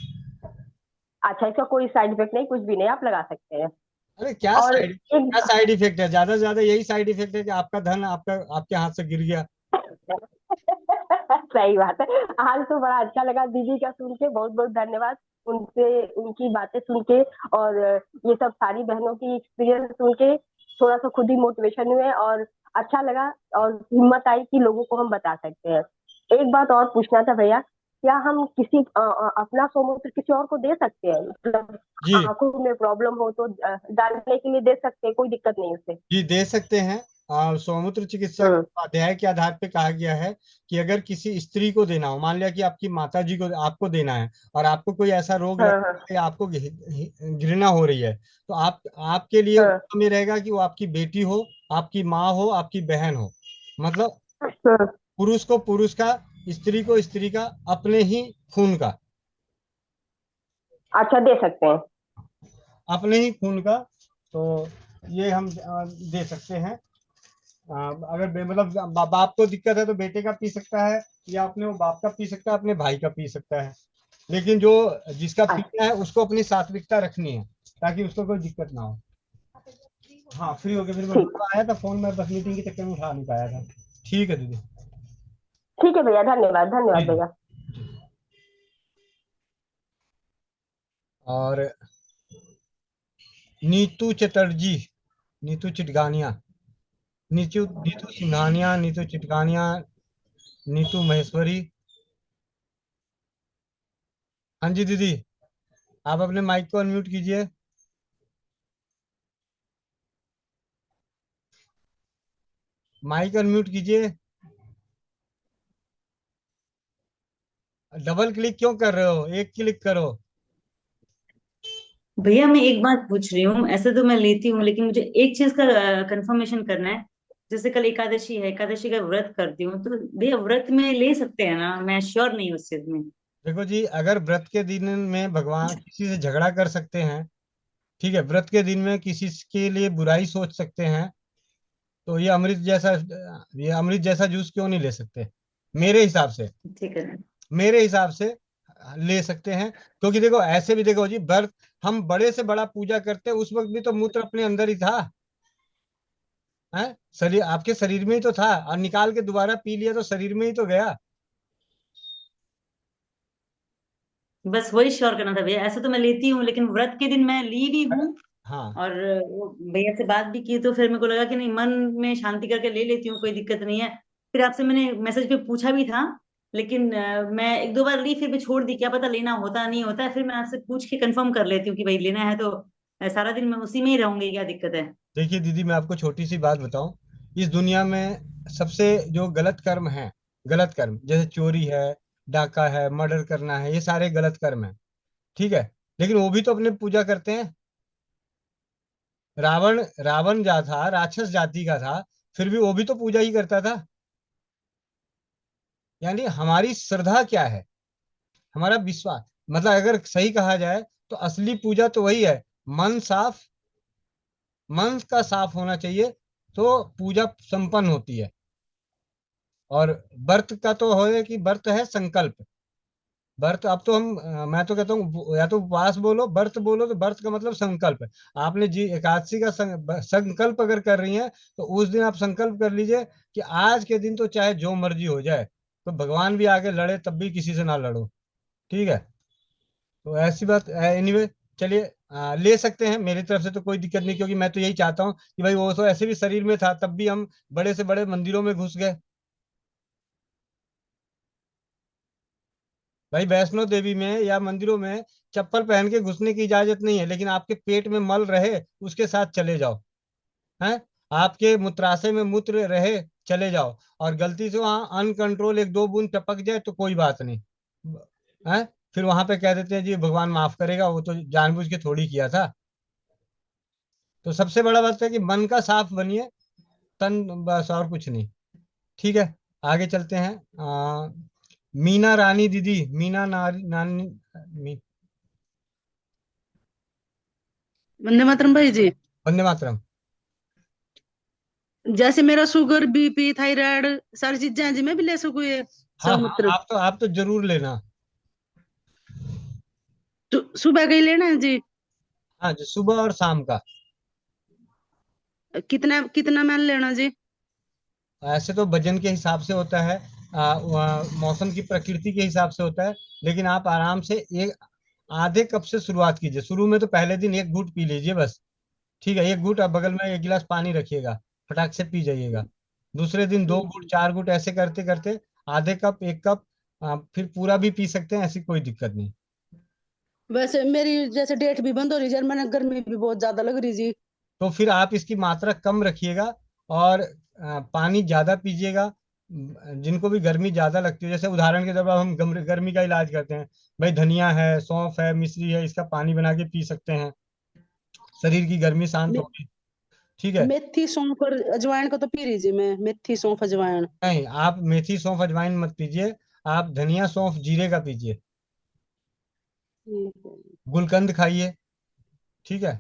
अच्छा, इसका कोई साइड इफेक्ट नहीं, कुछ भी नहीं, आप लगा सकते हैं। अरे क्या और साइड, क्या एक साइड इफेक्ट है? ज्यादा से ज्यादा यही साइड इफेक्ट है कि आपका धन आपका आपके हाथ से गिर गया। सही बात है। आज तो बड़ा अच्छा लगा दीदी का सुन के, बहुत बहुत धन्यवाद उनसे, उनकी बातें सुन के, और ये सब सारी बहनों की एक्सपीरियंस सुन के थोड़ा सा खुद ही मोटिवेशन हुए, और अच्छा लगा, और हिम्मत आई कि लोगों को हम बता सकते हैं। एक बात और पूछना था भैया, क्या हम किसी अपना सोमूत्र किसी और को दे सकते हैं? मतलब जी आंखों में प्रॉब्लम हो तो डालने के लिए दे सकते हैं, कोई दिक्कत नहीं उससे? जी, दे सकते हैं। सौमूत्र चिकित्सा हम्म। अध्याय के आधार पे कहा गया है कि अगर किसी स्त्री को देना हो, मान लिया कि आपकी माता जी को आपको देना है, और आपको कोई ऐसा रोग हाँ लग हाँ या आपको घृणा हो रही है, तो आप आपके लिए हाँ उत्तम ये रहेगा कि वो आपकी बेटी हो, आपकी माँ हो, आपकी बहन हो। मतलब हाँ। पुरुष को पुरुष का, स्त्री को स्त्री का, अपने ही खून का, अच्छा, दे सकते हैं। अपने ही खून का। तो ये हम दे सकते हैं। अगर मतलब बाप को दिक्कत है तो बेटे का पी सकता है, या अपने वो बाप का पी सकता है, अपने भाई का पी सकता है। लेकिन जो जिसका पीना है उसको अपनी सात्विकता रखनी है, ताकि उसको कोई दिक्कत ना हो। हाँ, फ्री हो गया, फिर मैं ठीक आया था फोन में, बस मीटिंग के चक्कर में उठा नहीं पाया था। ठीक है दीदी। ठीक है भैया, धन्यवाद जी धन्यवाद जी। भैया। और नीतू चटर्जी, नीतू चिटगानिया, नीतू नीतू सिंघानिया, नीतू चिटगानिया, नीतू महेश्वरी। हाँ जी दीदी, आप अपने माइक को अनम्यूट कीजिए। माइक अनम्यूट कीजिए। डबल क्लिक क्यों कर रहे हो, एक क्लिक करो। भैया मैं एक बात पूछ रही हूँ, ऐसे तो मैं लेती हूँ लेकिन मुझे एक चीज का कंफर्मेशन करना है। जैसे कल एकादशी है, एकादशी का व्रत करती हूँ, तो भैया व्रत में ले सकते हैं ना? मैं श्योर नहीं हूँ उस चीज में। देखो जी, अगर व्रत के दिन में भगवान किसी से झगड़ा कर सकते हैं, ठीक है, व्रत के दिन में किसी के लिए बुराई सोच सकते हैं, तो ये अमृत जैसा जूस क्यों नहीं ले सकते? मेरे हिसाब से, ठीक है। मेरे हिसाब से ले सकते हैं, क्योंकि देखो ऐसे भी देखो जी, व्रत हम बड़े से बड़ा पूजा करते हैं, उस वक्त भी तो मूत्र अपने अंदर ही था, है, शरीर आपके शरीर में ही तो था, और निकाल के दोबारा पी लिया तो शरीर में ही तो गया। बस वही श्योर करना था भैया। ऐसे तो मैं लेती हूँ, लेकिन व्रत के दिन मैं ली भी हूँ। हाँ और वो भैया से बात भी की, तो फिर मेरे को लगा कि नहीं, मन में शांति करके ले लेती हूँ, कोई दिक्कत नहीं है। फिर आपसे मैंने मैसेज पे पूछा भी था, लेकिन मैं एक दो बार ली, फिर भी छोड़ दी, क्या पता लेना होता नहीं होता है। फिर मैं आपसे पूछ के कंफर्म कर लेती हूँ कि भाई लेना है तो सारा दिन मैं उसी में ही रहूंगी, क्या दिक्कत है। देखिए दीदी, मैं आपको छोटी सी बात बताऊं, इस दुनिया में सबसे जो गलत कर्म है, गलत कर्म जैसे चोरी है, डाका है, मर्डर करना है, ये सारे गलत कर्म है, ठीक है, लेकिन वो भी तो अपने पूजा करते हैं। रावण रावण जा था, राक्षस जाति का था, फिर भी वो भी तो पूजा ही करता था। यानी हमारी श्रद्धा क्या है, हमारा विश्वास, मतलब अगर सही कहा जाए तो असली पूजा तो वही है, मन साफ, मन का साफ होना चाहिए, तो पूजा संपन्न होती है। और व्रत का तो है कि व्रत है संकल्प, व्रत अब तो हम मैं तो कहता हूँ या तो उपवास बोलो, व्रत बोलो, तो व्रत का मतलब संकल्प है। आपने जी एकादशी का संकल्प अगर कर रही हैं, तो उस दिन आप संकल्प कर लीजिए कि आज के दिन तो चाहे जो मर्जी हो जाए, तो भगवान भी आगे लड़े तब भी किसी से ना लड़ो, ठीक है। तो ऐसी बात एनीवे, चलिए ले सकते हैं, मेरी तरफ से तो कोई दिक्कत नहीं, क्योंकि मैं तो यही चाहता हूँ कि भाई वो तो ऐसे भी शरीर में था, तब भी हम बड़े से बड़े मंदिरों में घुस गए। भाई वैष्णो देवी में या मंदिरों में चप्पल पहन के घुसने की इजाजत नहीं है, लेकिन आपके पेट में मल रहे उसके साथ चले जाओ, हैं, आपके मूत्राशय में मूत्र रहे चले जाओ, और गलती से वहां अनकंट्रोल एक दो बूंद टपक जाए तो कोई बात नहीं, हैं, फिर वहां पे कह देते हैं जी भगवान माफ करेगा, वो तो जानबूझ के थोड़ी किया था। तो सबसे बड़ा बात है कि मन का साफ बनिए, तन बस और कुछ नहीं, ठीक है। आगे चलते हैं। मीना रानी दीदी, मीना नारी नानी मी, वंदे मातरम भाई जी। वंदे मातरम। जैसे मेरा शुगर बीपी थायराइड सारी चीजें हैं जी, मैं भी ले सकूँ ये हाँ हाँ, सौमूत्र? आप तो जरूर लेना। तो सुबह का ही लेना है जी? हाँ जी, सुबह और शाम का। कितना कितना मैल लेना जी? ऐसे तो वजन के हिसाब से होता है, मौसम की प्रकृति के हिसाब से होता है, लेकिन आप आराम से एक आधे कप से शुरुआत कीजिए। शुरू में तो पहले दिन एक घूंट पी लीजिए बस, ठीक है, एक घूंट, आप बगल में एक गिलास पानी रखिएगा, फटाक से पी जाइएगा। दूसरे दिन दो घूंट, चार घूंट, ऐसे करते करते आधे कप, एक कप, फिर पूरा भी पी सकते हैं, ऐसी कोई दिक्कत नहीं। वैसे मेरी जैसे डेट भी बंद हो रही है, मैंने गर्मी भी बहुत ज्यादा लग रही जी। तो फिर आप इसकी मात्रा कम रखिएगा, और पानी ज्यादा पीजिएगा। जिनको भी गर्मी ज्यादा लगती है, जैसे उदाहरण के तौर पर हम गर्मी का इलाज करते हैं, भाई धनिया है, सौंफ है, मिश्री है, इसका पानी बना के पी सकते हैं, शरीर की गर्मी शांत मे, होगी, ठीक है। मेथी सौंफ और अजवाइन को तो पी रही जी मैं, मेथी सौंफ अजवाइन। नहीं, आप मेथी सौंफ अजवाइन मत पीजिए, आप धनिया सौंफ जीरे का पीजिए, ठीक है। गुलकंद खाइए, ठीक है।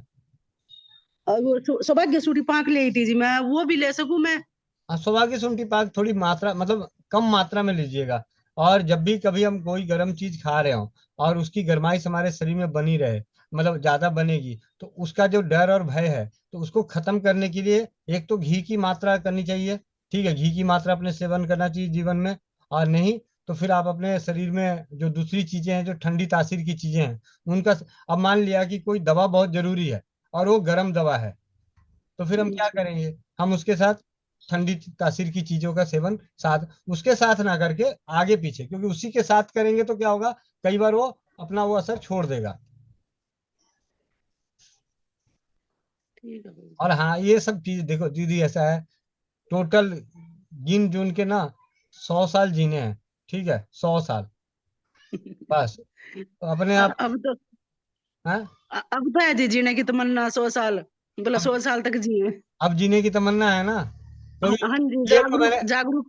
और वो सौभाग्य सूटी पाक ले आई थी जी मैं, वो भी ले सकूं मैं? सुबह की शुंठी पाक थोड़ी मात्रा, मतलब कम मात्रा में लीजिएगा। और जब भी कभी हम कोई गर्म चीज खा रहे हो और उसकी गर्माइश हमारे शरीर में बनी रहे, मतलब ज्यादा बनेगी, तो उसका जो डर और भय है, तो उसको खत्म करने के लिए एक तो घी की मात्रा करनी चाहिए, ठीक है, घी की मात्रा अपने सेवन करना चाहिए जीवन में। और नहीं तो फिर आप अपने शरीर में जो दूसरी चीजें हैं, जो ठंडी तासीर की चीजें हैं, उनका, अब मान लिया कि कोई दवा बहुत जरूरी है और वो गर्म दवा है, तो फिर हम क्या करेंगे, हम उसके साथ ठंडी तासीर की चीजों का सेवन साथ, उसके साथ ना करके आगे पीछे, क्योंकि उसी के साथ करेंगे तो क्या होगा, कई बार वो अपना वो असर छोड़ देगा। ठीक है भाई। और हाँ, ये सब चीज देखो दीदी, ऐसा है, टोटल गिन जुन के ना 100 साल जीने हैं, ठीक है, 100 साल बस, तो अपने आप, अब तो हाँ, अब तो है जी जीने की तमन्ना 100 साल, बोला अब 100 साल तक जिए। अब जीने की तमन्ना है ना, क्योंकि हाँ जी, ये तो जागरूक मैंने जागरूक।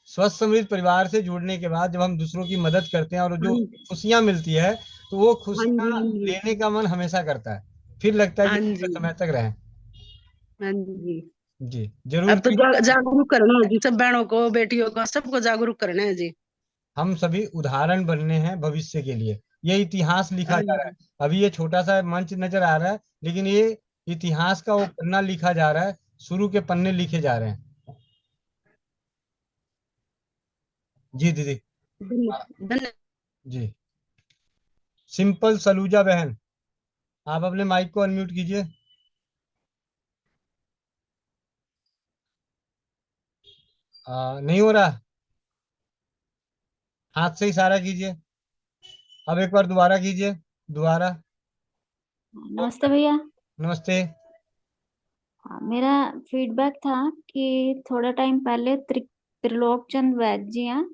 स्वस्थ समृद्ध परिवार से जुड़ने के बाद जब हम दूसरों की मदद करते हैं और हाँ जो खुशियां मिलती है, तो वो हाँ खुशियां जी, हाँ जी, लेने का मन हमेशा करता है, फिर लगता है कि हाँ लंबे जी, समय तक रहें। हाँ जी। जी जरूर अब तो कीजिए। जागरूक करना है जी, सब बहनों को बेटियों को सबको जागरूक करना है जी। हम सभी उदाहरण बनने हैं भविष्य के लिए। ये इतिहास लिखा जा रहा है। अभी ये छोटा सा मंच नजर आ रहा है, लेकिन ये इतिहास का वो पन्ना लिखा जा रहा है, शुरू के पन्ने लिखे जा रहे हैं। जी दीदी। धन्यवाद। जी। सिंपल सलूजा बहन, आप अपने माइक को अनम्यूट कीजिए। नहीं हो रहा, हाथ से इशारा कीजिए। अब एक बार दोबारा कीजिए, दोबारा। नमस्ते भैया। नमस्ते। हाँ, मेरा फीडबैक था कि थोड़ा टाइम पहले त्रिलोक चंद वैद्य जी हैं,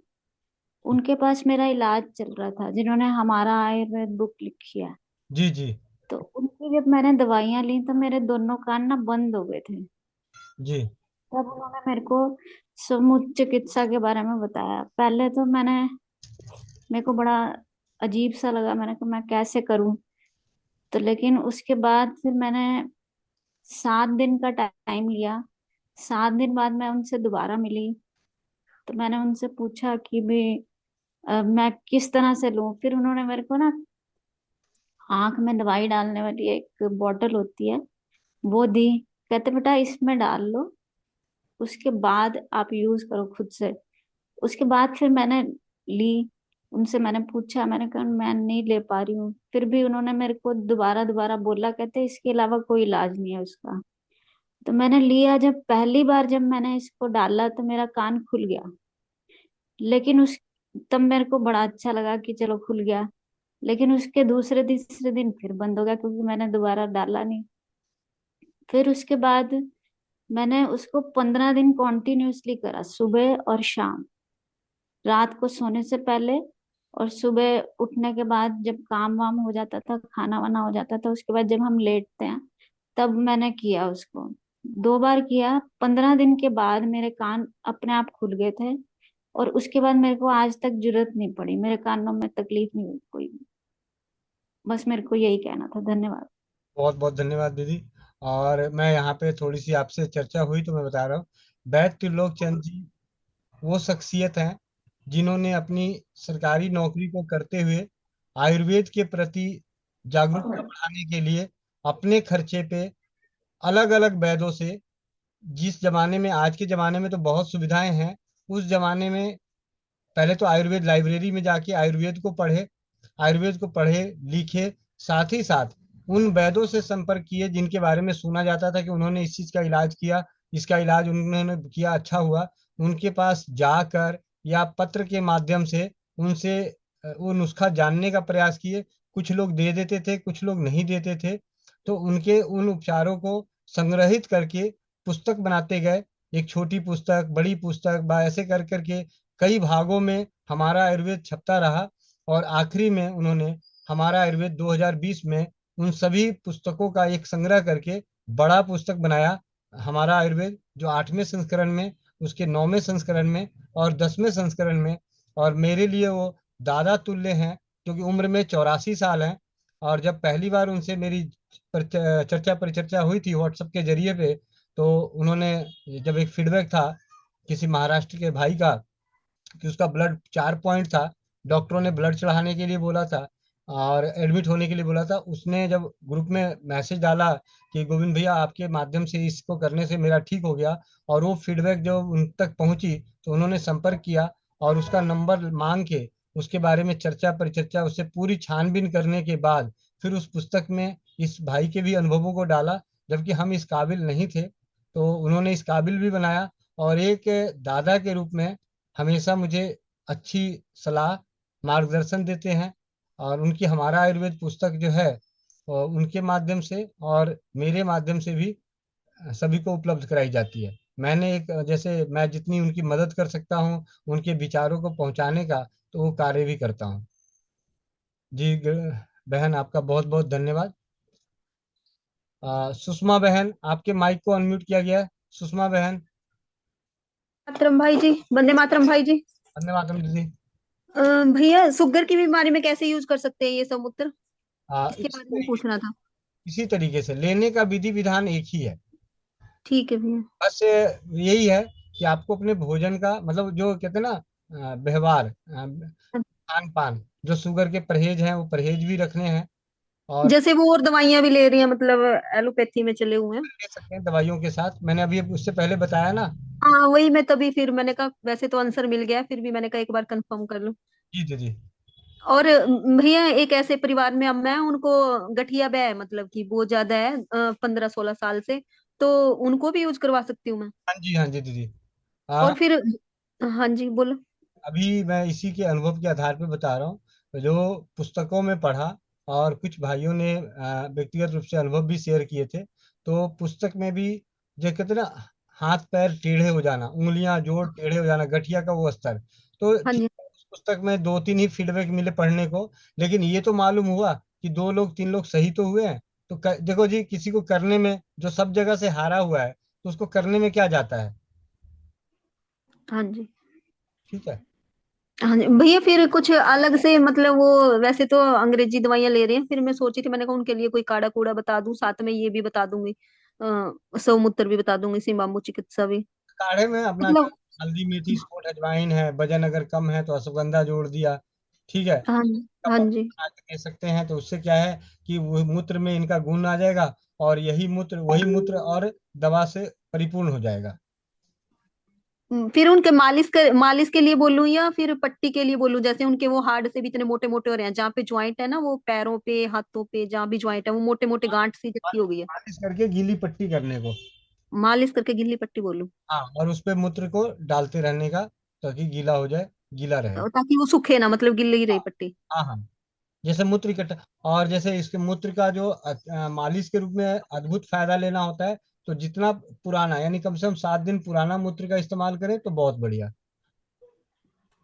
उनके पास मेरा इलाज चल रहा था, जिन्होंने हमारा आयुर्वेद बुक लिखी है। जी जी। तो उनकी जब मैंने दवाइयां ली तो मेरे दोनों कान ना बंद हो गए थे। जी। तब उन्होंने मेरे को समुच चिकित्सा के बारे में बताया। पहले तो मेरे को बड़ा अजीब सा लगा, मैंने कहा मैं कैसे करूं। तो लेकिन उसके बाद फिर मैंने 7 दिन का टाइम लिया। 7 दिन बाद मैं उनसे दोबारा मिली, तो मैंने उनसे पूछा कि भी मैं किस तरह से लूं। फिर उन्होंने मेरे को ना आंख में दवाई डालने वाली एक बोतल होती है, वो दी। कहते बेटा इसमें डाल लो, उसके बाद आप यूज करो खुद से। उसके बाद फिर मैंने ली। उनसे मैंने पूछा, मैंने कहा मैं नहीं ले पा रही हूँ। फिर भी उन्होंने मेरे को दोबारा दोबारा बोला, कहते इसके अलावा कोई इलाज नहीं है उसका। तो मैंने लिया। जब पहली बार जब मैंने इसको डाला तो मेरा कान खुल गया। लेकिन उस तब मेरे को बड़ा अच्छा लगा कि चलो खुल गया। लेकिन उसके दूसरे तीसरे दिन फिर बंद हो गया, क्योंकि मैंने दोबारा डाला नहीं। फिर उसके बाद मैंने उसको 15 दिन कॉन्टिन्यूसली करा, सुबह और शाम, रात को सोने से पहले और सुबह उठने के बाद। जब काम वाम हो जाता था, खाना वाना हो जाता था, उसके बाद जब हम लेटते हैं तब मैंने किया उसको। 2 बार किया। 15 दिन के बाद मेरे कान अपने आप खुल गए थे, और उसके बाद मेरे को आज तक जरूरत नहीं पड़ी, मेरे कानों में तकलीफ नहीं हुई कोई भी। बस मेरे को यही कहना था। धन्यवाद। बहुत बहुत धन्यवाद दीदी। और मैं यहाँ पे थोड़ी सी आपसे चर्चा हुई तो मैं बता रहा हूँ, वैद्य त्रिलोक चंद जी वो शख्सियत हैं जिन्होंने अपनी सरकारी नौकरी को करते हुए आयुर्वेद के प्रति जागरूकता बढ़ाने के लिए अपने खर्चे पे अलग अलग वैद्यों से, जिस जमाने में, आज के जमाने में तो बहुत सुविधाएं हैं, उस जमाने में पहले तो आयुर्वेद लाइब्रेरी में जाके आयुर्वेद को पढ़े लिखे, साथ ही साथ उन वैद्यों से संपर्क किए जिनके बारे में सुना जाता था कि उन्होंने इस चीज का इलाज किया, इसका इलाज उन्होंने किया, अच्छा हुआ। उनके पास जाकर या पत्र के माध्यम से उनसे वो नुस्खा जानने का प्रयास किए। कुछ लोग दे देते थे, कुछ लोग नहीं देते थे। तो उनके उन उपचारों को संग्रहित करके पुस्तक बनाते गए, एक छोटी पुस्तक, बड़ी पुस्तक, ऐसे कर करके कई भागों में हमारा आयुर्वेद छपता रहा। और आखिरी में उन्होंने हमारा आयुर्वेद 2020 में उन सभी पुस्तकों का एक संग्रह करके बड़ा पुस्तक बनाया, हमारा आयुर्वेद, जो 8वें संस्करण में, उसके 9वें संस्करण में और 10वें संस्करण में। और मेरे लिए वो दादा तुल्य हैं, क्योंकि उम्र में 84 साल हैं। और जब पहली बार उनसे मेरी चर्चा परिचर्चा हुई थी व्हाट्सएप के जरिए पे, तो उन्होंने, जब एक फीडबैक था किसी महाराष्ट्र के भाई का कि उसका ब्लड 4 पॉइंट था, डॉक्टरों ने ब्लड चढ़ाने के लिए बोला था और एडमिट होने के लिए बोला था, उसने जब ग्रुप में मैसेज डाला कि गोविंद भैया आपके माध्यम से इसको करने से मेरा ठीक हो गया, और वो फीडबैक जब उन तक पहुंची तो उन्होंने संपर्क किया और उसका नंबर मांग के उसके बारे में चर्चा परिचर्चा, उससे पूरी छानबीन करने के बाद फिर उस पुस्तक में इस भाई के भी अनुभवों को डाला, जबकि हम इस काबिल नहीं थे, तो उन्होंने इस काबिल भी बनाया। और एक दादा के रूप में हमेशा मुझे अच्छी सलाह, मार्गदर्शन देते हैं। और उनकी हमारा आयुर्वेद पुस्तक जो है उनके माध्यम से और मेरे माध्यम से भी सभी को उपलब्ध कराई जाती है। मैंने एक, जैसे मैं जितनी उनकी मदद कर सकता हूँ उनके विचारों को पहुंचाने का, तो वो कार्य भी करता हूँ। जी बहन, आपका बहुत बहुत धन्यवाद। सुषमा बहन, आपके माइक को अनम्यूट किया गया है। सुषमा बहन। मातरम भाई जी, वंदे मातरम भाई जी। वंदे मातरम दीदी। भैया शुगर की बीमारी में कैसे यूज कर सकते हैं ये समुद्र, इसके इसी बारे में पूछना था। इसी तरीके से लेने का विधि विधान एक ही है। ठीक है भैया। बस यही है कि आपको अपने भोजन का, मतलब जो कहते हैं ना, व्यवहार, खान पान, जो शुगर के परहेज हैं वो परहेज भी रखने हैं, और जैसे वो और दवाइयां भी ले रही हैं, मतलब एलोपैथी में चले हुए हैं। ले सकते हैं दवाइयों के साथ। मैंने अभी उससे पहले बताया ना। हाँ वही मैं तभी फिर मैंने कहा वैसे तो आंसर मिल गया है, फिर भी मैंने कहा एक बार कंफर्म कर लूं। जी दीदी। और भैया एक ऐसे परिवार में अब मैं उनको गठिया है, मतलब कि बहुत ज्यादा है, 15-16 साल से, तो उनको भी यूज करवा सकती हूँ मैं? हाँ जी दीदी। और फिर हाँ जी बोलो। अभी मैं इसी के अनुभव के आधार पे बता रहा हूँ, जो पुस्तकों में पढ़ा और कुछ भाइयों ने व्यक्तिगत रूप से अनुभव भी शेयर किए थे। तो पुस्तक में भी जो कहते हैं ना, हाथ पैर टेढ़े हो जाना, उंगलियां जोड़ टेढ़े हो जाना, गठिया का वो स्तर, तो हाँ ठीक जी। है, उस पुस्तक में 2-3 ही फीडबैक मिले पढ़ने को। लेकिन ये तो मालूम हुआ कि 2 लोग 3 लोग सही तो हुए हैं। तो देखो जी, किसी को करने में जो सब जगह से हारा हुआ है, तो उसको करने में क्या जाता है। हाँ जी। ठीक है। हाँ जी भैया, फिर कुछ अलग से मतलब वो वैसे तो अंग्रेजी दवाइयां ले रहे हैं, फिर मैं सोची थी, मैंने कहा उनके लिए कोई काढ़ा कूड़ा बता दूं, साथ में ये भी बता दूंगी, सौमूत्र भी बता दूंगी, सिम्बाम्बू चिकित्सा भी। काढ़े में अपना मतलब हल्दी मेथी सोंठ अजवाइन है, वजन अगर कम है तो अश्वगंधा जोड़ दिया। ठीक है। हाँ हाँ कप जी। बना के दे सकते हैं, तो उससे क्या है कि वो मूत्र में इनका गुण आ जाएगा, और यही मूत्र वही मूत्र और दवा से परिपूर्ण हो जाएगा। फिर उनके मालिश के लिए बोलूं या फिर पट्टी के लिए बोलूं? जैसे उनके वो हार्ड से भी इतने मोटे मोटे हो रहे हैं, जहाँ पे ज्वाइंट है ना, वो पैरों पे हाथों पे जहाँ भी ज्वाइंट है वो मोटे मोटे गांठ सी जकती हो गई है। मालिश करके गीली पट्टी करने को। मालिश करके गिल्ली पट्टी बोलूं? हाँ, और उस पे मूत्र को डालते रहने का, ताकि गीला हो जाए, गीला रहे। ताकि वो सूखे ना, मतलब गिल्ली ही रही हाँ पट्टी। हाँ हाँ। जैसे मूत्र इकट्ठा, और जैसे इसके मूत्र का जो मालिश के रूप में अद्भुत फायदा लेना होता है, तो जितना पुराना, यानी कम से कम 7 दिन पुराना मूत्र का इस्तेमाल करें तो बहुत बढ़िया।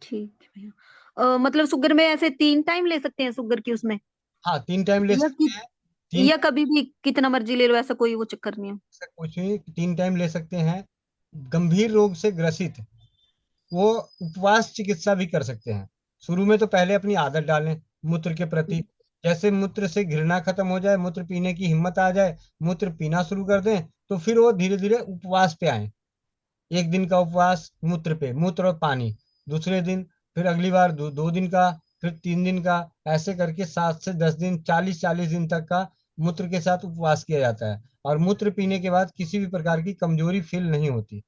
ठीक है भैया। मतलब शुगर में ऐसे 3 टाइम ले सकते हैं शुगर की उसमें? हाँ, 3 टाइम ले या सकते हैं। तीन या कभी भी कितना मर्जी ले लो, ऐसा कोई वो चक्कर नहीं है? से कुछ नहीं, 3 टाइम ले सकते हैं। गंभीर रोग से ग्रसित वो उपवास चिकित्सा भी कर सकते हैं। शुरू में तो पहले अपनी आदत डालें मूत्र के प्रति। जैसे मूत्र से घृणा खत्म हो जाए, मूत्र पीने की हिम्मत आ जाए, मूत्र पीना शुरू कर दें, तो फिर वो धीरे धीरे उपवास पे आए। 1 दिन का उपवास मूत्र पे, मूत्र और पानी। दूसरे दिन फिर अगली बार 2 दिन का, फिर 3 दिन का, ऐसे करके 7 से 10 दिन, 40-40 दिन तक का मूत्र के साथ उपवास किया जाता है। और मूत्र पीने के बाद किसी भी प्रकार की कमजोरी फील नहीं होती।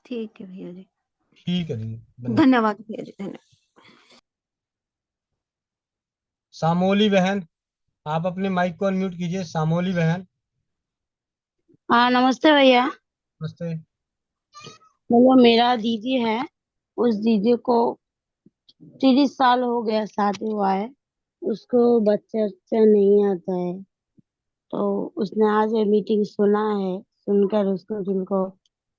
ठीक है भैया जी। ठीक है दीदी, धन्यवाद। धन्यवाद भैया जी, धन्यवाद। सामोली बहन, आप अपने माइक को अनम्यूट कीजिए। सामोली बहन। हाँ नमस्ते भैया। नमस्ते। भैया मेरा दीदी है, उस दीदी को 30 साल हो गया शादी हुआ है, उसको बच्चा बच्चा नहीं आता है। तो उसने आज ये मीटिंग सुना है, सुनकर उसको दिल को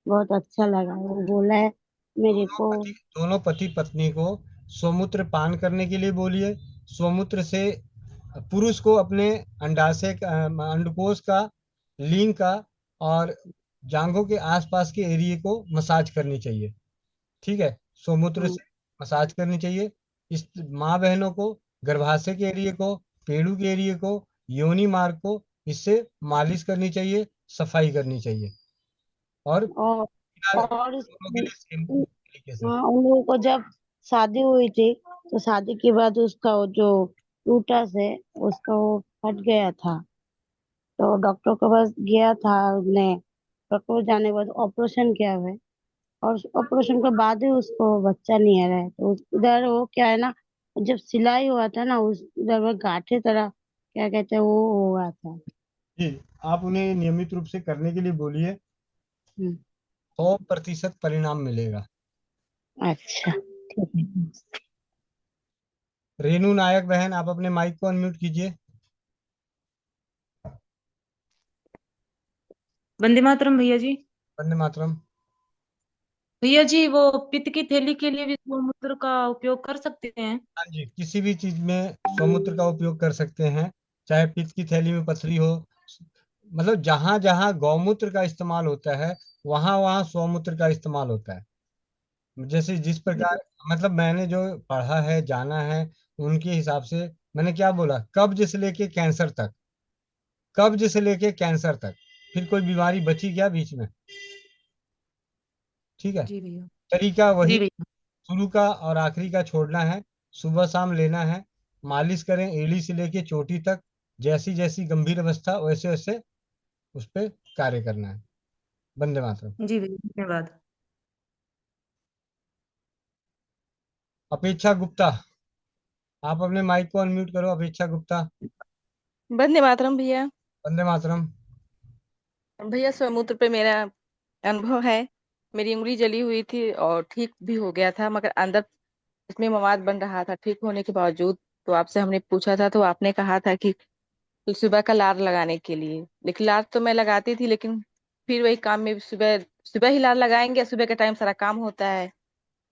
बहुत अच्छा लगा। वो बोला है मेरे को। दोनों पति पत्नी को स्वमूत्र पान करने के लिए बोलिए। स्वमूत्र से पुरुष को अपने अंडाशय अंडकोश का, लिंग का और जांघों के आसपास के एरिया को मसाज करनी चाहिए। ठीक है। स्वमूत्र से मसाज करनी चाहिए। इस माँ बहनों को गर्भाशय के एरिया को, पेड़ू के एरिया को, योनि मार्ग को इससे मालिश करनी चाहिए, सफाई करनी चाहिए। और और दोनों के लिए सेम तरीके से। हाँ उन लोगों को जब शादी हुई थी, तो शादी के बाद उसका वो जो यूट्रस है उसका वो फट गया था। तो डॉक्टर के पास गया था, उसने डॉक्टर जाने के बाद ऑपरेशन किया हुआ है, और ऑपरेशन के बाद ही उसको बच्चा नहीं आ रहा है। तो उधर वो क्या है ना, जब सिलाई हुआ था ना, उस उधर वो गांठे तरह क्या कहते हैं वो हुआ था। जी, आप उन्हें नियमित रूप से करने के लिए बोलिए। 100% परिणाम मिलेगा। अच्छा ठीक है। रेनू नायक बहन, आप अपने माइक को अनम्यूट कीजिए। वंदे मातरम भैया जी। वंदे मातरम। भैया जी, वो पित्त की थैली के लिए भी गोमूत्र का उपयोग कर सकते हैं? हाँ जी, किसी भी चीज में स्वमूत्र का उपयोग कर सकते हैं, चाहे पित्त की थैली में पथरी हो। मतलब जहां जहां गौमूत्र का इस्तेमाल होता है, वहां वहां स्वमूत्र का इस्तेमाल होता है। जैसे जिस प्रकार, मतलब मैंने जो पढ़ा है, जाना है, उनके हिसाब से मैंने क्या बोला, कब्ज से लेके कैंसर तक, कब्ज से लेके कैंसर तक, फिर कोई बीमारी बची क्या बीच में। ठीक है। जी भैया। तरीका जी वही, भैया। शुरू का और आखिरी का छोड़ना है, सुबह शाम लेना है। मालिश करें एड़ी से लेके चोटी तक, जैसी जैसी गंभीर अवस्था वैसे वैसे उस पे कार्य करना है। वंदे मातरम। जी भैया, धन्यवाद। अपेक्षा गुप्ता, आप अपने माइक को अनम्यूट करो। अपेक्षा गुप्ता। वंदे मातरम भैया। वंदे मातरम। भैया स्वमूत्र पे मेरा अनुभव है। मेरी उंगली जली हुई थी और ठीक भी हो गया था, मगर अंदर इसमें मवाद बन रहा था। ठीक होने के बावजूद तो आपसे हमने पूछा था, तो आपने कहा था कि सुबह का लार लगाने के लिए। लेकिन लार तो मैं लगाती थी, लेकिन फिर वही काम में सुबह सुबह ही लार लगाएंगे, सुबह के टाइम सारा काम होता है।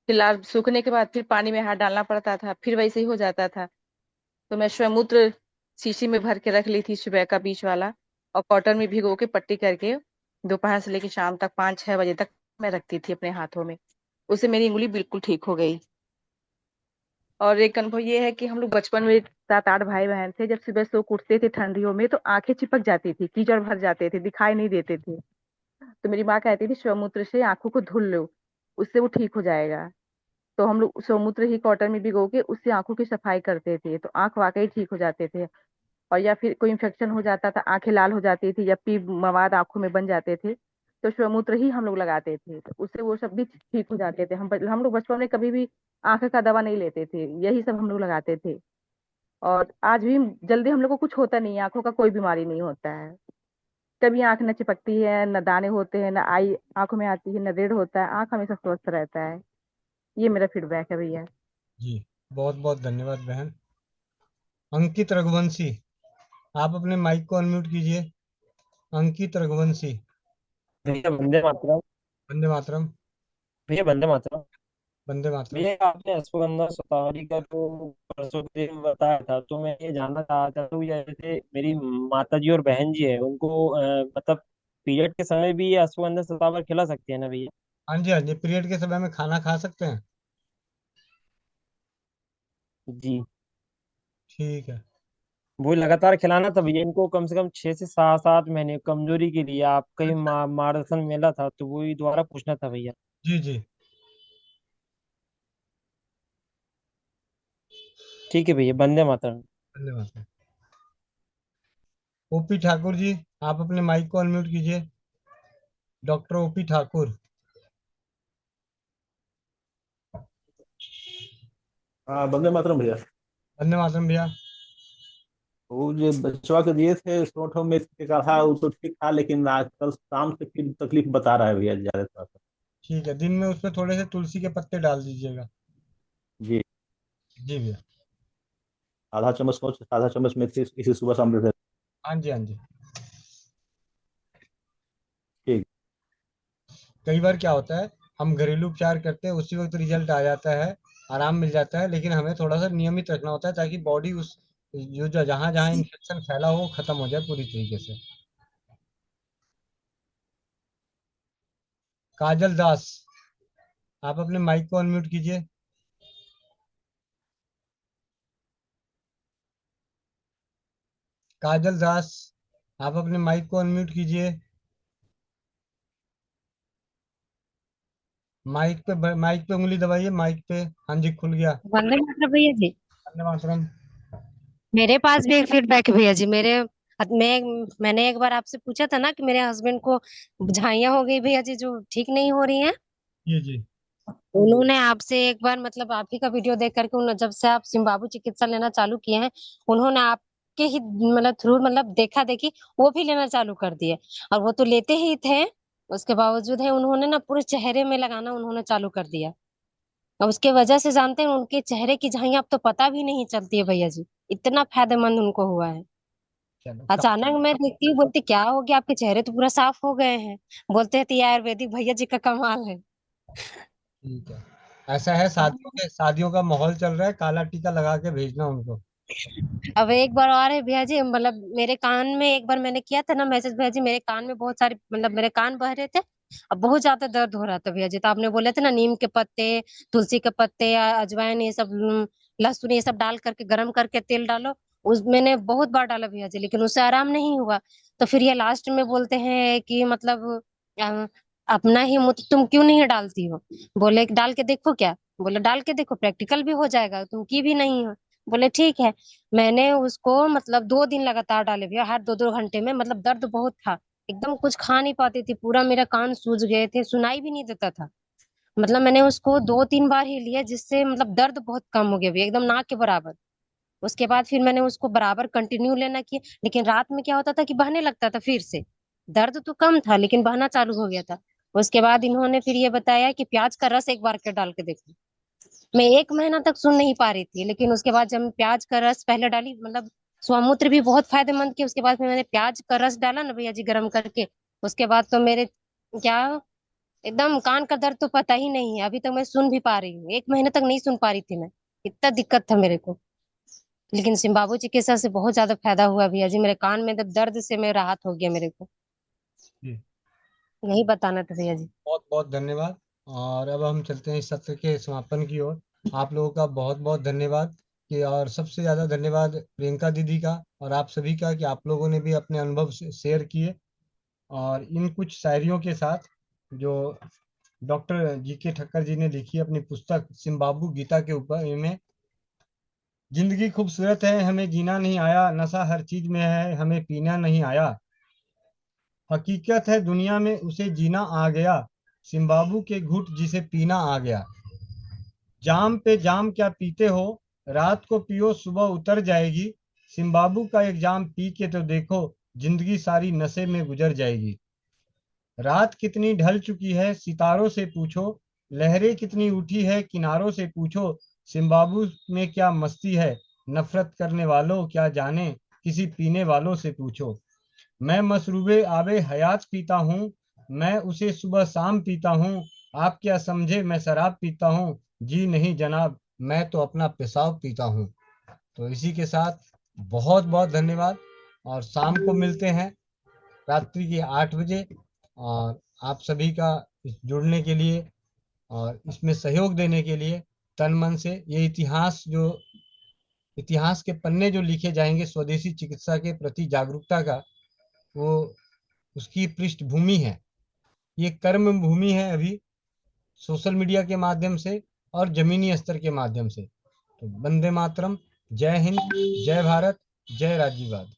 फिर लार सूखने के बाद फिर पानी में हाथ डालना पड़ता था, फिर वैसे ही हो जाता था। तो मैं स्वमूत्र शीशी में भर के रख ली थी, सुबह का बीच वाला, और कॉटन में भिगो के पट्टी करके दोपहर से लेकर शाम तक 5-6 बजे तक मैं रखती थी अपने हाथों में। उससे मेरी उंगली बिल्कुल ठीक हो गई। और एक अनुभव ये है कि हम लोग बचपन में 7-8 भाई बहन थे, जब सुबह सो के उठते थे ठंडियों में तो आंखें चिपक जाती थी, कीचड़ भर जाते थे, दिखाई नहीं देते थे। तो मेरी माँ कहती थी स्वमूत्र से आंखों को धुल लो, उससे वो ठीक हो जाएगा। तो हम लोग स्वमूत्र ही कॉटन में भिगो के उससे आंखों की सफाई करते थे, तो आंख वाकई ठीक हो जाते थे। और या फिर कोई इन्फेक्शन हो जाता था, आंखें लाल हो जाती थी, या फिर मवाद आंखों में बन जाते थे, तो स्वमूत्र ही हम लोग लगाते थे, तो उससे वो सब भी ठीक हो जाते थे। हम लोग बचपन में कभी भी आंख का दवा नहीं लेते थे, यही सब हम लोग लगाते थे। और आज भी जल्दी हम लोग को कुछ होता नहीं है, आंखों का कोई बीमारी नहीं होता है। कभी आंख न चिपकती है, न दाने होते हैं, न आई आंखों में आती है, न रेड होता है, आंख हमेशा स्वस्थ रहता है। ये मेरा फीडबैक है भैया। जी, बहुत बहुत धन्यवाद बहन। अंकित रघुवंशी, आप अपने माइक को अनम्यूट कीजिए। अंकित रघुवंशी। भैया वंदे मातरम। वंदे मातरम। भैया वंदे मातरम। वंदे मातरम। भैया आपने अश्वगंधा शतावरी का जो परसों के दिन बताया था, तो मैं ये जानना चाहता हूँ, जैसे मेरी माता जी और बहन जी है, उनको मतलब पीरियड के समय भी ये अश्वगंधा शतावर खिला सकते हैं ना भैया? हाँ जी, हाँ जी, पीरियड के समय में खाना खा सकते हैं। जी। ठीक है। वो लगातार खिलाना था भैया इनको, कम से कम 6 से 7 महीने, कमजोरी के लिए। आप कहीं मार्गदर्शन मिला था, तो वही दोबारा पूछना था भैया। जी जी। ठीक है भैया, वंदे मातरम। धन्यवाद। ओपी ठाकुर जी, आप अपने माइक को अनम्यूट कीजिए। Doctor OP Thakur. हाँ वंदे मातरम भैया। वंदे मातरम भैया। वो जो बचवा के दिए थे सोठो में के काढ़ा, वो तो ठीक था, लेकिन आजकल शाम से फिर तकलीफ बता रहा है भैया, ज्यादा थोड़ा सा। ठीक है, दिन में उसमें थोड़े से तुलसी के पत्ते डाल दीजिएगा। जी। जी भैया। आधा चम्मच सोच, आधा चम्मच मेथी इसी सुबह शाम देते। हाँ जी, हाँ जी। ठीक। कई बार क्या होता है, हम घरेलू उपचार करते हैं, उसी वक्त रिजल्ट आ जाता है, आराम मिल जाता है, लेकिन हमें थोड़ा सा नियमित रखना होता है ताकि बॉडी उस जो जहाँ जहाँ इन्फेक्शन फैला हो वो खत्म हो जाए पूरी तरीके से। काजल दास, आप अपने माइक को अनम्यूट कीजिए। काजल दास, आप अपने माइक को अनम्यूट कीजिए। माइक पे उंगली दबाइए, माइक पे। हाँ जी, खुल गया। वंदे मातरम भैया जी। वंदे मातरम। मेरे पास भी एक फीडबैक है भैया जी। मैंने एक बार आपसे पूछा था ना कि मेरे हस्बैंड को झाइयाँ हो गई भैया जी, जो ठीक नहीं हो रही हैं। जी जी। उन्होंने आपसे एक बार मतलब आप ही का वीडियो देख करके जब से आप सिम्बाबू चिकित्सा लेना चालू किए हैं, उन्होंने आपके ही मतलब थ्रू मतलब देखा देखी वो भी लेना चालू कर दिए। और वो तो लेते ही थे, उसके बावजूद है उन्होंने ना पूरे चेहरे में लगाना उन्होंने चालू कर दिया। और उसके वजह से जानते हैं उनके चेहरे की झाइयाँ अब तो पता भी नहीं चलती है भैया जी, इतना फायदेमंद उनको हुआ है। चलो अचानक मैं देखती हूँ, बोलती क्या हो गया, आपके चेहरे तो पूरा साफ हो गए हैं। बोलते हैं तो ये आयुर्वेदिक भैया जी का कमाल है। ठीक है। ऐसा है, शादियों का माहौल चल रहा है, काला टीका लगा के भेजना उनको। अब एक बार और है भैया जी, मतलब मेरे कान में एक बार मैंने किया था ना मैसेज भैया जी, मेरे कान में बहुत सारे मतलब मेरे कान बह रहे थे। अब बहुत ज्यादा दर्द हो रहा था भैया जी, तो आपने बोले थे ना नीम के पत्ते, तुलसी के पत्ते, अजवाइन, ये सब लहसुन ये सब डाल करके गर्म करके तेल डालो। उस मैंने बहुत बार डाला भैया जी, लेकिन उससे आराम नहीं हुआ। तो फिर ये लास्ट में बोलते हैं कि मतलब अपना ही मूत्र तुम क्यों नहीं डालती हो? बोले डाल के देखो क्या? बोले डाल के देखो, प्रैक्टिकल भी हो जाएगा, तुम की भी नहीं हो। बोले ठीक है। मैंने उसको मतलब 2 दिन लगातार डाले भैया, हर 2-2 घंटे में। मतलब दर्द बहुत था, एकदम कुछ खा नहीं पाती थी, पूरा मेरा कान सूज गए थे, सुनाई भी नहीं देता था। मतलब मैंने उसको 2-3 बार ही लिया, जिससे मतलब दर्द बहुत कम हो गया भैया, एकदम ना के बराबर। उसके बाद फिर मैंने उसको बराबर कंटिन्यू लेना किया, लेकिन रात में क्या होता था कि बहने लगता था फिर से। दर्द तो कम था लेकिन बहना चालू हो गया था। उसके बाद इन्होंने फिर ये बताया कि प्याज का रस एक बार के डाल के देखो। मैं 1 महीना तक सुन नहीं पा रही थी, लेकिन उसके बाद जब मैं प्याज का रस पहले डाली, मतलब स्वमूत्र भी बहुत फायदेमंद किया। उसके बाद फिर मैंने प्याज का रस डाला ना भैया जी, गर्म करके। उसके बाद तो मेरे क्या, एकदम कान का दर्द तो पता ही नहीं है। अभी तक मैं सुन भी पा रही हूँ, 1 महीने तक नहीं सुन पा रही थी मैं, इतना दिक्कत था मेरे को। लेकिन सिम्बाबू चिकित्सा से बहुत ज्यादा फायदा हुआ भैया जी, मेरे कान में दर्द से मैं राहत हो गया मेरे को। जी, यही बताना था भैया जी। बहुत बहुत धन्यवाद। और अब हम चलते हैं इस सत्र के समापन की ओर। आप लोगों का बहुत बहुत धन्यवाद कि, और सबसे ज़्यादा धन्यवाद प्रियंका दीदी का और आप सभी का कि आप लोगों ने भी अपने अनुभव शेयर किए। और इन कुछ शायरियों के साथ जो डॉक्टर जी.के. ठक्कर जी ने लिखी अपनी पुस्तक सिम्बाबू गीता के ऊपर में, जिंदगी खूबसूरत है हमें जीना नहीं आया, नशा हर चीज में है हमें पीना नहीं आया, हकीकत है दुनिया में उसे जीना आ गया, सिम्बाबू के घुट जिसे पीना आ गया। जाम पे जाम क्या पीते हो, रात को पियो सुबह उतर जाएगी, सिम्बाबू का एक जाम पी के तो देखो, जिंदगी सारी नशे में गुजर जाएगी। रात कितनी ढल चुकी है सितारों से पूछो, लहरें कितनी उठी है किनारों से पूछो, सिम्बाबू में क्या मस्ती है, नफरत करने वालों क्या जाने, किसी पीने वालों से पूछो। मैं मशरूबे आबे हयात पीता हूँ, मैं उसे सुबह शाम पीता हूँ, आप क्या समझे मैं शराब पीता हूँ, जी नहीं जनाब मैं तो अपना पेशाब पीता हूँ। तो इसी के साथ बहुत बहुत धन्यवाद, और शाम को मिलते हैं रात्रि के 8 बजे। और आप सभी का इस जुड़ने के लिए और इसमें सहयोग देने के लिए तन मन से, ये इतिहास के पन्ने जो लिखे जाएंगे स्वदेशी चिकित्सा के प्रति जागरूकता का, वो उसकी पृष्ठभूमि है, ये कर्म भूमि है अभी, सोशल मीडिया के माध्यम से और जमीनी स्तर के माध्यम से। तो वंदे मातरम, जय हिंद, जय भारत, जय राज्यवाद।